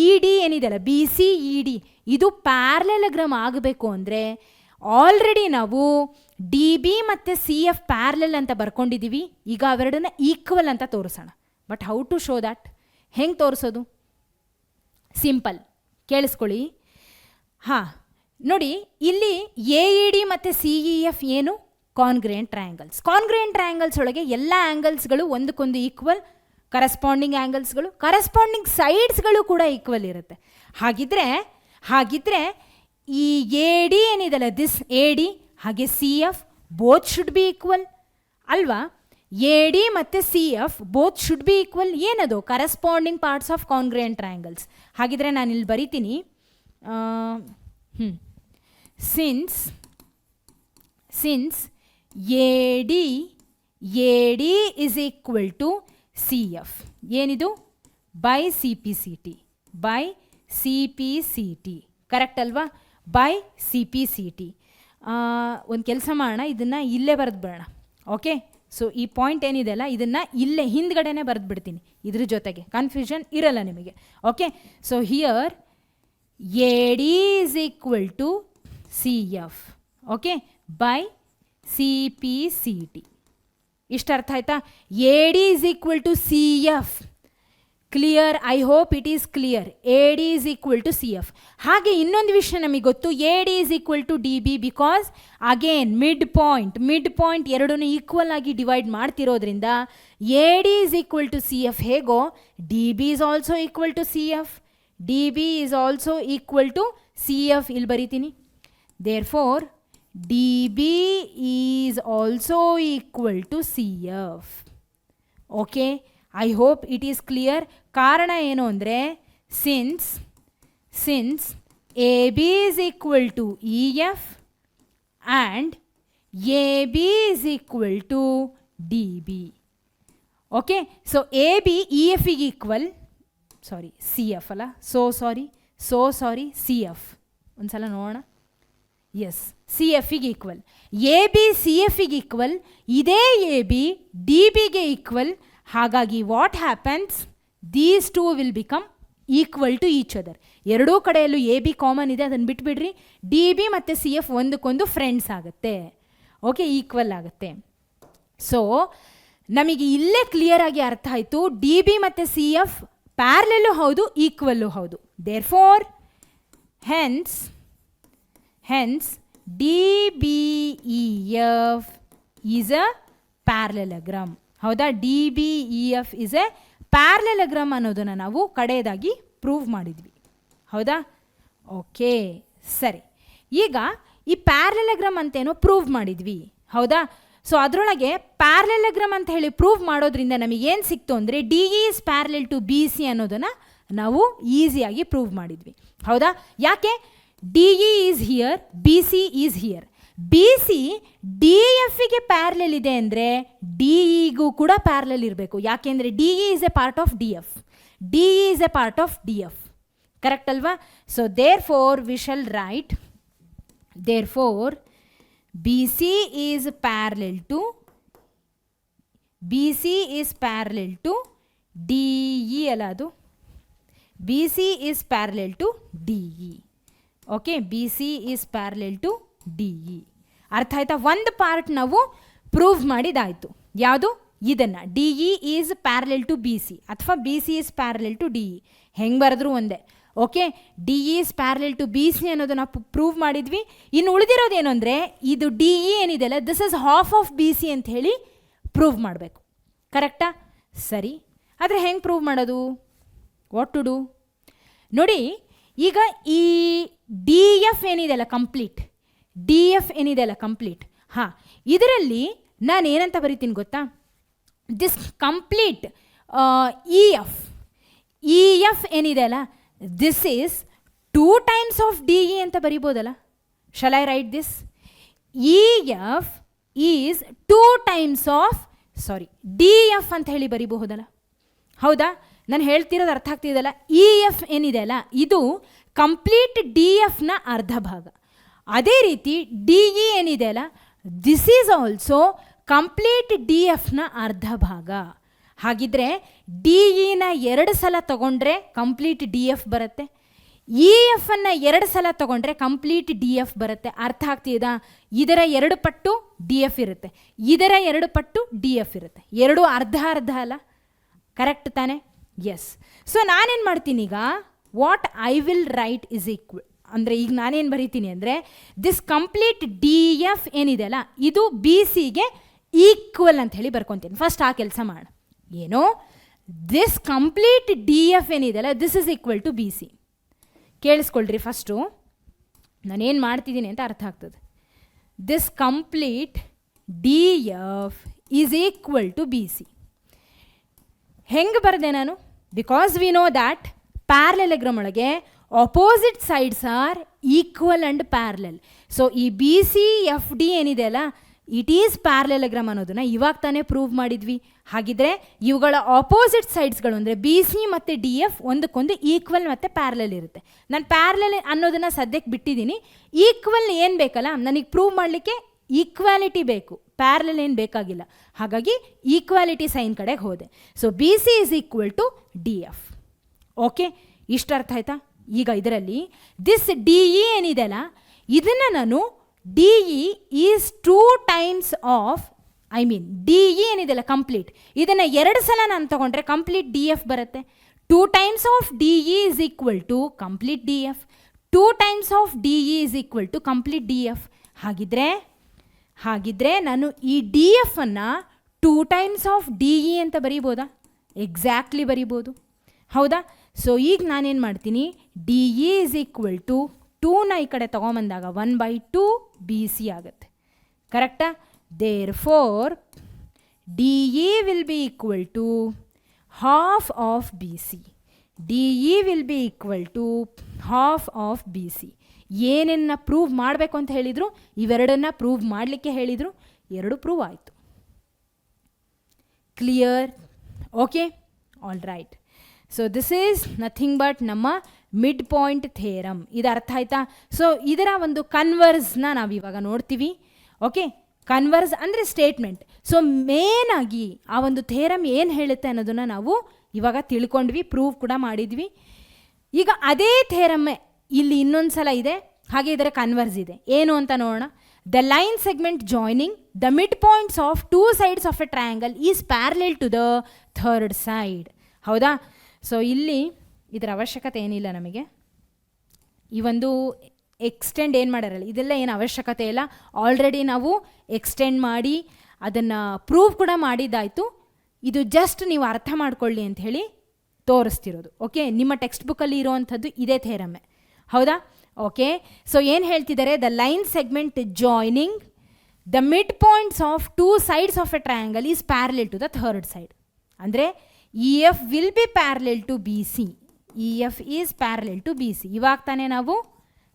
ಇ ಡಿ ಏನಿದೆಯಲ್ಲ, ಬಿ ಸಿ ಇ ಡಿ, ಇದು ಪ್ಯಾರಲಲಗ್ರಾಮ್ ಆಗಬೇಕು ಅಂದರೆ ಆಲ್ರೆಡಿ ನಾವು ಡಿ ಬಿ ಮತ್ತು ಸಿ ಎಫ್ ಪ್ಯಾರಲಲ್ ಅಂತ ಬರ್ಕೊಂಡಿದ್ದೀವಿ. ಈಗ ಅವೆರಡನ್ನ ಈಕ್ವಲ್ ಅಂತ ತೋರಿಸೋಣ. But how to show that? ಹೆಂಗೆ ತೋರಿಸೋದು? ಸಿಂಪಲ್, ಕೇಳಿಸ್ಕೊಳ್ಳಿ. ಹಾಂ, ನೋಡಿ, ಇಲ್ಲಿ ಎ ಇ ಡಿ ಮತ್ತು ಸಿ ಇ ಎಫ್ ಏನು? Congruent triangles. ಕಾನ್ಗ್ರೇಂಟ್ ಟ್ರಯಾಂಗಲ್ಸ್ ಒಳಗೆ ಎಲ್ಲ ಆ್ಯಂಗಲ್ಸ್ಗಳು ಒಂದಕ್ಕೊಂದು ಈಕ್ವಲ್. ಕರಸ್ಪಾಂಡಿಂಗ್ ಆ್ಯಂಗಲ್ಸ್ಗಳು, ಕರಸ್ಪಾಂಡಿಂಗ್ ಸೈಡ್ಸ್ಗಳು ಕೂಡ ಈಕ್ವಲ್ ಇರುತ್ತೆ. ಹಾಗಿದ್ರೆ ಈ ಎ ಡಿ ಏನಿದೆಲ್ಲ, ದಿಸ್ ಎ ಡಿ ಹಾಗೆ C F both should be equal ಅಲ್ವಾ? ಎ ಡಿ ಮತ್ತು C F both should be equal. ಏನದು? Corresponding parts of congruent triangles. ಹಾಗಿದ್ರೆ ನಾನು ಇಲ್ಲಿ ಬರಿತೀನಿ, since A D is equal to C F. ಏನಿದು? By C P C T. Correct ಅಲ್ವಾ? By C P C T. ಒಂದು ಕೆಲಸ ಮಾಡೋಣ, ಇದನ್ನು ಇಲ್ಲೇ ಬರೆದು ಬಿಡೋಣ. ಓಕೆ, ಸೊ ಈ ಪಾಯಿಂಟ್ ಏನಿದೆಯಲ್ಲ ಇದನ್ನು ಇಲ್ಲೇ ಹಿಂದ್ಗಡೆನೇ ಬರೆದು ಬಿಡ್ತೀನಿ, ಇದ್ರ ಜೊತೆಗೆ ಕನ್ಫ್ಯೂಷನ್ ಇರಲ್ಲ ನಿಮಗೆ. Okay, so here A D is equal to C F. Okay, by C P C T. ಇಷ್ಟು ಅರ್ಥ ಆಯ್ತಾ? A D is equal to C F. Clear? I hope it is clear. A D is equal to C F. ಹಾಗೆ ಇನ್ನೊಂದು ವಿಷಯ ನಮಗೆ ಗೊತ್ತು, A D is equal to D B, because again mid point ಎರಡೂ equal ಆಗಿ divide ಮಾಡ್ತಿರೋದ್ರಿಂದ A D is equal to C F ಹೇಗೋ D B is also equal to C F. D B is also equal to C F. ಇಲ್ಲಿ ಬರಿತೀನಿ, therefore D B is also equal to C F. Okay, I hope it is clear. ಕಾರಣ ಏನು ಅಂದರೆ, since A B is equal to E F and A B is equal to D B. Okay, so A B E ಎಫಿಗೆ equal, sorry C F ಅಲ್ಲ, sorry C F. ಒಂದ್ಸಲ ನೋಡೋಣ. Yes, C ಎಫಿಗೆ equal. A B C ಎಫಿಗೆ equal. ಇದೇ A B D ಬಿಗೆ equal. ಹಾಗಾಗಿ what happens, these two will become equal to each other. ಎರಡೂ ಕಡೆಯಲ್ಲೂ ಎ ಬಿ ಕಾಮನ್ ಇದೆ, ಅದನ್ನು ಬಿಟ್ಬಿಡ್ರಿ. ಡಿ ಬಿ ಮತ್ತು ಸಿ ಎಫ್ ಒಂದಕ್ಕೊಂದು ಫ್ರೆಂಡ್ಸ್ ಆಗುತ್ತೆ. ಓಕೆ, ಈಕ್ವಲ್ ಆಗುತ್ತೆ. ಸೊ ನಮಗೆ ಇಲ್ಲೇ ಕ್ಲಿಯರ್ ಆಗಿ ಅರ್ಥ ಆಯಿತು, ಡಿ ಬಿ ಮತ್ತು ಸಿ ಎಫ್ ಪ್ಯಾರಲಲ್ಲೂ ಹೌದು, ಈಕ್ವಲ್ಲು ಹೌದು. Therefore hence D B E F is a parallelogram. ಹೌದಾ? D B E F is a parallelogram ಅನ್ನೋದನ್ನು ನಾವು ಕಡೆಯದಾಗಿ ಪ್ರೂವ್ ಮಾಡಿದ್ವಿ. ಹೌದಾ? ಓಕೆ, ಸರಿ. ಈಗ ಈ ಪ್ಯಾರಲಲಗ್ರಾಮ್ ಅಂತೇನೋ ಪ್ರೂವ್ ಮಾಡಿದ್ವಿ. ಹೌದಾ? ಸೊ ಅದರೊಳಗೆ ಪ್ಯಾರಲಲಗ್ರಾಮ್ ಅಂತ ಹೇಳಿ ಪ್ರೂವ್ ಮಾಡೋದ್ರಿಂದ ನಮಗೇನು ಸಿಕ್ತು ಅಂದರೆ, D E is parallel to B C ಅನ್ನೋದನ್ನು ನಾವು ಈಸಿಯಾಗಿ ಪ್ರೂವ್ ಮಾಡಿದ್ವಿ. ಹೌದಾ? ಯಾಕೆ? D E is here, B C is here. B C D ಎಫಿಗೆ ಪ್ಯಾರಲಲ್ ಇದೆ ಅಂದರೆ ಡಿ ಇಗೂ ಕೂಡ ಪ್ಯಾರಲಲ್ ಇರಬೇಕು. ಯಾಕೆಂದರೆ D E is a part of D F. D E is a part of D F. Correct ಅಲ್ವಾ? So therefore we shall write, therefore B C is parallel to D E ಅಲ್ಲ, ಅದು B C is parallel to D E. Okay, B C is parallel to D E. ಅರ್ಥ ಆಯ್ತಾ? ಒಂದು part ನಾವು prove ಮಾಡಿದಾಯಿತು. ಯಾವುದು? ಇದನ್ನು D E is parallel to B C ಅಥವಾ B C is parallel to D E. ಹೆಂಗೆ ಬರೆದ್ರು ಒಂದೇ. Okay, D E is parallel to B C ಅನ್ನೋದನ್ನು ಪ್ರೂವ್ ಮಾಡಿದ್ವಿ. ಇನ್ನು ಉಳಿದಿರೋದೇನು ಅಂದರೆ, ಇದು ಡಿ ಇ ಏನಿದೆಯಲ್ಲ, this is half of B C ಅಂತ ಹೇಳಿ ಪ್ರೂವ್ ಮಾಡಬೇಕು. ಕರೆಕ್ಟಾ? ಸರಿ. ಆದರೆ ಹೆಂಗೆ ಪ್ರೂವ್ ಮಾಡೋದು? What to do? ನೋಡಿ, ಈಗ ಈ ಡಿ ಎಫ್ ಏನಿದೆಯಲ್ಲ ಕಂಪ್ಲೀಟ್, ಹಾಂ, ಇದರಲ್ಲಿ ನಾನು ಏನಂತ ಬರಿತೀನಿ ಗೊತ್ತಾ? ದಿಸ್ ಕಂಪ್ಲೀಟ್ ಇ ಎಫ್ ಏನಿದೆಯಲ್ಲ, this is 2 times of D E ಅಂತ ಬರಿಬೋದಲ್ಲ. Shall I write this? E F is 2 times of D F ಅಂತ ಹೇಳಿ ಬರಿಬಹುದಲ್ಲ. ಹೌದಾ? ನಾನು ಹೇಳ್ತಿರೋದು ಅರ್ಥ ಆಗ್ತಿದೆಯಲ್ಲ? ಇ ಎಫ್ ಏನಿದೆಯಲ್ಲ, ಇದು ಕಂಪ್ಲೀಟ್ ಡಿ ಎಫ್ನ ಅರ್ಧ ಭಾಗ. ಅದೇ ರೀತಿ ಡಿ ಇ ಏನಿದೆಯಲ್ಲ, this is also complete D ಎಫ್ನ ಅರ್ಧ ಭಾಗ. ಹಾಗಿದ್ರೆ ಡಿ ಇನ 2 ಸಲ ತಗೊಂಡ್ರೆ ಕಂಪ್ಲೀಟ್ ಡಿ ಎಫ್ ಬರುತ್ತೆ. ಇ ಎಫ್ ಅನ್ನು 2 ಸಲ ತಗೊಂಡ್ರೆ ಕಂಪ್ಲೀಟ್ ಡಿ ಎಫ್ ಬರುತ್ತೆ. ಅರ್ಥ ಆಗ್ತಿದಾ? ಇದರ 2 ಪಟ್ಟು ಡಿ ಎಫ್ ಇರುತ್ತೆ, ಇದರ 2 ಪಟ್ಟು ಡಿ ಎಫ್ ಇರುತ್ತೆ. ಎರಡೂ ಅರ್ಧ ಅಲ್ಲ. ಕರೆಕ್ಟ್ ತಾನೆ? ಎಸ್. ಸೊ ನಾನೇನು ಮಾಡ್ತೀನಿ ಈಗ, what I will write is equal ಅಂದರೆ, ಈಗ ನಾನೇನು ಬರೀತೀನಿ ಅಂದರೆ, ದಿಸ್ ಕಂಪ್ಲೀಟ್ ಡಿ ಎಫ್ ಏನಿದೆಯಲ್ಲ, ಇದು ಬಿ ಸಿಗೆ ಈಕ್ವಲ್ ಅಂತ ಹೇಳಿ ಬರ್ಕೊತೀನಿ. ಫಸ್ಟ್ ಆ ಕೆಲಸ ಮಾಡೋಣ. ಏನು? ದಿಸ್ ಕಂಪ್ಲೀಟ್ ಡಿ ಎಫ್ ಏನಿದೆಯಲ್ಲ, this is equal to B C. ಕೇಳಿಸ್ಕೊಳ್ರಿ ಫಸ್ಟು, ನಾನೇನು ಮಾಡ್ತಿದ್ದೀನಿ ಅಂತ ಅರ್ಥ ಆಗ್ತದೆ. This complete D F is equal to B C. ಹೆಂಗೆ ಬರೆದೆ ನಾನು? Because we know that parallelogram ಒಳಗೆ opposite sides are equal and parallel. So ಈ ಬಿ ಸಿ ಎಫ್ ಡಿ ಏನಿದೆ ಅಲ್ಲ, ಇಟ್ ಈಸ್ ಪ್ಯಾರಲೆಲಗ್ರಾಮ್ ಅನ್ನೋದನ್ನ ಇವಾಗ ತಾನೇ ಪ್ರೂವ್ ಮಾಡಿದ್ವಿ. ಹಾಗಿದ್ರೆ ಇವುಗಳ ಆಪೋಸಿಟ್ ಸೈಡ್ಸ್ಗಳು ಅಂದರೆ ಬಿ ಸಿ ಮತ್ತು ಡಿ ಎಫ್ ಒಂದಕ್ಕೊಂದು ಈಕ್ವಲ್ ಮತ್ತು ಪ್ಯಾರಲೆಲ್ ಇರುತ್ತೆ. ನಾನು ಪ್ಯಾರಲೆಲ್ ಅನ್ನೋದನ್ನು ಸದ್ಯಕ್ಕೆ ಬಿಟ್ಟಿದ್ದೀನಿ. ಈಕ್ವಲ್ ಏನು ಬೇಕಲ್ಲ, ನನಗೆ ಪ್ರೂವ್ ಮಾಡಲಿಕ್ಕೆ ಈಕ್ವಾಲಿಟಿ ಬೇಕು, ಪ್ಯಾರಲೆಲ್ ಏನು ಬೇಕಾಗಿಲ್ಲ. ಹಾಗಾಗಿ ಈಕ್ವಾಲಿಟಿ ಸೈನ್ ಕಡೆಗೆ ಹೋದೆ. So B C is equal to D F. Okay, ಇಷ್ಟು ಅರ್ಥ ಆಯ್ತಾ? ಈಗ ಇದರಲ್ಲಿ ದಿಸ್ ಡಿ ಇ ಏನಿದೆ ಅಲ್ಲ, ಇದನ್ನು ನಾನು D E is 2 times of D E ಏನಿದೆಲ್ಲ ಕಂಪ್ಲೀಟ್, ಇದನ್ನು 2 ಸಲ ನಾನು ತಗೊಂಡ್ರೆ ಕಂಪ್ಲೀಟ್ ಡಿ ಎಫ್ ಬರುತ್ತೆ. 2 times of D E is equal to complete D F. 2 times of D E is equal to complete D F. ಹಾಗಿದ್ರೆ ನಾನು ಈ D F ಅನ್ನು 2 times ಆಫ್ ಡಿ ಇ ಅಂತ ಬರೀಬೋದಾ? ಎಕ್ಸಾಕ್ಟ್ಲಿ ಬರೀಬೋದು, ಹೌದಾ? ಸೊ ಈಗ ನಾನೇನು ಮಾಡ್ತೀನಿ, D E is equal to 2ನ ಈ ಕಡೆ ತೊಗೊಂಬಂದಾಗ 1/2 ಬಿ ಸಿ ಆಗುತ್ತೆ. ಕರೆಕ್ಟಾ? Therefore D E will be equal to half of B C. D E will be equal to half of B C. ಏನನ್ನ ಪ್ರೂವ್ ಮಾಡಬೇಕು ಅಂತ ಹೇಳಿದರು, ಇವೆರಡನ್ನ ಪ್ರೂವ್ ಮಾಡಲಿಕ್ಕೆ ಹೇಳಿದರು. 2 ಪ್ರೂವ್ ಆಯಿತು. Clear? Okay, all right. So this is nothing but ನಮ್ಮ mid point theorem. ಇದು ಅರ್ಥ ಆಯ್ತಾ? ಸೊ ಇದರ ಒಂದು ಕನ್ವರ್ಸ್ನ ನಾವು ಇವಾಗ ನೋಡ್ತೀವಿ. ಓಕೆ, ಕನ್ವರ್ಸ್ ಅಂದರೆ ಸ್ಟೇಟ್ಮೆಂಟ್. ಸೊ ಮೇನಾಗಿ ಆ ಒಂದು ಥಿಯರಮ್ ಏನು ಹೇಳುತ್ತೆ ಅನ್ನೋದನ್ನು ನಾವು ಇವಾಗ ತಿಳ್ಕೊಂಡ್ವಿ, ಪ್ರೂವ್ ಕೂಡ ಮಾಡಿದ್ವಿ. ಈಗ ಅದೇ ಥಿಯರಮ್ಮೇ ಇಲ್ಲಿ ಇನ್ನೊಂದು ಸಲ ಇದೆ, ಹಾಗೆ ಇದರ ಕನ್ವರ್ಸ್ ಇದೆ. ಏನು ಅಂತ ನೋಡೋಣ. The line segment joining the mid points of 2 sides of a triangle is parallel to the third side. ಹೌದಾ? ಸೊ ಇಲ್ಲಿ ಇದರ ಅವಶ್ಯಕತೆ ಏನಿಲ್ಲ ನಮಗೆ. ಈ ಒಂದು ಎಕ್ಸ್ಟೆಂಡ್ ಏನು ಮಾಡಿರಲ್ಲ, ಇದೆಲ್ಲ ಏನು ಅವಶ್ಯಕತೆ ಇಲ್ಲ. ಆಲ್ರೆಡಿ ನಾವು ಎಕ್ಸ್ಟೆಂಡ್ ಮಾಡಿ ಅದನ್ನು ಪ್ರೂವ್ ಕೂಡ ಮಾಡಿದ್ದಾಯಿತು. ಇದು ಜಸ್ಟ್ ನೀವು ಅರ್ಥ ಮಾಡ್ಕೊಳ್ಳಿ ಅಂತ ಹೇಳಿ ತೋರಿಸ್ತಿರೋದು. ಓಕೆ, ನಿಮ್ಮ ಟೆಕ್ಸ್ಟ್ ಬುಕ್ಕಲ್ಲಿ ಇರೋವಂಥದ್ದು ಇದೇ ಥಿಯರಮ್ಮೆ, ಹೌದಾ? ಓಕೆ, ಸೊ ಏನು ಹೇಳ್ತಿದ್ದಾರೆ? The line segment joining the mid points of 2 sides of a triangle is parallel to the third side. ಅಂದರೆ E F will be parallel to B C. E F is parallel to B C. ಇವಾಗ ತಾನೇ ನಾವು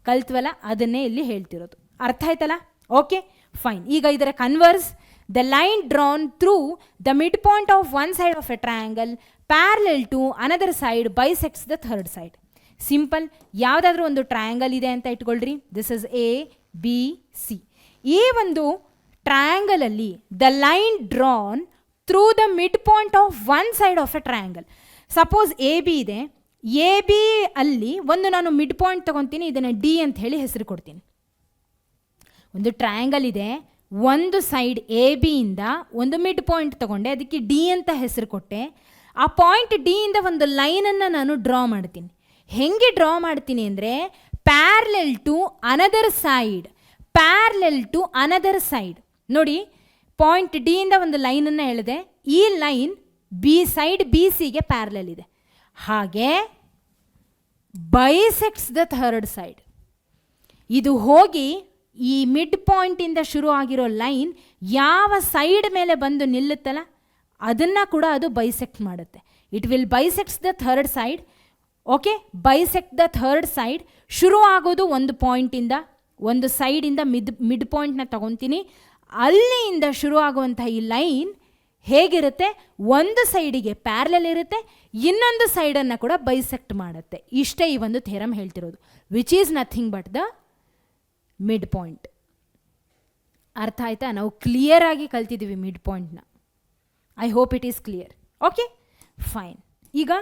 ಕಲ್ತ್ವಲ್ಲ, ಅದನ್ನೇ ಇಲ್ಲಿ ಹೇಳ್ತಿರೋದು. ಅರ್ಥ ಆಯ್ತಲ್ಲ? Okay, fine. ಈಗ ಇದರ converse, the line drawn through the mid point of 1 side of a triangle parallel to another side ಬೈಸೆಕ್ಟ್ಸ್ the third side. Simple. ಯಾವುದಾದ್ರೂ ಒಂದು ಟ್ರಯಾಂಗಲ್ ಇದೆ ಅಂತ ಇಟ್ಕೊಳ್ರಿ. This is A B C. ಈ ಒಂದು ಟ್ರಯಾಂಗಲಲ್ಲಿ the line drawn through the mid point of 1 side of a triangle. Suppose A B ಇದೆ. A B ಅಲ್ಲಿ ಒಂದು ನಾನು ಮಿಡ್ ಪಾಯಿಂಟ್ ತೊಗೊತೀನಿ, ಇದನ್ನು ಡಿ ಅಂತ ಹೇಳಿ ಹೆಸರು ಕೊಡ್ತೀನಿ. ಒಂದು ಟ್ರಯಾಂಗಲ್ ಇದೆ, ಒಂದು ಸೈಡ್ ಎ ಬಿಯಿಂದ ಒಂದು ಮಿಡ್ ಪಾಯಿಂಟ್ ತೊಗೊಂಡೆ, ಅದಕ್ಕೆ ಡಿ ಅಂತ ಹೆಸರು ಕೊಟ್ಟೆ. ಆ ಪಾಯಿಂಟ್ ಡಿ ಇಂದ ಒಂದು ಲೈನನ್ನು ನಾನು ಡ್ರಾ ಮಾಡ್ತೀನಿ. ಹೆಂಗೆ ಡ್ರಾ ಮಾಡ್ತೀನಿ ಅಂದರೆ parallel to another side. Parallel to another side. ನೋಡಿ, ಪಾಯಿಂಟ್ ಡಿ ಇಂದ ಒಂದು ಲೈನನ್ನು ಎಳೆದೆ. ಈ ಲೈನ್ ಬಿ ಸೈಡ್ ಬಿ ಸಿಗೆ ಪ್ಯಾರಲೆಲ್ ಇದೆ. ಹಾಗೆ ಬೈಸೆಕ್ಟ್ಸ್ ದ ಥರ್ಡ್ ಸೈಡ್. ಇದು ಹೋಗಿ ಈ ಮಿಡ್ ಪಾಯಿಂಟಿಂದ ಶುರು ಆಗಿರೋ ಲೈನ್ ಯಾವ ಸೈಡ್ ಮೇಲೆ ಬಂದು ನಿಲ್ಲುತ್ತಲ್ಲ ಅದನ್ನು ಕೂಡ ಅದು ಬೈಸೆಕ್ಟ್ ಮಾಡುತ್ತೆ. It will ಬೈಸೆಕ್ಟ್ಸ್ the third side. Okay, bisect the third side. ಶುರು ಆಗೋದು ಒಂದು ಪಾಯಿಂಟಿಂದ, ಒಂದು ಸೈಡಿಂದ ಮಿಡ್ ಪಾಯಿಂಟ್ನ ತಗೊತೀನಿ. ಅಲ್ಲಿಂದ ಶುರು ಆಗುವಂಥ ಈ ಲೈನ್ ಹೇಗಿರುತ್ತೆ? ಒಂದು ಸೈಡಿಗೆ ಪ್ಯಾರಲೆಲ್ ಇರುತ್ತೆ, ಇನ್ನೊಂದು ಸೈಡನ್ನು ಕೂಡ ಬೈಸೆಕ್ಟ್ ಮಾಡುತ್ತೆ. ಇಷ್ಟೇ ಈ ಒಂದು ಥಿಯರಮ್ ಹೇಳ್ತಿರೋದು, which is nothing but the mid point. ಅರ್ಥ ಆಯ್ತಾ? ನಾವು ಕ್ಲಿಯರ್ ಆಗಿ ಕಲ್ತಿದ್ದೀವಿ ಮಿಡ್ ಪಾಯಿಂಟ್ನ. I hope it is clear. Okay, fine. ಈಗ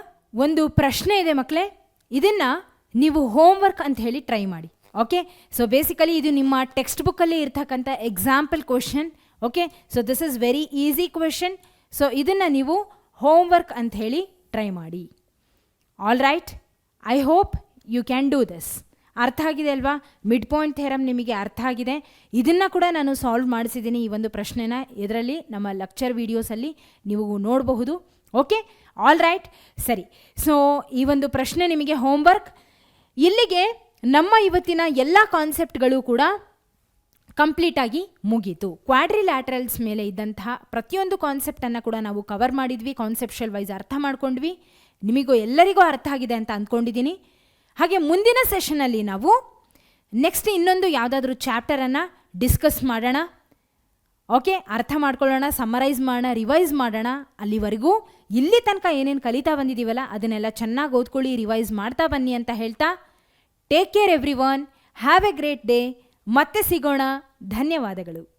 ಒಂದು ಪ್ರಶ್ನೆ ಇದೆ ಮಕ್ಕಳೇ, ಇದನ್ನು ನೀವು ಹೋಮ್ವರ್ಕ್ ಅಂತ ಹೇಳಿ ಟ್ರೈ ಮಾಡಿ. ಓಕೆ, ಸೊ ಬೇಸಿಕಲಿ ಇದು ನಿಮ್ಮ ಟೆಕ್ಸ್ಟ್ ಬುಕ್ಕಲ್ಲಿ ಇರ್ತಕ್ಕಂಥ example question. Okay, so this is very easy question. So ಇದನ್ನು ನೀವು ಹೋಮ್ವರ್ಕ್ ಅಂತ ಹೇಳಿ ಟ್ರೈ ಮಾಡಿ. All right, I hope you can do this. ಅರ್ಥ ಆಗಿದೆ ಅಲ್ವಾ? ಮಿಡ್ ಪಾಯಿಂಟ್ ಥಿಯರಮ್ ನಿಮಗೆ ಅರ್ಥ ಆಗಿದೆ. ಇದನ್ನು ಕೂಡ ನಾನು ಸಾಲ್ವ್ ಮಾಡಿಸಿದ್ದೀನಿ, ಈ ಒಂದು ಪ್ರಶ್ನೆನ. ಇದರಲ್ಲಿ ನಮ್ಮ ಲೆಕ್ಚರ್ ವೀಡಿಯೋಸಲ್ಲಿ ನೀವು ನೋಡಬಹುದು. ಓಕೆ, ಆಲ್ ರೈಟ್, ಸರಿ. ಸೊ ಈ ಒಂದು ಪ್ರಶ್ನೆ ನಿಮಗೆ ಹೋಮ್ವರ್ಕ್. ಇಲ್ಲಿಗೆ ನಮ್ಮ ಇವತ್ತಿನ ಎಲ್ಲ ಕಾನ್ಸೆಪ್ಟ್ಗಳು ಕೂಡ ಕಂಪ್ಲೀಟ್ ಆಗಿ ಮುಗೀತು. ಕ್ವಾಡ್ರಿಲ್ಯಾಟ್ರಲ್ಸ್ ಮೇಲೆ ಇದ್ದಂತಹ ಪ್ರತಿಯೊಂದು ಕಾನ್ಸೆಪ್ಟನ್ನು ಕೂಡ ನಾವು ಕವರ್ ಮಾಡಿದ್ವಿ, ಕಾನ್ಸೆಪ್ಷುಯಲ್ ವೈಸ್ ಅರ್ಥ ಮಾಡ್ಕೊಂಡ್ವಿ. ನಿಮಗೂ ಎಲ್ಲರಿಗೂ ಅರ್ಥ ಆಗಿದೆ ಅಂತ ಅಂದ್ಕೊಂಡಿದ್ದೀನಿ. ಹಾಗೆ ಮುಂದಿನ ಸೆಷನಲ್ಲಿ ನಾವು ನೆಕ್ಸ್ಟ್ ಇನ್ನೊಂದು ಯಾವುದಾದ್ರೂ ಚಾಪ್ಟರನ್ನು ಡಿಸ್ಕಸ್ ಮಾಡೋಣ. ಓಕೆ, ಅರ್ಥ ಮಾಡ್ಕೊಳ್ಳೋಣ, ಸಮ್ಮರೈಸ್ ಮಾಡೋಣ, ರಿವೈಸ್ ಮಾಡೋಣ. ಅಲ್ಲಿವರೆಗೂ ಇಲ್ಲಿ ತನಕ ಏನೇನು ಕಲಿತಾ ಬಂದಿದ್ದೀವಲ್ಲ ಅದನ್ನೆಲ್ಲ ಚೆನ್ನಾಗಿ ಓದ್ಕೊಳ್ಳಿ, ರಿವೈಸ್ ಮಾಡ್ತಾ ಬನ್ನಿ ಅಂತ ಹೇಳ್ತಾ take care every one, have A great day. ಮತ್ತೆ ಸಿಗೋಣ. ಧನ್ಯವಾದಗಳು.